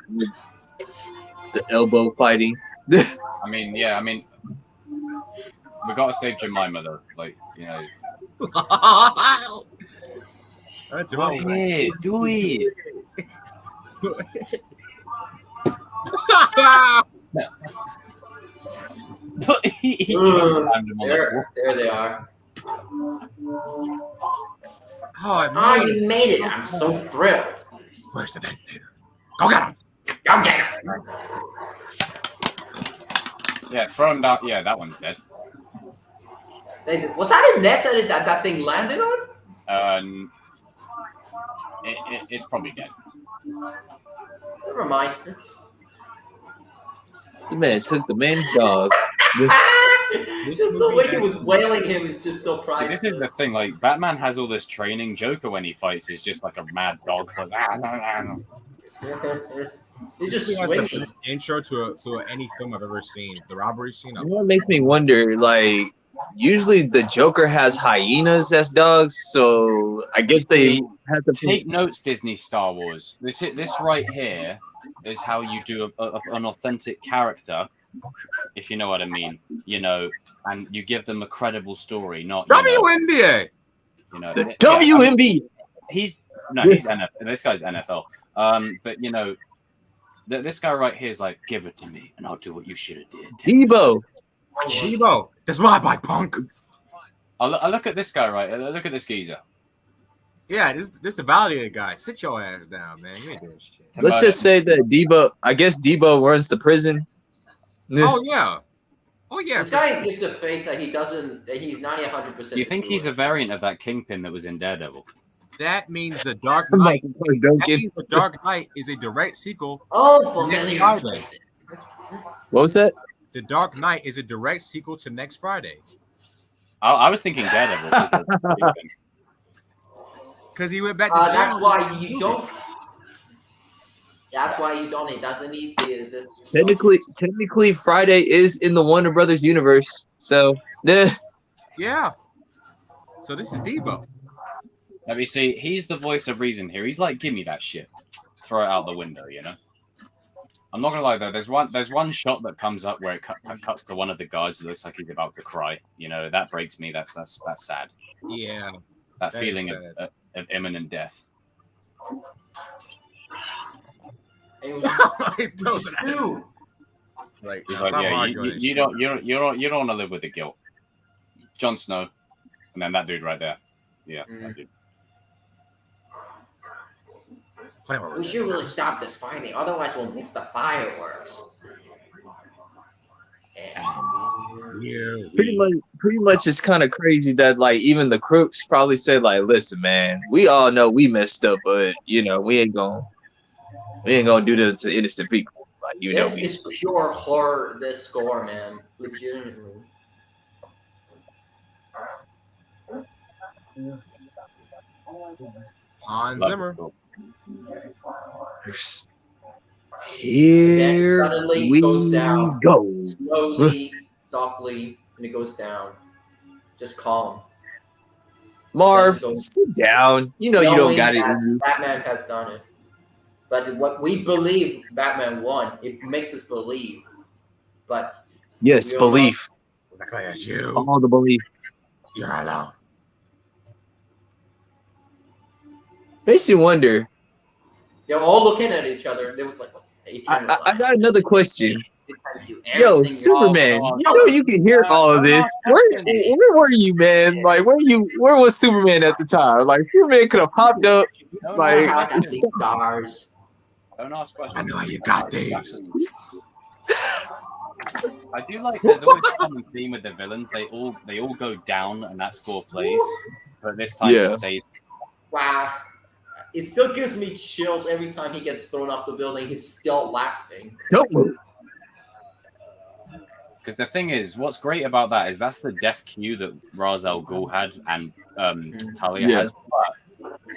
The elbow fighting. I mean, we gotta save Jemima though. Like, you know. That's Go ahead, do it. he chokeslammed him on the floor. There they are. Oh, You made it. I'm so thrilled. Where's the detonator? Go get him! Go get him. Yeah, throw him down. Yeah, that one's dead. Was that a net that thing landed on? It's probably dead. Never mind. The man took the man's dog. Just the way he was wailing him is just so See, priceless. this is the thing. Like, Batman has all this training. Joker, when he fights, is just like a mad dog. Like, He's just Like swinging. the intro to any film I've ever seen. The robbery scene. You know what makes me wonder? Like, usually the Joker has hyenas as dogs, so I guess they have to Take notes, Disney Star Wars. This right here is how you do an authentic character, if you know what I mean. You know, and you give them a credible story, not WNBA. You know, The WNBA. He's NFL. This guy's NFL. But you know, this guy right here is like, give it to me, and I'll do what you should have did. Debo, that's my bike, punk. Oh, I look at this guy right. Look at this geezer. Yeah, this a validated guy. Sit your ass down, man. You ain't doing shit. Let's just say that Debo. I guess Debo runs the prison. Oh yeah. Oh yeah. This guy gives a face that he doesn't. That he's not 100%. Do you think he's a variant of that Kingpin that was in Daredevil? That means the Dark Knight. That means the Dark Knight is a direct sequel. Oh, for next many Friday. What was that? The Dark Knight is a direct sequel to next Friday. I was thinking Daredevil. Because he went back to jail. That's why you don't. That's why you don't. He doesn't need this. Technically, Friday is in the Warner Brothers universe. So, yeah. So this is Debo. Let me see. He's the voice of reason here. He's like, give me that shit. Throw it out the window, you know? I'm not gonna lie though. There's one shot that comes up where it cuts to one of the guards that looks like he's about to cry. You know, that breaks me. That's sad. Yeah. That That feeling is of imminent death. It was It doesn't two. Like, He's it's like, not yeah, arguing you this don't want to live with the guilt. Jon Snow, and then that dude right there. Yeah, that dude. We should really stop this fighting, otherwise we'll miss the fireworks. Pretty much it's kind of crazy that like even the crooks probably said like, listen, man, we all know we messed up, but you know, we ain't gonna do this to innocent people. Like, you know, This is pure horror, this score, man. Legitimately. Hans Zimmer. Here Suddenly we goes down. go. Slowly, softly, and it goes down. Just calm. Marv, sit down. You know you don't got it. Batman has done it. But what we believe Batman won, it makes us believe. But yes, belief. Exactly as you. All the belief. You're alone. Makes you wonder. They're all looking at each other. There was like, I got another question. Yo, Superman, you know you can hear all of this. Where were you, man? Like, where was Superman at the time? Like, Superman could have popped up. Like, stars. Don't ask questions. I know you got these. I do like. There's always a common theme with the villains. They all go down, and that score plays. But this time, it saves. Wow. It still gives me chills every time he gets thrown off the building. He's still laughing. Don't move. Because the thing is, what's great about that is that's the death cue that Ra's al Ghul had and Talia has. But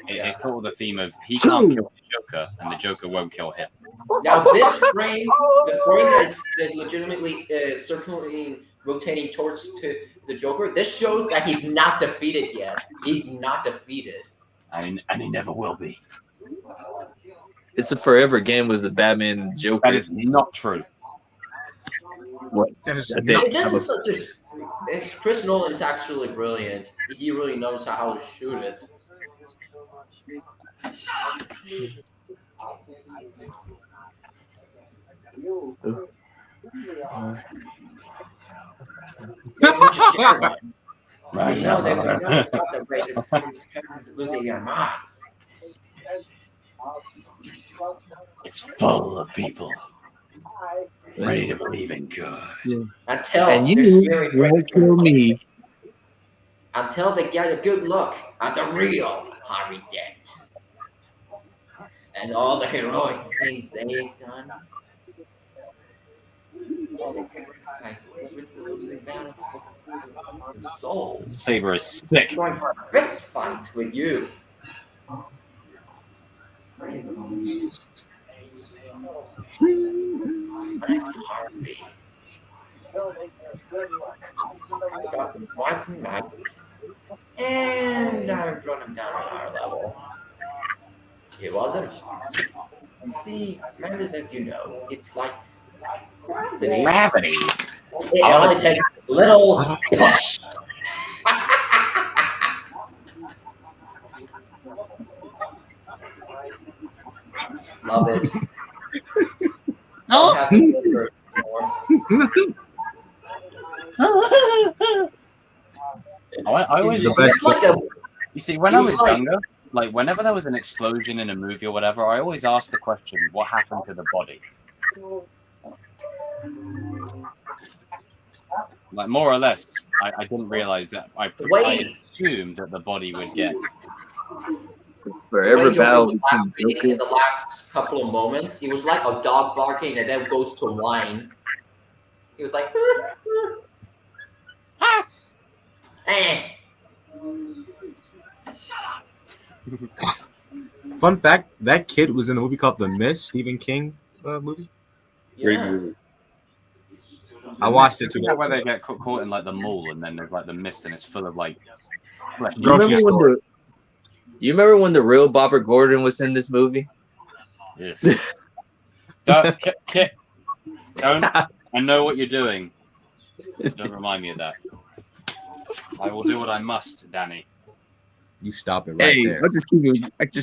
it's sort of the theme of he can't kill the Joker, and the Joker won't kill him. Now this frame, the frame that is legitimately circling, rotating towards to the Joker, this shows that he's not defeated yet. He's not defeated. And he never will be. It's a forever game with the Batman and Joker. That is not true. What? That is Chris Nolan is actually brilliant. He really knows how to shoot it. Right. You know they got the rate of losing your minds. It's full of people ready to believe in good. Until and their you spirit won't breaks kill me. until they get a good look at the real Harvey Dent and all the heroic things they've done. Soul. Saber is sick. Going for a fist fight with you. Harvey. I got him once a night, and I brought him down on our level. It wasn't hard. See, Mendes, as you know, it's like Gravity. It only takes a little push. Love it. Oh. I always you see when I was younger, like whenever there was an explosion in a movie or whatever, I always asked the question, what happened to the body? Like more or less, I didn't realize that. I assumed that the body would get. Forever battle in the last couple of moments, he was like a dog barking and then goes to whine. He was like, ah, Fun fact: that kid was in a movie called The Mist, Stephen King movie. Great movie. I watched it. Isn't that where they get caught in like the mall and then there's like the mist and it's full of like flesh. You remember when the real Barbara Gordon was in this movie? Yes. Don't, I know what you're doing. Don't remind me of that. I will do what I must, Danny. You stop it right Hey, there. I just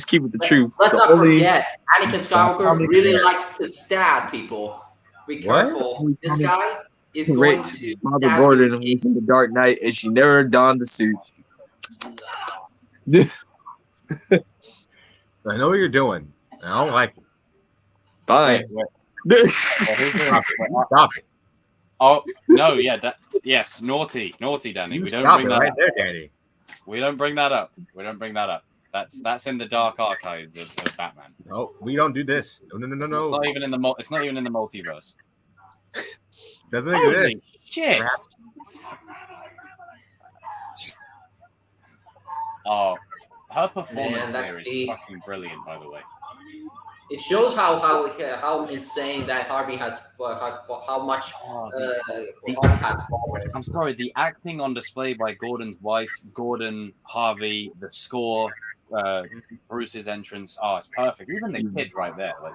keep it the truth. Let's The not only- forget, Anakin Skywalker really likes to stab people. Be What? careful. This guy is going Correct. to Barbara stab Gordon you. was in the Dark Knight, and she never donned the suit. I know what you're doing. I don't like it. Fine. Stop it. Oh no, yeah, yes, naughty, Danny. You We don't stop bring it that right up. there, Danny. We don't bring that up. That's in the dark archives of Batman. No, we don't do this. No. It's not even in the it's not even in the multiverse. Doesn't Holy exist. shit! Oh, her performance Man, that's here is deep. fucking brilliant, by the way. It shows how insane that Harvey has, how much Harvey has fallen. I'm sorry, the acting on display by Gordon's wife, Gordon, Harvey, the score, Bruce's entrance. Oh, it's perfect. Even the kid right there, like,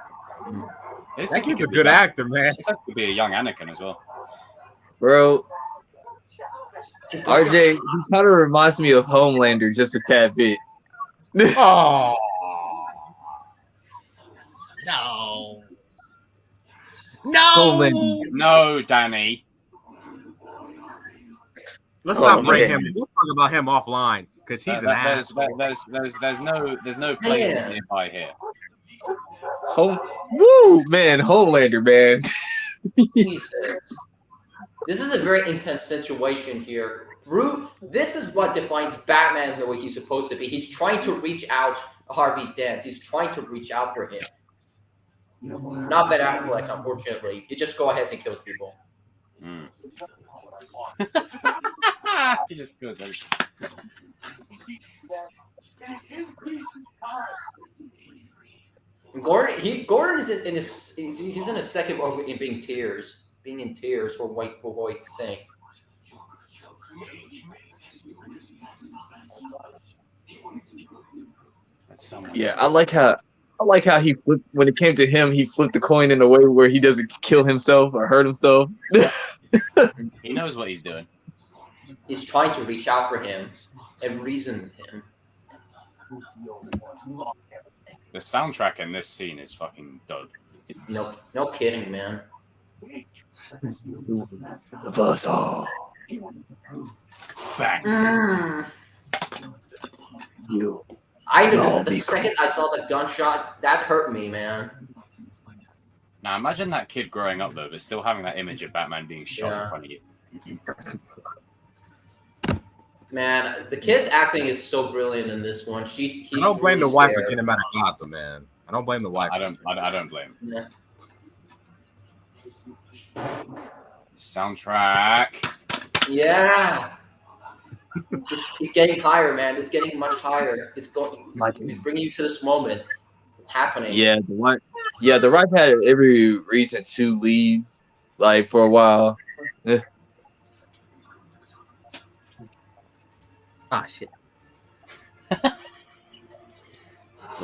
That kid's a good actor, man. It's like to be a young Anakin as well. Bro, RJ, he kind of reminds me of Homelander just a tad bit. Oh. No. Homelander. No, Danny. Let's Oh, not bring man. him. We'll talk about him offline because he's an ass. There's no play nearby here. Woo, man, Homelander, man. Jesus. This is a very intense situation here. This is what defines Batman the way he's supposed to be. He's trying to reach out Harvey Dent. He's trying to reach out for him. Not Ben Affleck, unfortunately. He just go ahead and kills people. He just goes over. Gordon is in his he's in his second of being in tears for what he's saying. Yeah, I like how he flipped when it came to him. He flipped the coin in a way where he doesn't kill himself or hurt himself. He knows what he's doing. He's trying to reach out for him and reason with him. The soundtrack in this scene is fucking dope. No kidding, man. Of us all. Bang. You. I know the second I saw the gunshot, that hurt me, man. Now imagine that kid growing up though, but still having that image of Batman being shot in front of you. Man, the kid's acting is so brilliant in this one. I don't blame the wife for getting him out of Gotham, man. I don't blame the wife. I don't blame. Yeah. Soundtrack. Yeah. He's getting higher, man. It's getting much higher. It's bringing you to this moment. It's happening. Yeah, the wife had every reason to leave, like for a while. Ah, shit. Well,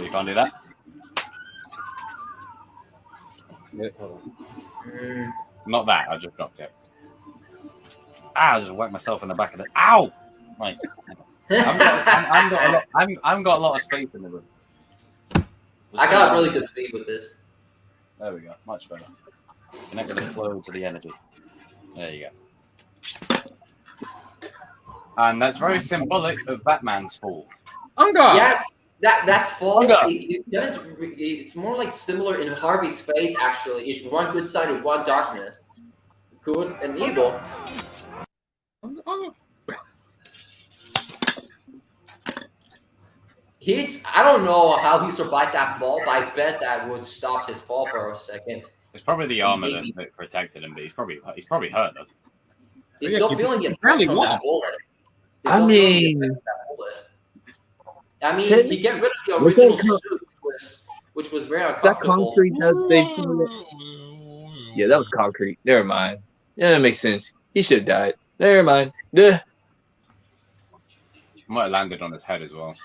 you can't do that. Not that. I just dropped it. I just whacked myself in the back of the. Ow! Right. I've got a lot of space in the room. I got really good speed with this. There we go. Much better. Connect the flow to the energy. There you go. And that's very symbolic of Batman's fall. Yes, that's false. It's more like similar in Harvey's face, actually. It's one good side and one darkness. Good and evil. I don't know how he survived that fall, but I bet that would stop his fall for a second. It's probably the armor that protected him, but he's probably hurt though. He's still feeling the effects from that bullet. I mean, he get rid of the original suit, which was very uncomfortable. Yeah, that was concrete. Never mind. Yeah, that makes sense. He should have died. Never mind. Duh. Might have landed on his head as well.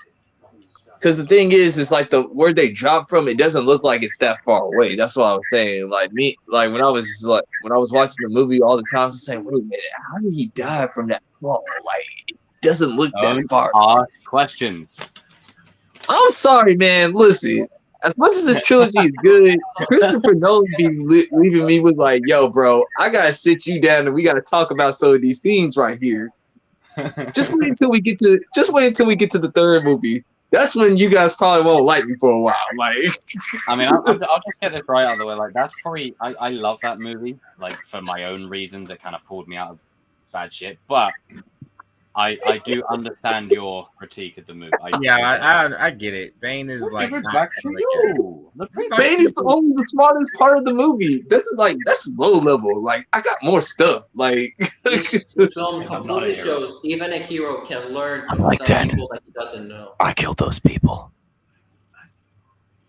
Because the thing is like the where they drop from, it doesn't look like it's that far away. That's what I was saying. Like when I was watching the movie all the time, I was saying, wait a minute, how did he die from that fall? Like it doesn't look that far. Ask questions. I'm sorry, man. Listen, as much as this trilogy is good, Christopher Nolan be leaving me with like, yo, bro, I gotta sit you down and we gotta talk about some of these scenes right here. Just wait until we get to the third movie. That's when you guys probably won't like me for a while. Like, I mean, I'll just get this right out of the way. Like, that's probably I love that movie. Like for my own reasons, it kind of pulled me out of bad shit. But I do understand your critique of the movie. I get it. Bane is like Bane is only the smartest part of the movie. That's low level. Like I got more stuff. Like this film completely shows even a hero can learn from some people that he doesn't know. I killed those people.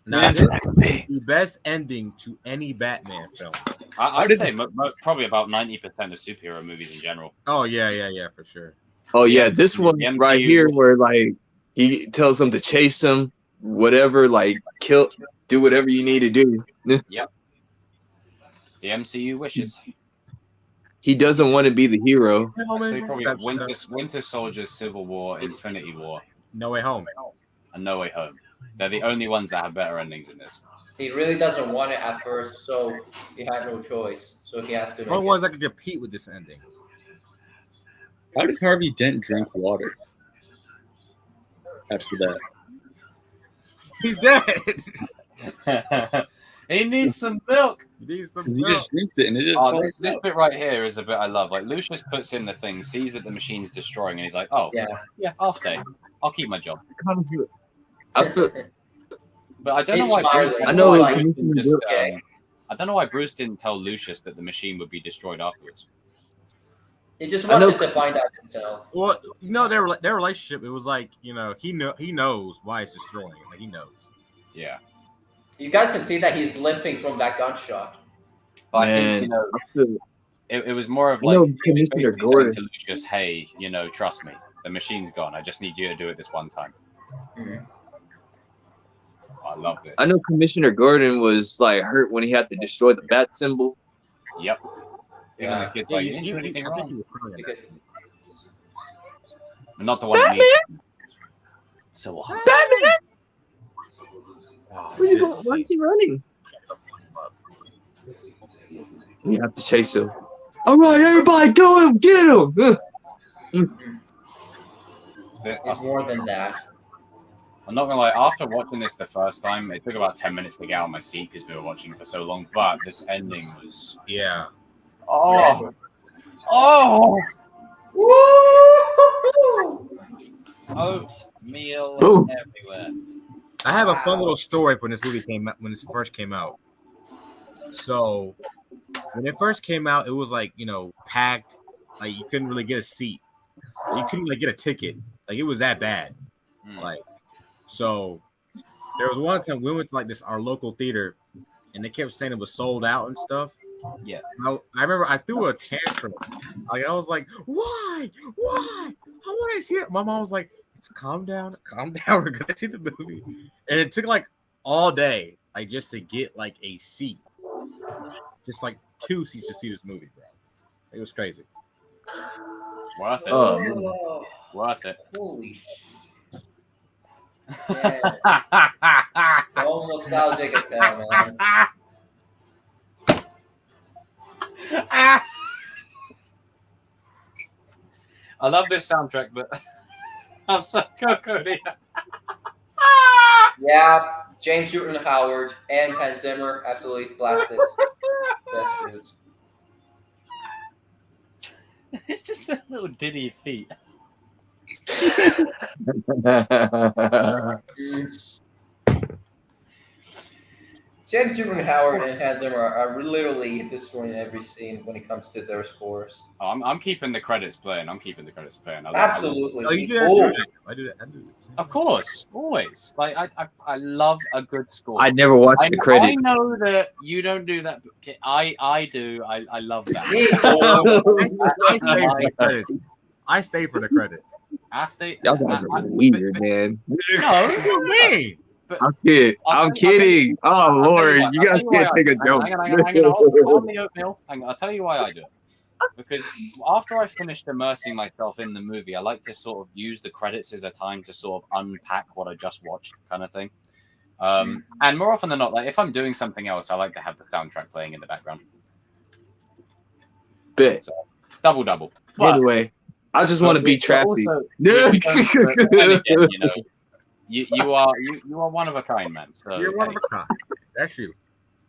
Now, That's what I can be. The best ending to any Batman film. I'd say probably about 90% of superhero movies in general. Oh yeah, for sure. Oh yeah, this one right here where like he tells them to chase him, whatever, like do whatever you need to do. Yep. The MCU wishes. He doesn't want to be the hero. So probably Winter Soldier, Civil War, Infinity War, No Way Home, and No Way Home. They're the only ones that have better endings in this. He really doesn't want it at first, so he had no choice. So he has to. What ones that could compete with this ending? How did Harvey Dent drink water after that? He's dead. He needs some milk. He needs some He milk. just drinks it and it just falls this out. bit right here is a bit I love. Like Lucius puts in the thing, sees that the machine's destroying, and he's like, "Oh, yeah, I'll stay. I'll keep my job." I feel. But I don't He's know why. smiling. I know Bruce it didn't can just, okay. I don't know why Bruce didn't tell Lucius that the machine would be destroyed afterwards. He just wanted to find out himself. Well, their relationship. It was like he knows why it's destroying. Like he knows. Yeah. You guys can see that he's limping from that gunshot. But I think it was more of like Commissioner basically Gordon. saying to Lucius, "Hey, trust me, the machine's gone. I just need you to do it this one time." Mm-hmm. I love this. I know Commissioner Gordon was like hurt when he had to destroy the bat symbol. Yep. Even the kid's like, Yeah, "You didn't do anything I think wrong." he was crying. Because But not the one that needs. So what? Batman! Oh, Why is he running? You have to chase him. All right, everybody, go him, get him. it's more than that. I'm not gonna lie. After watching this the first time, it took about 10 minutes to get out of my seat because we were watching it for so long. But this ending was oatmeal everywhere. I have a fun little story when this movie came out. When this first came out, so when it first came out, it was like packed. Like you couldn't really get a seat. You couldn't like get a ticket. Like it was that bad. Like so, there was one time we went to like our local theater, and they kept saying it was sold out and stuff. Yeah. I remember I threw a tantrum. Like I was like, why? I want to see it. My mom was like, calm down. We're gonna see the movie. And it took like all day, like just to get like a seat. Just like 2 seats to see this movie, bro. It was crazy. Worth it. Oh, Worth it. holy shit. So nostalgic as hell, man. I love this soundtrack, but I'm so Cody. Yeah, James Newton Howard and Hans Zimmer absolutely blasted. Best dudes. It's just a little ditty of feet. James Newton Howard and Hans Zimmer are literally destroying every scene when it comes to their scores. Oh, I'm keeping the credits playing. I Absolutely. Oh, you do that too, Jake. I do that. Of course, always. Like I love a good score. I never watched the credit. I know that you don't do that. But I do. I love that. I stay for the credits. I stay. Y'all guys are weird, man. No, What do you mean? I'm kidding. I'm kidding. Oh Lord, you guys can't take a joke. Hang on. Hold the oatmeal. I'll tell you why I do it. Because after I finished immersing myself in the movie, I like to sort of use the credits as a time to sort of unpack what I just watched, kind of thing. And more often than not, like if I'm doing something else, I like to have the soundtrack playing in the background. Bet. So, double. Anyway, I just want to be trappy. You are one of a kind, man. So, You're one of a kind. That's you.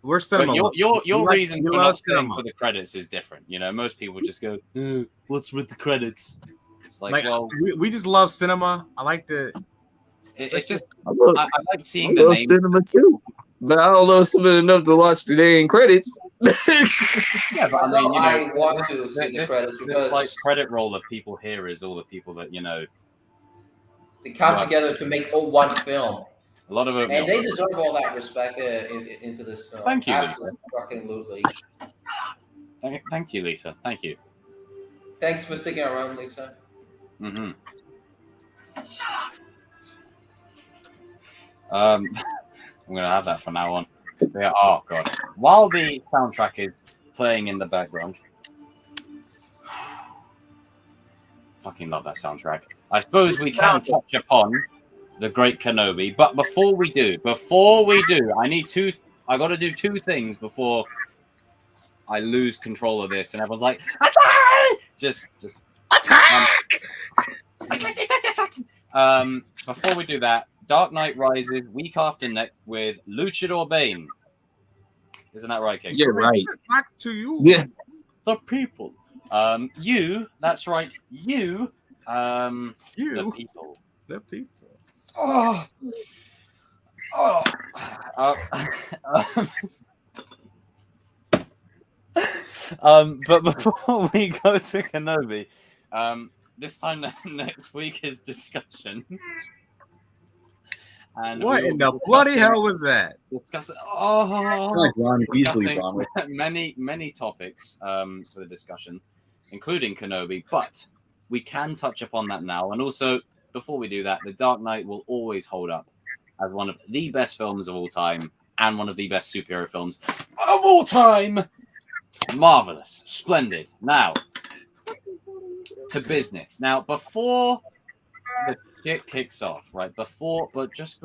We're cinema. But your like, reason for not staying for the credits is different. You know, most people just go, "What's with the credits?" It's like well, we just love cinema. I like the. It's just I like seeing the love name. cinema too, but I don't love cinema enough to watch the dang credits. Yeah, but I mean, I want to see the credits because this like credit roll of people here is all the people that they come together to make one film. A lot of it, and they deserve all that respect into this film. Thank you, Lisa. Absolutely. Thank you, Lisa. Thank you. Thanks for sticking around, Lisa. Mm-hmm. I'm gonna have that from now on. Yeah, oh god. While the soundtrack is playing in the background, fucking love that soundtrack. I suppose we can touch upon the Great Kenobi, but before we do, I got to do two things before I lose control of this, and everyone's like, attack! Just attack! Before we do that, Dark Knight Rises week after next with Luchador Bane. Isn't that right, King? You're right. Back to you. Yeah. The people. That's right. The people. The people. But before we go to Kenobi, this time next week is discussion. And what in the bloody hell was that? Discuss many topics for the discussion, including Kenobi, but we can touch upon that now. And also, before we do that, The Dark Knight will always hold up as one of the best films of all time and one of the best superhero films of all time. Marvelous, splendid. Now, to business. Now, before the shit kicks off, right? Just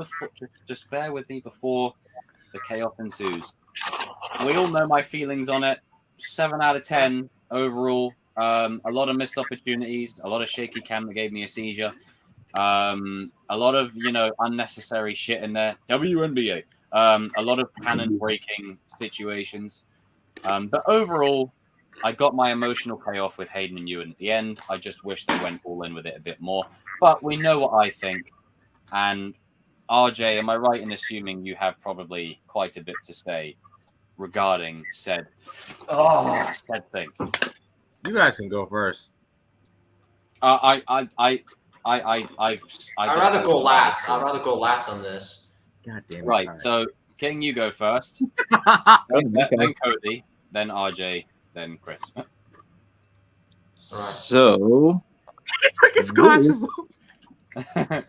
bear with me before the chaos ensues. We all know my feelings on it. 7 out of 10 overall. A lot of missed opportunities, a lot of shaky cam that gave me a seizure. A lot of, unnecessary shit in there. WNBA. A lot of canon breaking situations. But overall, I got my emotional payoff with Hayden and Ewan at the end. I just wish they went all in with it a bit more. But we know what I think. And RJ, am I right in assuming you have probably quite a bit to say regarding said thing? You guys can go first. I'd rather go last. I'd rather go last on this. God damn it. Right. So, King, you go first. Then Cody, then RJ, then Chris. So, he took his glasses because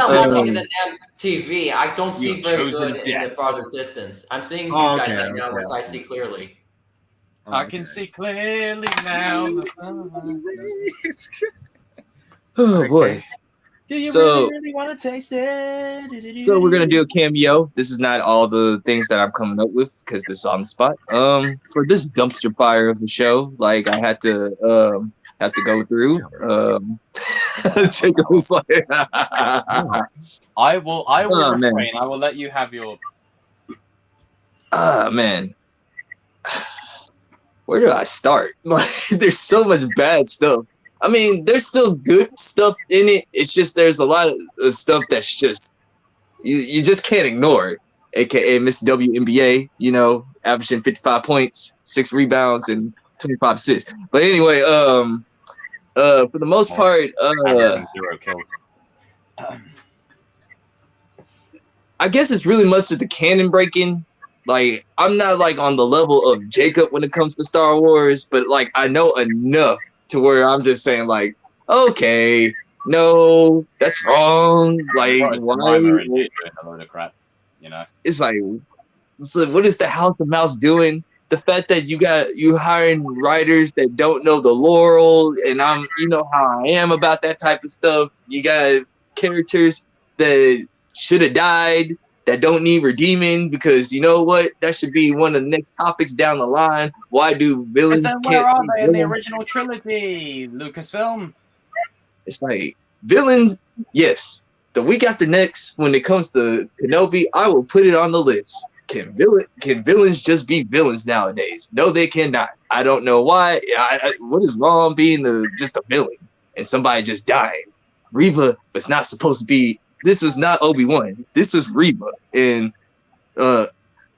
I'm looking at the damn TV, I don't see very good in the farther distance. I'm seeing you guys right now, which I see clearly. I can see clearly now. Oh boy. Do you really want to taste it? So we're gonna do a cameo. This is not all the things that I'm coming up with because this is on the spot. For this dumpster fire of the show, like I had to go through. Jacob was like, I will refrain. Man. I will let you have your. Man. Where do I start? Like, there's so much bad stuff. I mean, there's still good stuff in it. It's just there's a lot of stuff that's just you just can't ignore. AKA Miss WNBA, averaging 55 points, 6 rebounds, and 25 assists. But anyway, for the most part, I guess it's really much of the canon breaking. Like, I'm not like on the level of Jacob when it comes to Star Wars, but like I know enough to where I'm just saying like okay, no, that's wrong. Like, What a why? Jemima in here doing a load of crap, you know? It's like, what is the House of Mouse doing? The fact that you hiring writers that don't know the Laurel, and you know how I am about that type of stuff. You got characters that should have died that don't need redeeming, because you know what? That should be one of the next topics down the line. Why do villains Then can't where are be they in the villains? original trilogy, Lucasfilm? It's like villains, yes. The week after next, when it comes to Kenobi, I will put it on the list. Can villains just be villains nowadays? No, they cannot. I don't know why. What is wrong being just a villain and somebody just dying? Reva was not supposed to be. This was not Obi-Wan. This was Reva, and I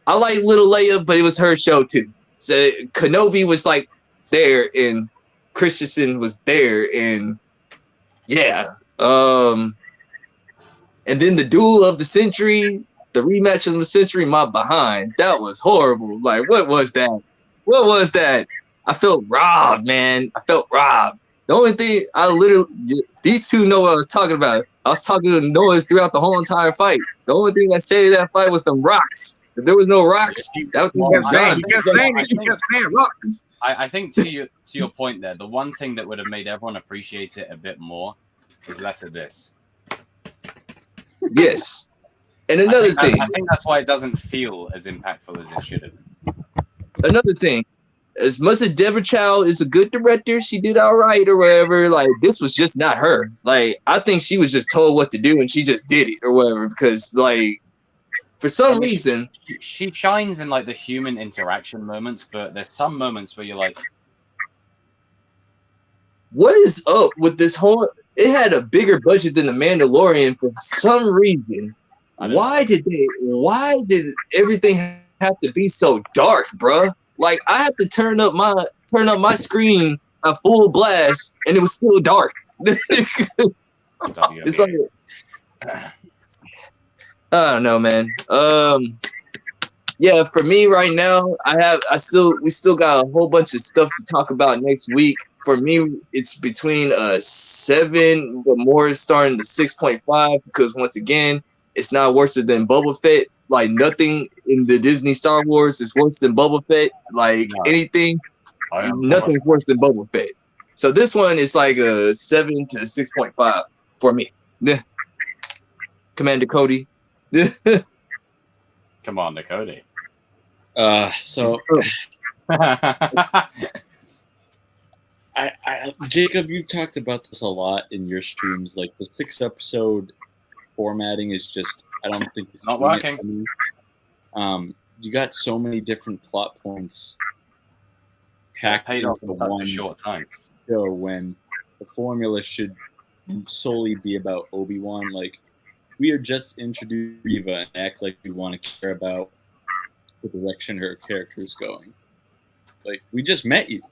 like Little Leia, but it was her show too. So Kenobi was like there, and Christensen was there, and yeah. And then the duel of the century, the rematch of the century, my behind. That was horrible. Like, what was that? What was that? I felt robbed, man. I felt robbed. The only thing these two know what I was talking about. I was talking to noise throughout the whole entire fight. The only thing that saved that fight was the rocks. If there was no rocks, that was You kept saying rocks. I think to your point there, the one thing that would have made everyone appreciate it a bit more is less of this. Yes. And another thing. I think that's why it doesn't feel as impactful as it should have been. Another thing. As much as Deborah Chow is a good director, she did all right or whatever. Like, this was just not her. Like, I think she was just told what to do and she just did it or whatever. Because, like, for some reason, she shines in like the human interaction moments, but there's some moments where you're like, what is up with this whole? It had a bigger budget than The Mandalorian for some reason. Why did everything have to be so dark, bruh? Like, I have to turn up my screen at full blast, and it was still dark. It's like, I don't know, man. Yeah, for me right now, we still got a whole bunch of stuff to talk about next week. For me, it's between 7, but more starting to 6.5, because once again, it's not worse than Boba Fett. Like, nothing in the Disney Star Wars is worse than Boba Fett. Like, anything, nothing's worse than Boba Fett. So this one is like a 7 to 6.5 for me. Commander Cody. Commander Cody. Jacob, you've talked about this a lot in your streams. Like, the 6-episode formatting is just, I don't think it's not working. You got so many different plot points packed paid off into in such one a short time. show when the formula should solely be about Obi-Wan. Like, we are just introduced Reva and act like we want to care about the direction her character is going. Like, we just met you.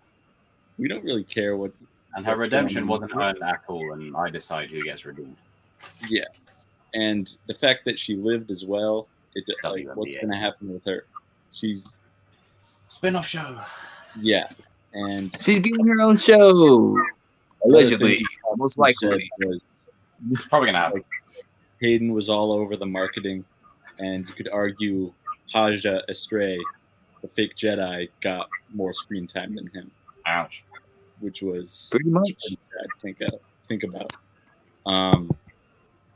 We don't really care what. And her redemption wasn't earned at all, and I decide who gets redeemed. Yeah, and the fact that she lived as well. Like, what's going to happen with her? She's spin-off show. Yeah, and she's getting her own show. Allegedly, most likely. It's probably going to happen. Like, Hayden was all over the marketing, and you could argue Haja Estray, the fake Jedi, got more screen time than him. Ouch. Which was pretty much sad to think about.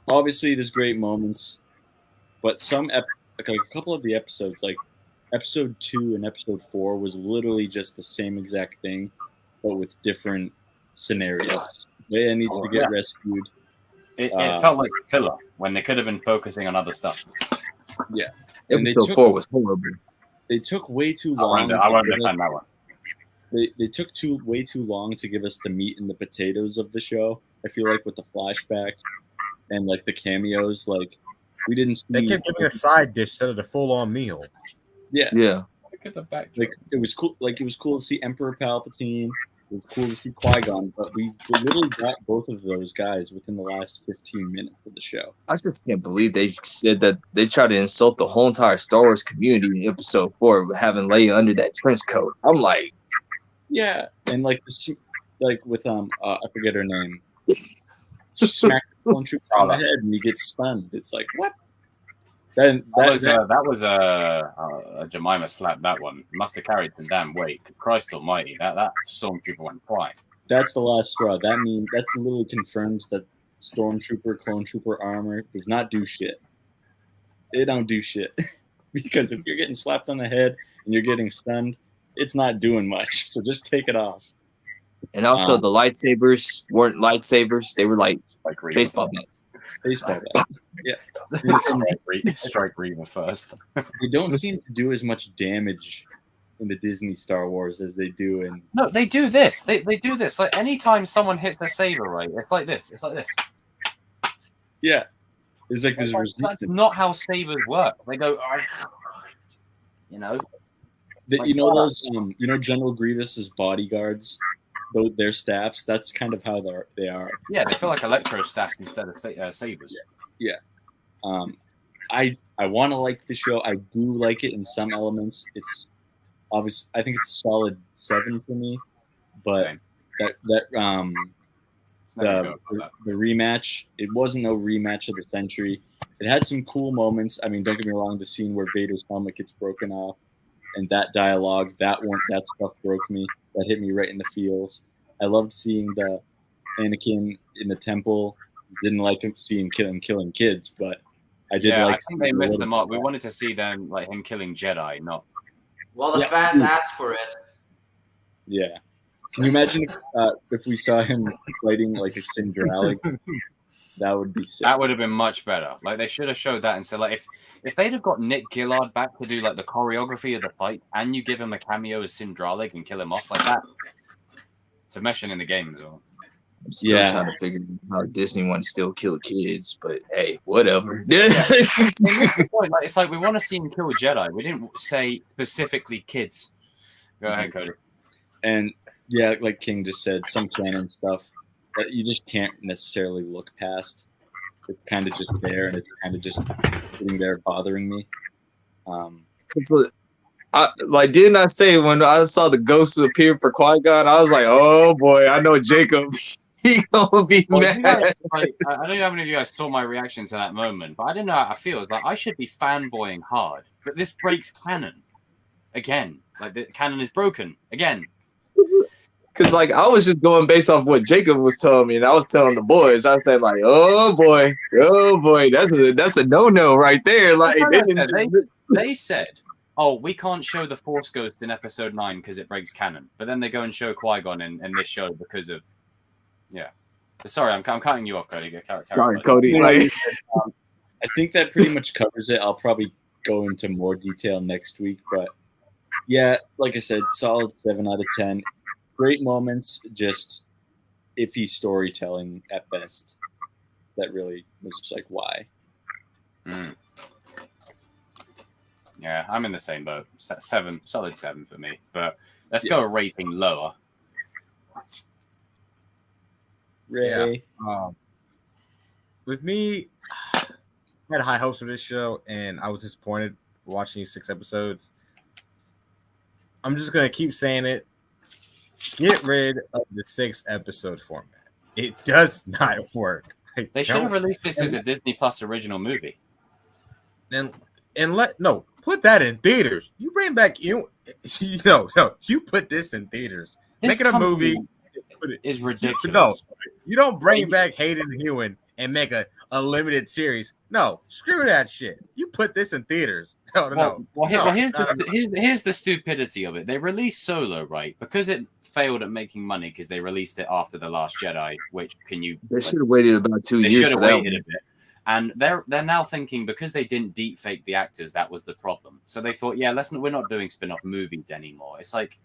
Obviously, there's great moments, but like a couple of the episodes, like episode 2 and episode 4, was literally just the same exact thing, but with different scenarios. Leia needs to get rescued. It felt like filler when they could have been focusing on other stuff. Yeah. Episode 4 was horrible. They took way too long. I won't defend that one. They took way too long to give us the meat and the potatoes of the show. I feel like with the flashbacks and like the cameos, like we didn't see. They kept giving a side dish instead of the full-on meal. Yeah. Yeah. Look at the back. Like it was cool. Like it was cool to see Emperor Palpatine. It was cool to see Qui-Gon, but we literally got both of those guys within the last 15 minutes of the show. I just can't believe they said that they tried to insult the whole entire Star Wars community in episode 4 having Leia under that trench coat. I'm like, yeah, and like this, like with I forget her name, Just smack the clone trooper on the head and he gets stunned. It's like, what? That was Jemima slapped that one. Must have carried some damn weight. Christ Almighty, that stormtrooper went flying. That's the last straw. That literally confirms that stormtrooper, clone trooper armor does not do shit. It don't do shit. Because if you're getting slapped on the head and you're getting stunned, it's not doing much. So just take it off. And also, the lightsabers weren't lightsabers; they were like baseball bats. Baseball bats. Yeah. Strike Reaver first. They don't seem to do as much damage in the Disney Star Wars as they do in. No, they do this. They do this. Like anytime someone hits their saber, right? It's like this. It's like this. Yeah. There's like this resistance. That's not how sabers work. They go, you know. You know those, General Grievous's bodyguards, their staffs. That's kind of how they are. Yeah, they feel like electro staffs instead of sabers. Yeah. I want to like the show. I do like it in some elements. It's obvious. I think it's a solid 7 for me. But Same. the rematch, it wasn't no rematch of the century. It had some cool moments. I mean, don't get me wrong, the scene where Vader's helmet gets broken off and that dialogue, that stuff broke me. That hit me right in the feels. I loved seeing the Anakin in the temple. Didn't like seeing him killing kids, but I did like. I think they missed them up. We wanted to see them like him killing Jedi, not. Well, the fans asked for it. Yeah. Can you imagine if we saw him fighting like a Sindralic? That would be sick. That would have been much better. Like they should have showed that instead. Like if they'd have got Nick Gillard back to do like the choreography of the fight, and you give him a cameo as Sindralic and kill him off like that, it's a mission in the game as well. I'm still trying to figure out how Disney wants to still kill kids, but hey, whatever. It's like we want to see him kill a Jedi. We didn't say specifically kids. Go ahead, Cody. And yeah, like King just said, some canon stuff that you just can't necessarily look past. It's kind of just there, and it's kind of just sitting there bothering me. Didn't I say when I saw the ghosts appear for Qui-Gon, I was like, oh boy, I know Jacob. He gonna be mad. I don't know how many of you guys saw my reaction to that moment, but I don't know how I feel. It's like I should be fanboying hard, but this breaks canon again. Like the canon is broken again. Because I was just going based off what Jacob was telling me, and I was telling the boys. I was saying like, oh boy, that's a no right there. Like they said, oh, we can't show the Force Ghost in Episode 9 because it breaks canon, but then they go and show Qui-Gon in this show because of Sorry, I'm cutting you off, Cody. Sorry, Cody. I think that pretty much covers it. I'll probably go into more detail next week, but yeah, like I said, solid 7 out of 10. Great moments, just iffy storytelling at best. That really was just like, why? Yeah, I'm in the same boat. 7, solid 7 for me. But let's go a rating lower. Ray. Yeah. With me, I had high hopes for this show, and I was disappointed watching these 6 episodes. I'm just gonna keep saying it. Get rid of the 6 episode format. It does not work. They should have released this as a Disney Plus original movie. And put that in theaters. You bring back you put this in theaters. Make it a movie. Is ridiculous. No, you don't bring back Hayden Hewen and make a limited series. No, screw that shit. You put this in theaters. Here's the stupidity of it. They released Solo, right? Because it failed at making money because they released it after The Last Jedi, which They should have waited about 2 years. They should have for that waited a bit. And they're now thinking because they didn't deep fake the actors, that was the problem. So they thought, we're not doing spin-off movies anymore. It's like,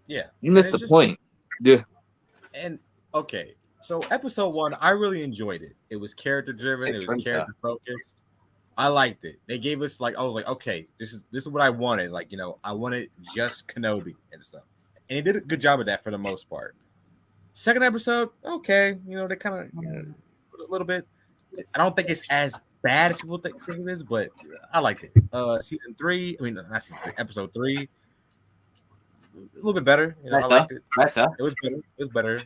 yeah, you missed the point. Yeah. And okay, so episode 1, I really enjoyed it. It was character driven. It was character focused. I liked it. They gave us I was like, okay, this is what I wanted. I wanted just Kenobi and stuff, and he did a good job of that for the most part. Second episode, okay, they kind of a little bit. I don't think it's as bad as people think it is, but I liked it. Season 3, not season 3, episode 3. a little bit better. You know, I Better, liked it. better. It was better. It was better.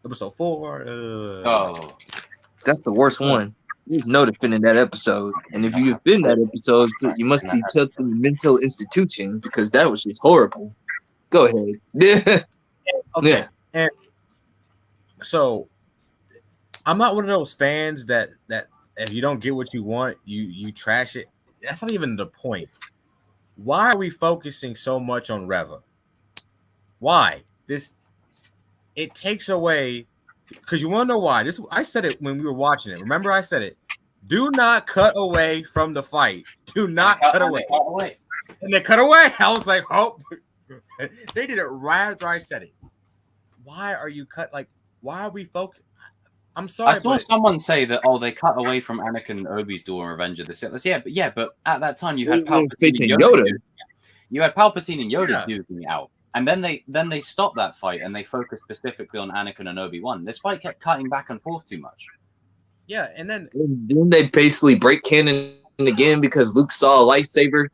Episode 4. Oh, That's the worst one. There's no defending that episode. And if you defend that episode, you must be tucked in a mental institution because that was just horrible. Go ahead. Okay. Yeah. And so I'm not one of those fans that if you don't get what you want, you trash it. That's not even the point. Why are we focusing so much on Reva? Why? It takes away, because you want to know why. I said it when we were watching it. Remember, I said it. Do not cut away from the fight. Do not cut away. And they cut away. I was like, oh, they did it right after I said it. Why are you why are we focused? I'm sorry. I saw someone say that, they cut away from Anakin and Obi's duel in Revenge of the Sith. Yeah, but at that time you had Palpatine and Yoda. You had Palpatine and Yoda duking it out. And then they stopped that fight and they focused specifically on Anakin and Obi-Wan. This fight kept cutting back and forth too much. Yeah, and then they basically break canon again because Luke saw a lightsaber.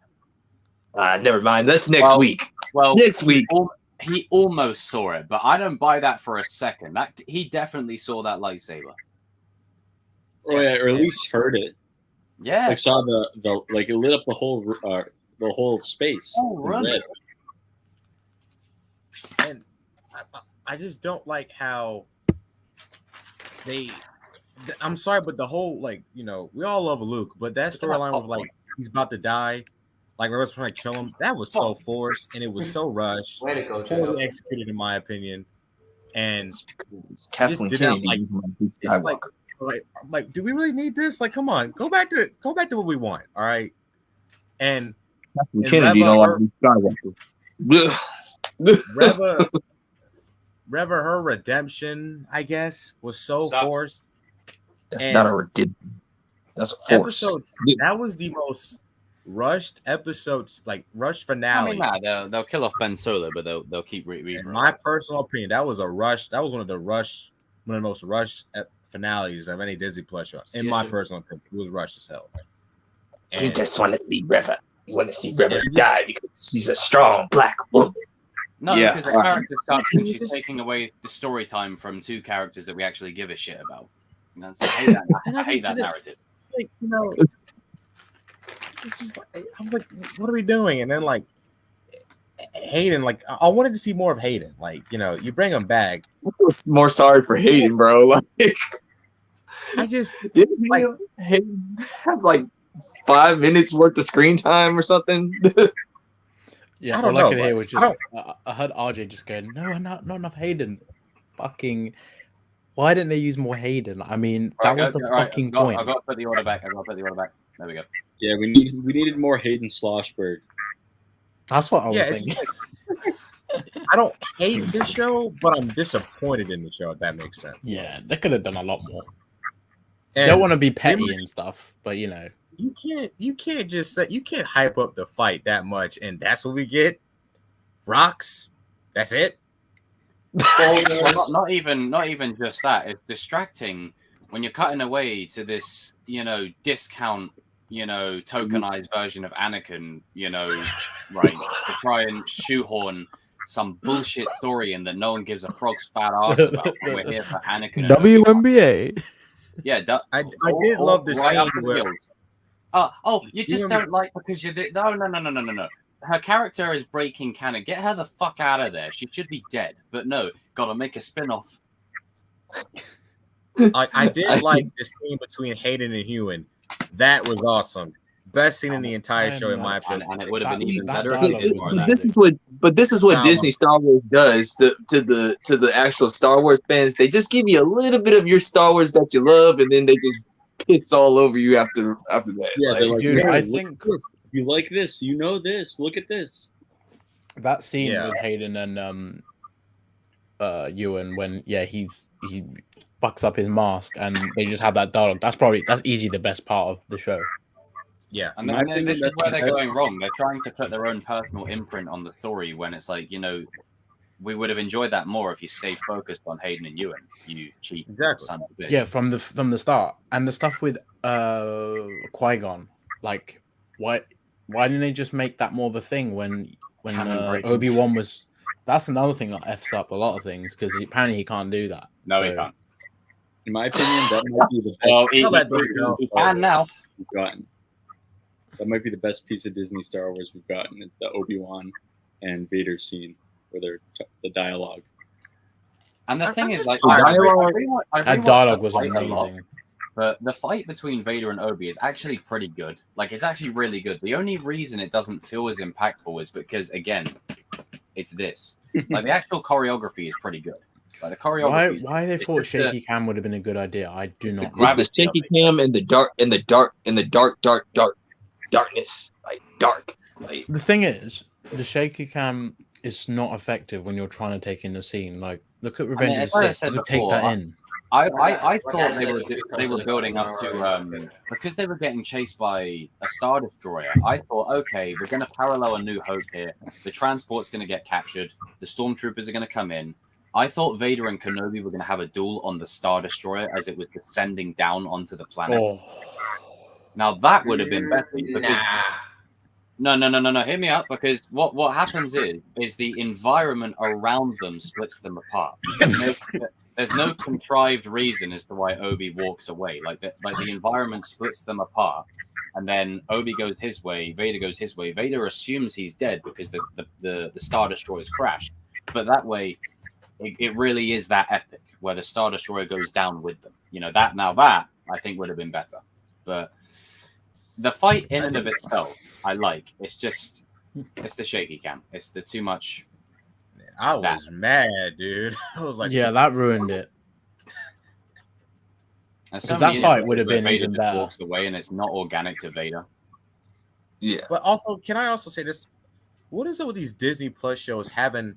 Never mind. That's next week. Well, next week. He almost saw it, but I don't buy that for a second. He definitely saw that lightsaber. Oh yeah, or at least heard it. Yeah, like saw the it lit up the whole space. Oh, right. And I just don't like how I'm sorry, but the whole we all love Luke, but that storyline of he's about to die, Reverse trying to kill him, that was so forced and it was so rushed. Way to go, poorly executed in my opinion. And Kathleen Kennedy. Do we really need this? Come on, go back to what we want. All right. And Kennedy don't like Skywalker. Reva, her redemption, I guess, was so forced. That's not a redemption. That's a force. That was the most rushed episodes, rushed finale. I mean, they'll kill off Ben Solo, but they'll keep Reaper. In my personal opinion, that was a rush. That was one of the most rushed finales of any Disney Plus show. In my personal opinion, it was rushed as hell. And you just want to see Reva. You want to see Reva die because she's a strong black woman. No, because the character sucks and she's taking away the story time from two characters that we actually give a shit about. I hate that narrative. It's it's just I was like, what are we doing? And then Hayden, I wanted to see more of Hayden. You bring him back. I feel more sorry for Hayden, bro. I just didn't Hayden have 5 minutes worth of screen time or something. Yeah, I don't all I know. could hear was just I heard RJ just going, no, not enough Hayden. Fucking, why didn't they use more Hayden? I mean, that was the fucking point. I've got to put the order back. There we go. Yeah, we needed more Hayden Schlossberg. That's what I was thinking. I don't hate this show, but I'm disappointed in the show. If that makes sense. Yeah, they could have done a lot more. And they don't want to be petty and stuff, but you can't just say you can't hype up the fight that much, and that's what we get. Rocks. That's it. Well, not even just that. It's distracting when you're cutting away to this, discount, tokenized version of Anakin, right, to try and shoehorn some bullshit story in that no one gives a frog's fat ass about. We're here for Anakin. WNBA. Yeah, I did love the scene where. You just don't like because you did. No. Her character is breaking canon. Get her the fuck out of there. She should be dead. But no, gotta make a spin-off. I did like the scene between Hayden and Ewan. That was awesome. Best scene in the entire show, in my opinion. And it would have been even better. This is what Disney Star Wars does to the actual Star Wars fans. They just give you a little bit of your Star Wars that you love, and then they just piss all over you after that. Yeah, dude, I think you like this, this. Look at this. That scene with Hayden and Ewan when he fucks up his mask and they just have that dialogue. That's easily the best part of the show. Yeah, and then this is where they're going wrong. They're trying to put their own personal imprint on the story when it's we would have enjoyed that more if you stayed focused on Hayden and Ewan. You cheap son of a bitch. Yeah, from the start, and the stuff with Qui-Gon, why didn't they just make that more of a thing when when Canon breaking. Obi-Wan was. That's another thing that f's up a lot of things because apparently he can't do that. No, he can't. In my opinion, that might be the best. Well, he can now. We've gotten. That might be the best piece of Disney Star Wars we've gotten. It's the Obi-Wan and Vader scene where they're the dialogue. And the thing is, like, that dialogue was amazing. But the fight between Vader and Obi is actually pretty good. Like, it's actually really good. The only reason it doesn't feel as impactful is because, again, it's this. Like, the actual choreography is pretty good. Like, the choreography. Why they thought shaky cam would have been a good idea? I do not. It's the shaky cam in the darkness, like dark. Like the thing is, the shaky cam is not effective when you're trying to take in the scene. Like, look at Revenge of the Sith. Take that in. I thought they were building up to because they were getting chased by a Star Destroyer. I thought, okay, we're going to parallel A New Hope here. The transport's going to get captured. The stormtroopers are going to come in. I thought Vader and Kenobi were going to have a duel on the Star Destroyer as it was descending down onto the planet. Oh. Now that would have been better. Because, No. Hear me out. Because what happens is the environment around them splits them apart. There's no contrived reason as to why Obi walks away. Like the environment splits them apart, and then Obi goes his way, Vader goes his way. Vader assumes he's dead because the Star Destroyer's crashed. But that way, it really is that epic where the Star Destroyer goes down with them. You know that I think would have been better. But the fight in and of itself, I like. It's the shaky cam. It's the too much. I was mad, dude. I was like, yeah, that ruined it. And so that fight would have been Vader even just better. walks away, and it's not organic to Vader. Yeah. But also, can I also say this? What is it with these Disney Plus shows having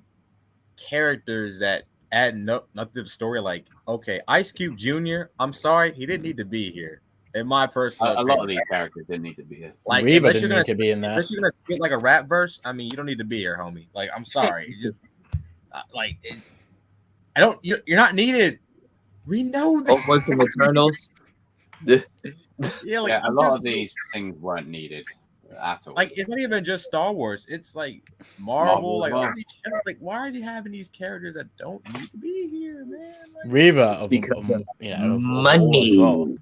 characters that add nothing to the story? Like, okay, Ice Cube Jr., I'm sorry, he didn't need to be here. In my personal opinion. A lot of these characters didn't need to be here. Like, Reva unless didn't you're need to be in there. Unless you're gonna spit like a rap verse, I mean, you don't need to be here, homie. Like, I'm sorry, you just You're not needed. We know that. Work from Eternals. Yeah, a lot of these things weren't needed at all. Like, it's not even just Star Wars. It's like Marvel. Marvel as well. Why are you having these characters that don't need to be here, man? Like, Reva, money. Money.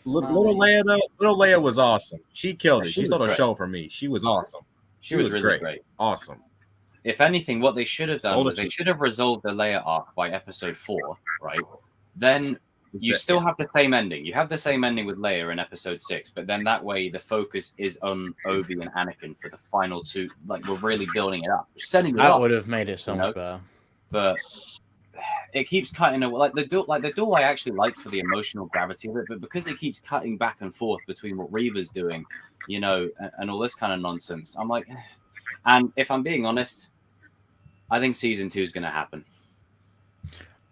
Little Leia was awesome. She killed it. She stole the great. show for me. She was awesome. She was really great. Awesome. If anything, what they should have done was they should have resolved the Leia arc by episode 4, right? Then you still have the same ending. You have the same ending with Leia in episode 6, but then that way the focus is on Obi and Anakin for the final 2. Like, we're really building it up. We're setting it up. That would have made it so much better. But it keeps cutting away. Like the duel I actually like for the emotional gravity of it, but because it keeps cutting back and forth between what Reva's doing, you know, and all this kind of nonsense, I'm like, and if I'm being honest, I think season 2 is going to happen.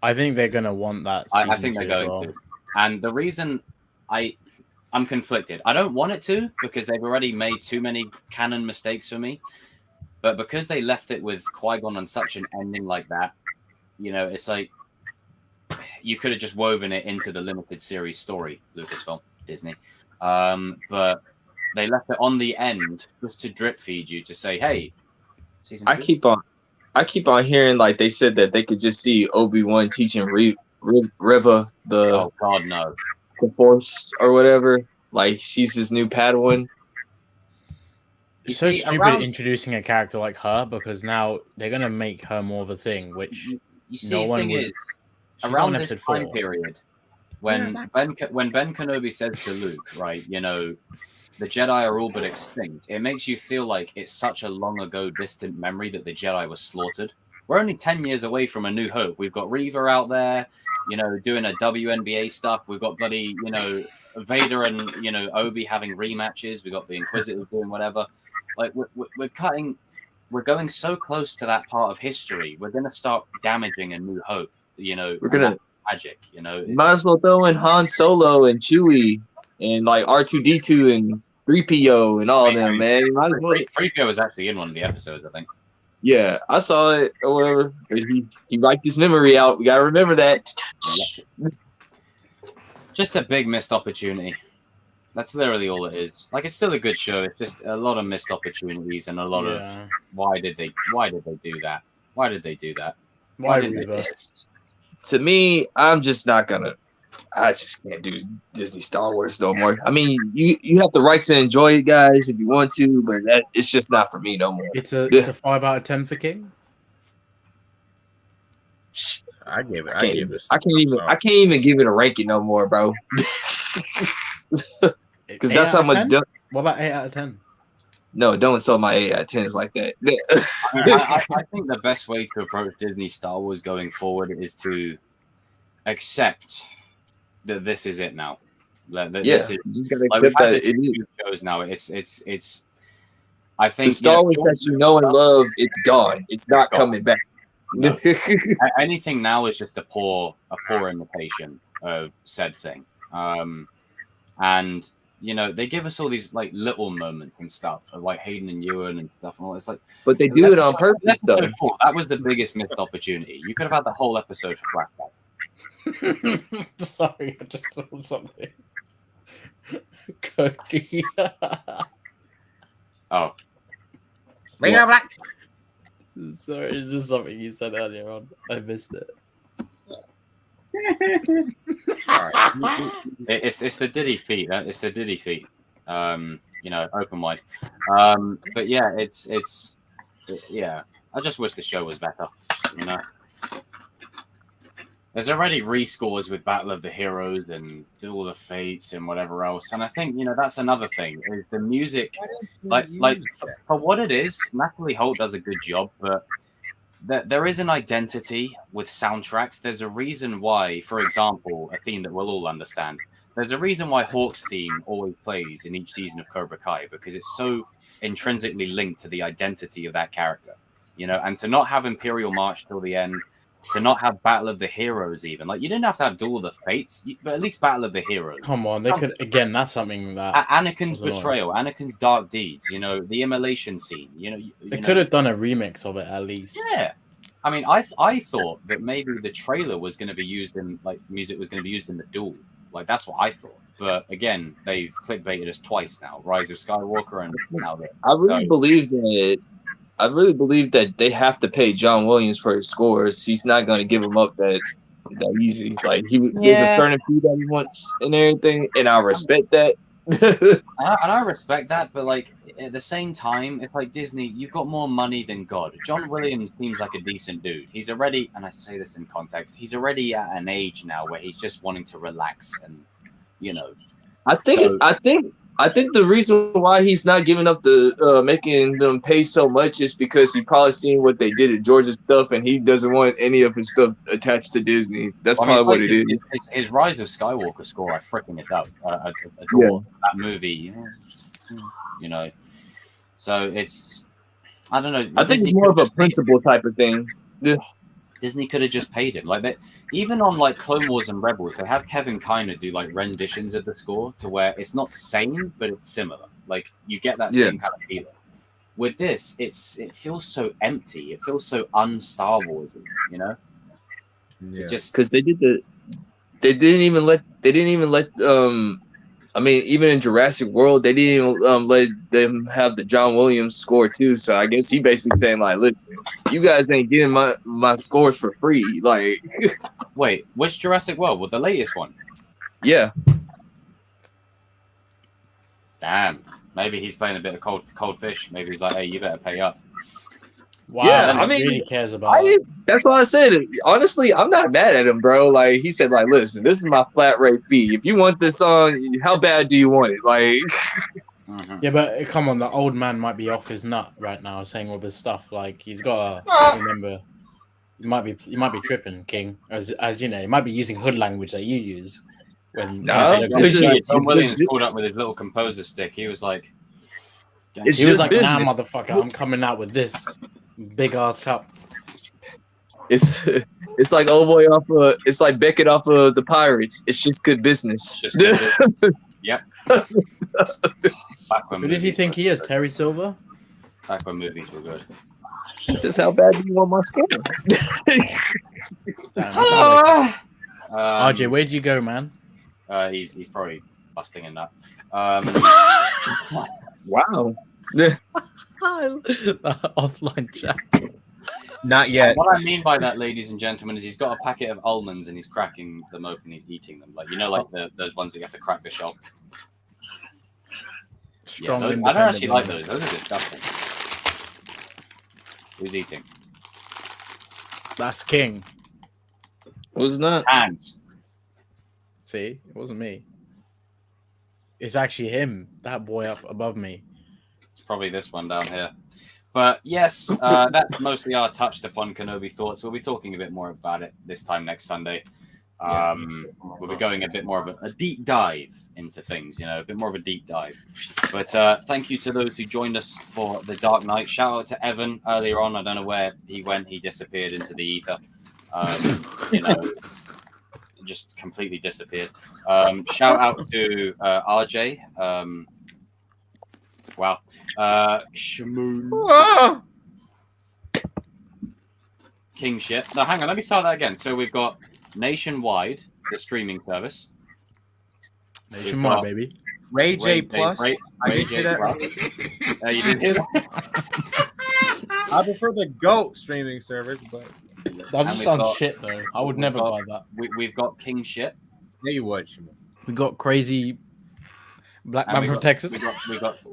I think they're going to want that. I think they're going to. And the reason I'm conflicted, I don't want it to because they've already made too many canon mistakes for me. But because they left it with Qui-Gon on such an ending like that, you know, it's like you could have just woven it into the limited series story, Lucasfilm, Disney. But they left it on the end just to drip feed you to say, hey, season 2. I keep on hearing like they said that they could just see Obi-Wan teaching Reva the Force or whatever. Like she's his new Padawan. It's so stupid introducing a character like her because now they're gonna make her more of a thing, which you see. The thing is, around this time period, when Ben Kenobi says to Luke, right, you know, the Jedi are all but extinct. It makes you feel like it's such a long ago, distant memory that the Jedi was slaughtered. We're only 10 years away from A New Hope. We've got Reva out there, you know, doing a WNBA stuff. We've got bloody, you know, Vader and, you know, Obi having rematches. We've got the Inquisitors doing whatever. Like, we're going so close to that part of history. We're going to start damaging A New Hope, you know. We're going to magic, you know. Might as well throw in Han Solo and Chewie. And like R2D2 and 3PO and all of them, man. 3PO was actually in one of the episodes, I think. Yeah, I saw it or whatever. But he wiped his memory out. We gotta remember that. Just a big missed opportunity. That's literally all it is. Like, it's still a good show. It's just a lot of missed opportunities and a lot of why did they do that? Why did they do that? Why didn't they do reverse? this? To me, I'm just not gonna. I just can't do Disney Star Wars no more. I mean, you have the right to enjoy it, guys, if you want to, but it's just not for me no more. It's a 5 out of 10 for King. I gave it. I can't even give it a ranking no more, bro. Because that's how much. What about 8 out of 10? No, don't insult my 8 out of 10s like that. I think the best way to approach Disney Star Wars going forward is to accept that this is it now. This is, you just gotta like, we've accept had that this it is. few shows now. It's. I think The Star Wars that you know and love, it's gone. It's not gone. coming back. No. Anything now is just a poor imitation of said thing. And you know, they give us all these like little moments and stuff of like Hayden and Ewan and stuff and all. It's like, but they do it on purpose, though. That was the biggest missed opportunity. You could have had the whole episode for flashbacks. Sorry, I just thought something. Cookie. Oh. Sorry, it's just something you said earlier on. I missed it. All right. It's the Diddy feet. It's the Diddy feet. You know, open wide. But yeah, yeah. I just wish the show was better. You know, there's already rescores with Battle of the Heroes and all the Fates and whatever else, and I think, you know, that's another thing is the music. Like for what it is, Natalie Holt does a good job, but there is an identity with soundtracks. There's a reason why, for example, a theme that we'll all understand. There's a reason why Hawk's theme always plays in each season of Cobra Kai, because it's so intrinsically linked to the identity of that character, you know. And to not have Imperial March till the end, to not have Battle of the Heroes, even like you didn't have to have Duel of the Fates, but at least Battle of the Heroes. Come on, they could again. That's something that Anakin's betrayal, Anakin's dark deeds. You know, the immolation scene. You know, they could have done a remix of it at least. Yeah. I mean, I thought that maybe the trailer was going to be used in, like, music was going to be used in the duel. Like, that's what I thought. But again, they've clickbaited us twice now. Rise of Skywalker and now this. I really believe that they have to pay John Williams for his scores. He's not going to give him up that easy. Like, there's a certain fee that he wants and everything, and I respect that. and I respect that, but like at the same time, it's like Disney, you've got more money than God. John Williams seems like a decent dude. He's already, and I say this in context, he's already at an age now where he's just wanting to relax and, you know. I think the reason why he's not giving up the making them pay so much is because he probably seen what they did at Georgia's stuff, and he doesn't want any of his stuff attached to Disney. That's probably what it is. His Rise of Skywalker score, I freaking adore that movie. You know, so it's, I don't know. I think it's more of a principle type of thing. Yeah. Disney could have just paid him. Like that, even on like Clone Wars and Rebels, they have Kevin Kiner do like renditions of the score to where it's not same, but it's similar. Like you get that same kind of feeling. With this, it feels so empty. It feels so un-Star Warsy, you know? Yeah. Just because they didn't even let I mean, even in Jurassic World, they didn't even let them have the John Williams score too. So I guess he basically saying like, listen, you guys ain't getting my scores for free. Like, wait, which Jurassic World? Well, the latest one. Yeah. Damn. Maybe he's playing a bit of cold fish. Maybe he's like, hey, you better pay up. Wow, yeah, I mean, really cares about that's what I said. Honestly, I'm not mad at him, bro. Like he said, like, listen, this is my flat rate fee. If you want this song, how bad do you want it? Like, yeah, but come on, the old man might be off his nut right now, saying all this stuff. Like he's got to remember. You might be tripping, King. As you know, he might be using hood language that you use. When Tom Williams pulled up with his little composer stick. He was like, nah, motherfucker, I'm coming out with this big ass cup. It's like old boy it's like Beckett off of the Pirates. It's just good business. Yep. Who does he think he is? Terry Silver? Back when movies were good. This is how bad do you want my score? RJ, where'd you go, man? He's probably busting in that. Wow. Offline chat. Not yet. What I mean by that, ladies and gentlemen, is he's got a packet of almonds and he's cracking them open and he's eating them. Like, you know, like those ones that you have to crack the shell. Strong, I don't actually like those. Those are disgusting. Who's eating? That's King. Who's not? Hands. See, it wasn't me. It's actually him. That boy up above me. It's probably this one down here. But yes, that's mostly our touched upon Kenobi thoughts. We'll be talking a bit more about it this time next Sunday. We'll be going a bit more of a deep dive into things, a bit more of a deep dive. But thank you to those who joined us for the Dark Knight. Shout out to Evan earlier on. I don't know where he went. He disappeared into the ether. Just completely disappeared. Shout out to RJ. Wow. Shamoon. King shit. No, hang on. Let me start that again. So we've got Nationwide, the streaming service. Nationwide, baby. Ray J Plus. Ray J Plus. You didn't hear that? I prefer the GOAT streaming service, but that just sounds shit though. I would never buy that. We've got King shit. Yeah, you would. We got crazy black man from Texas.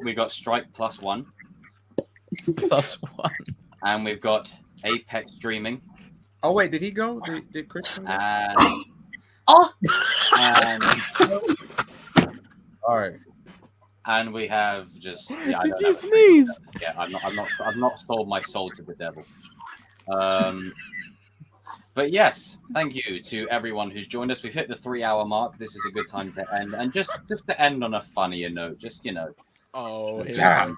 We got Strike +1. +1. And we've got Apex streaming. Oh wait, did he go? Did Chris come? And all right. And we have just did you sneeze? Yeah, I've not sold my soul to the devil. But yes, thank you to everyone who's joined us. We've hit the 3-hour mark. This is a good time to end, and just to end on a funnier note. Just Oh, damn.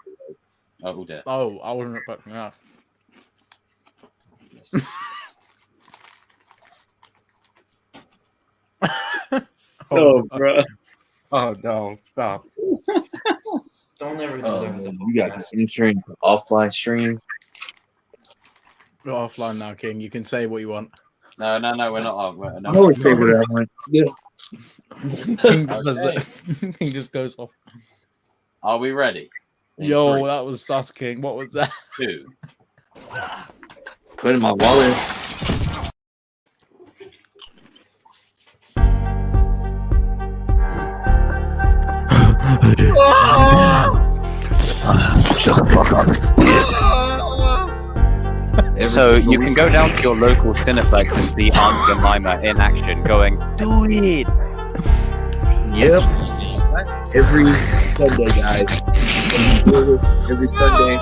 Oh dear. Oh, I wasn't expecting that. Bro. Oh no! Stop. Don't ever do that. You guys are entering offline stream. We're offline now, King. You can say what you want. No, we're not. I always say what I want. Yeah. King just says it. King just goes off. Are we ready? Yo, that was sus, King. What was that? 2. Put in my wallet. Shut the fuck up. So you can go down to your local Cineplex and see Aunt Jemima in action going, do it! Yep. Every Sunday, guys. Every Sunday.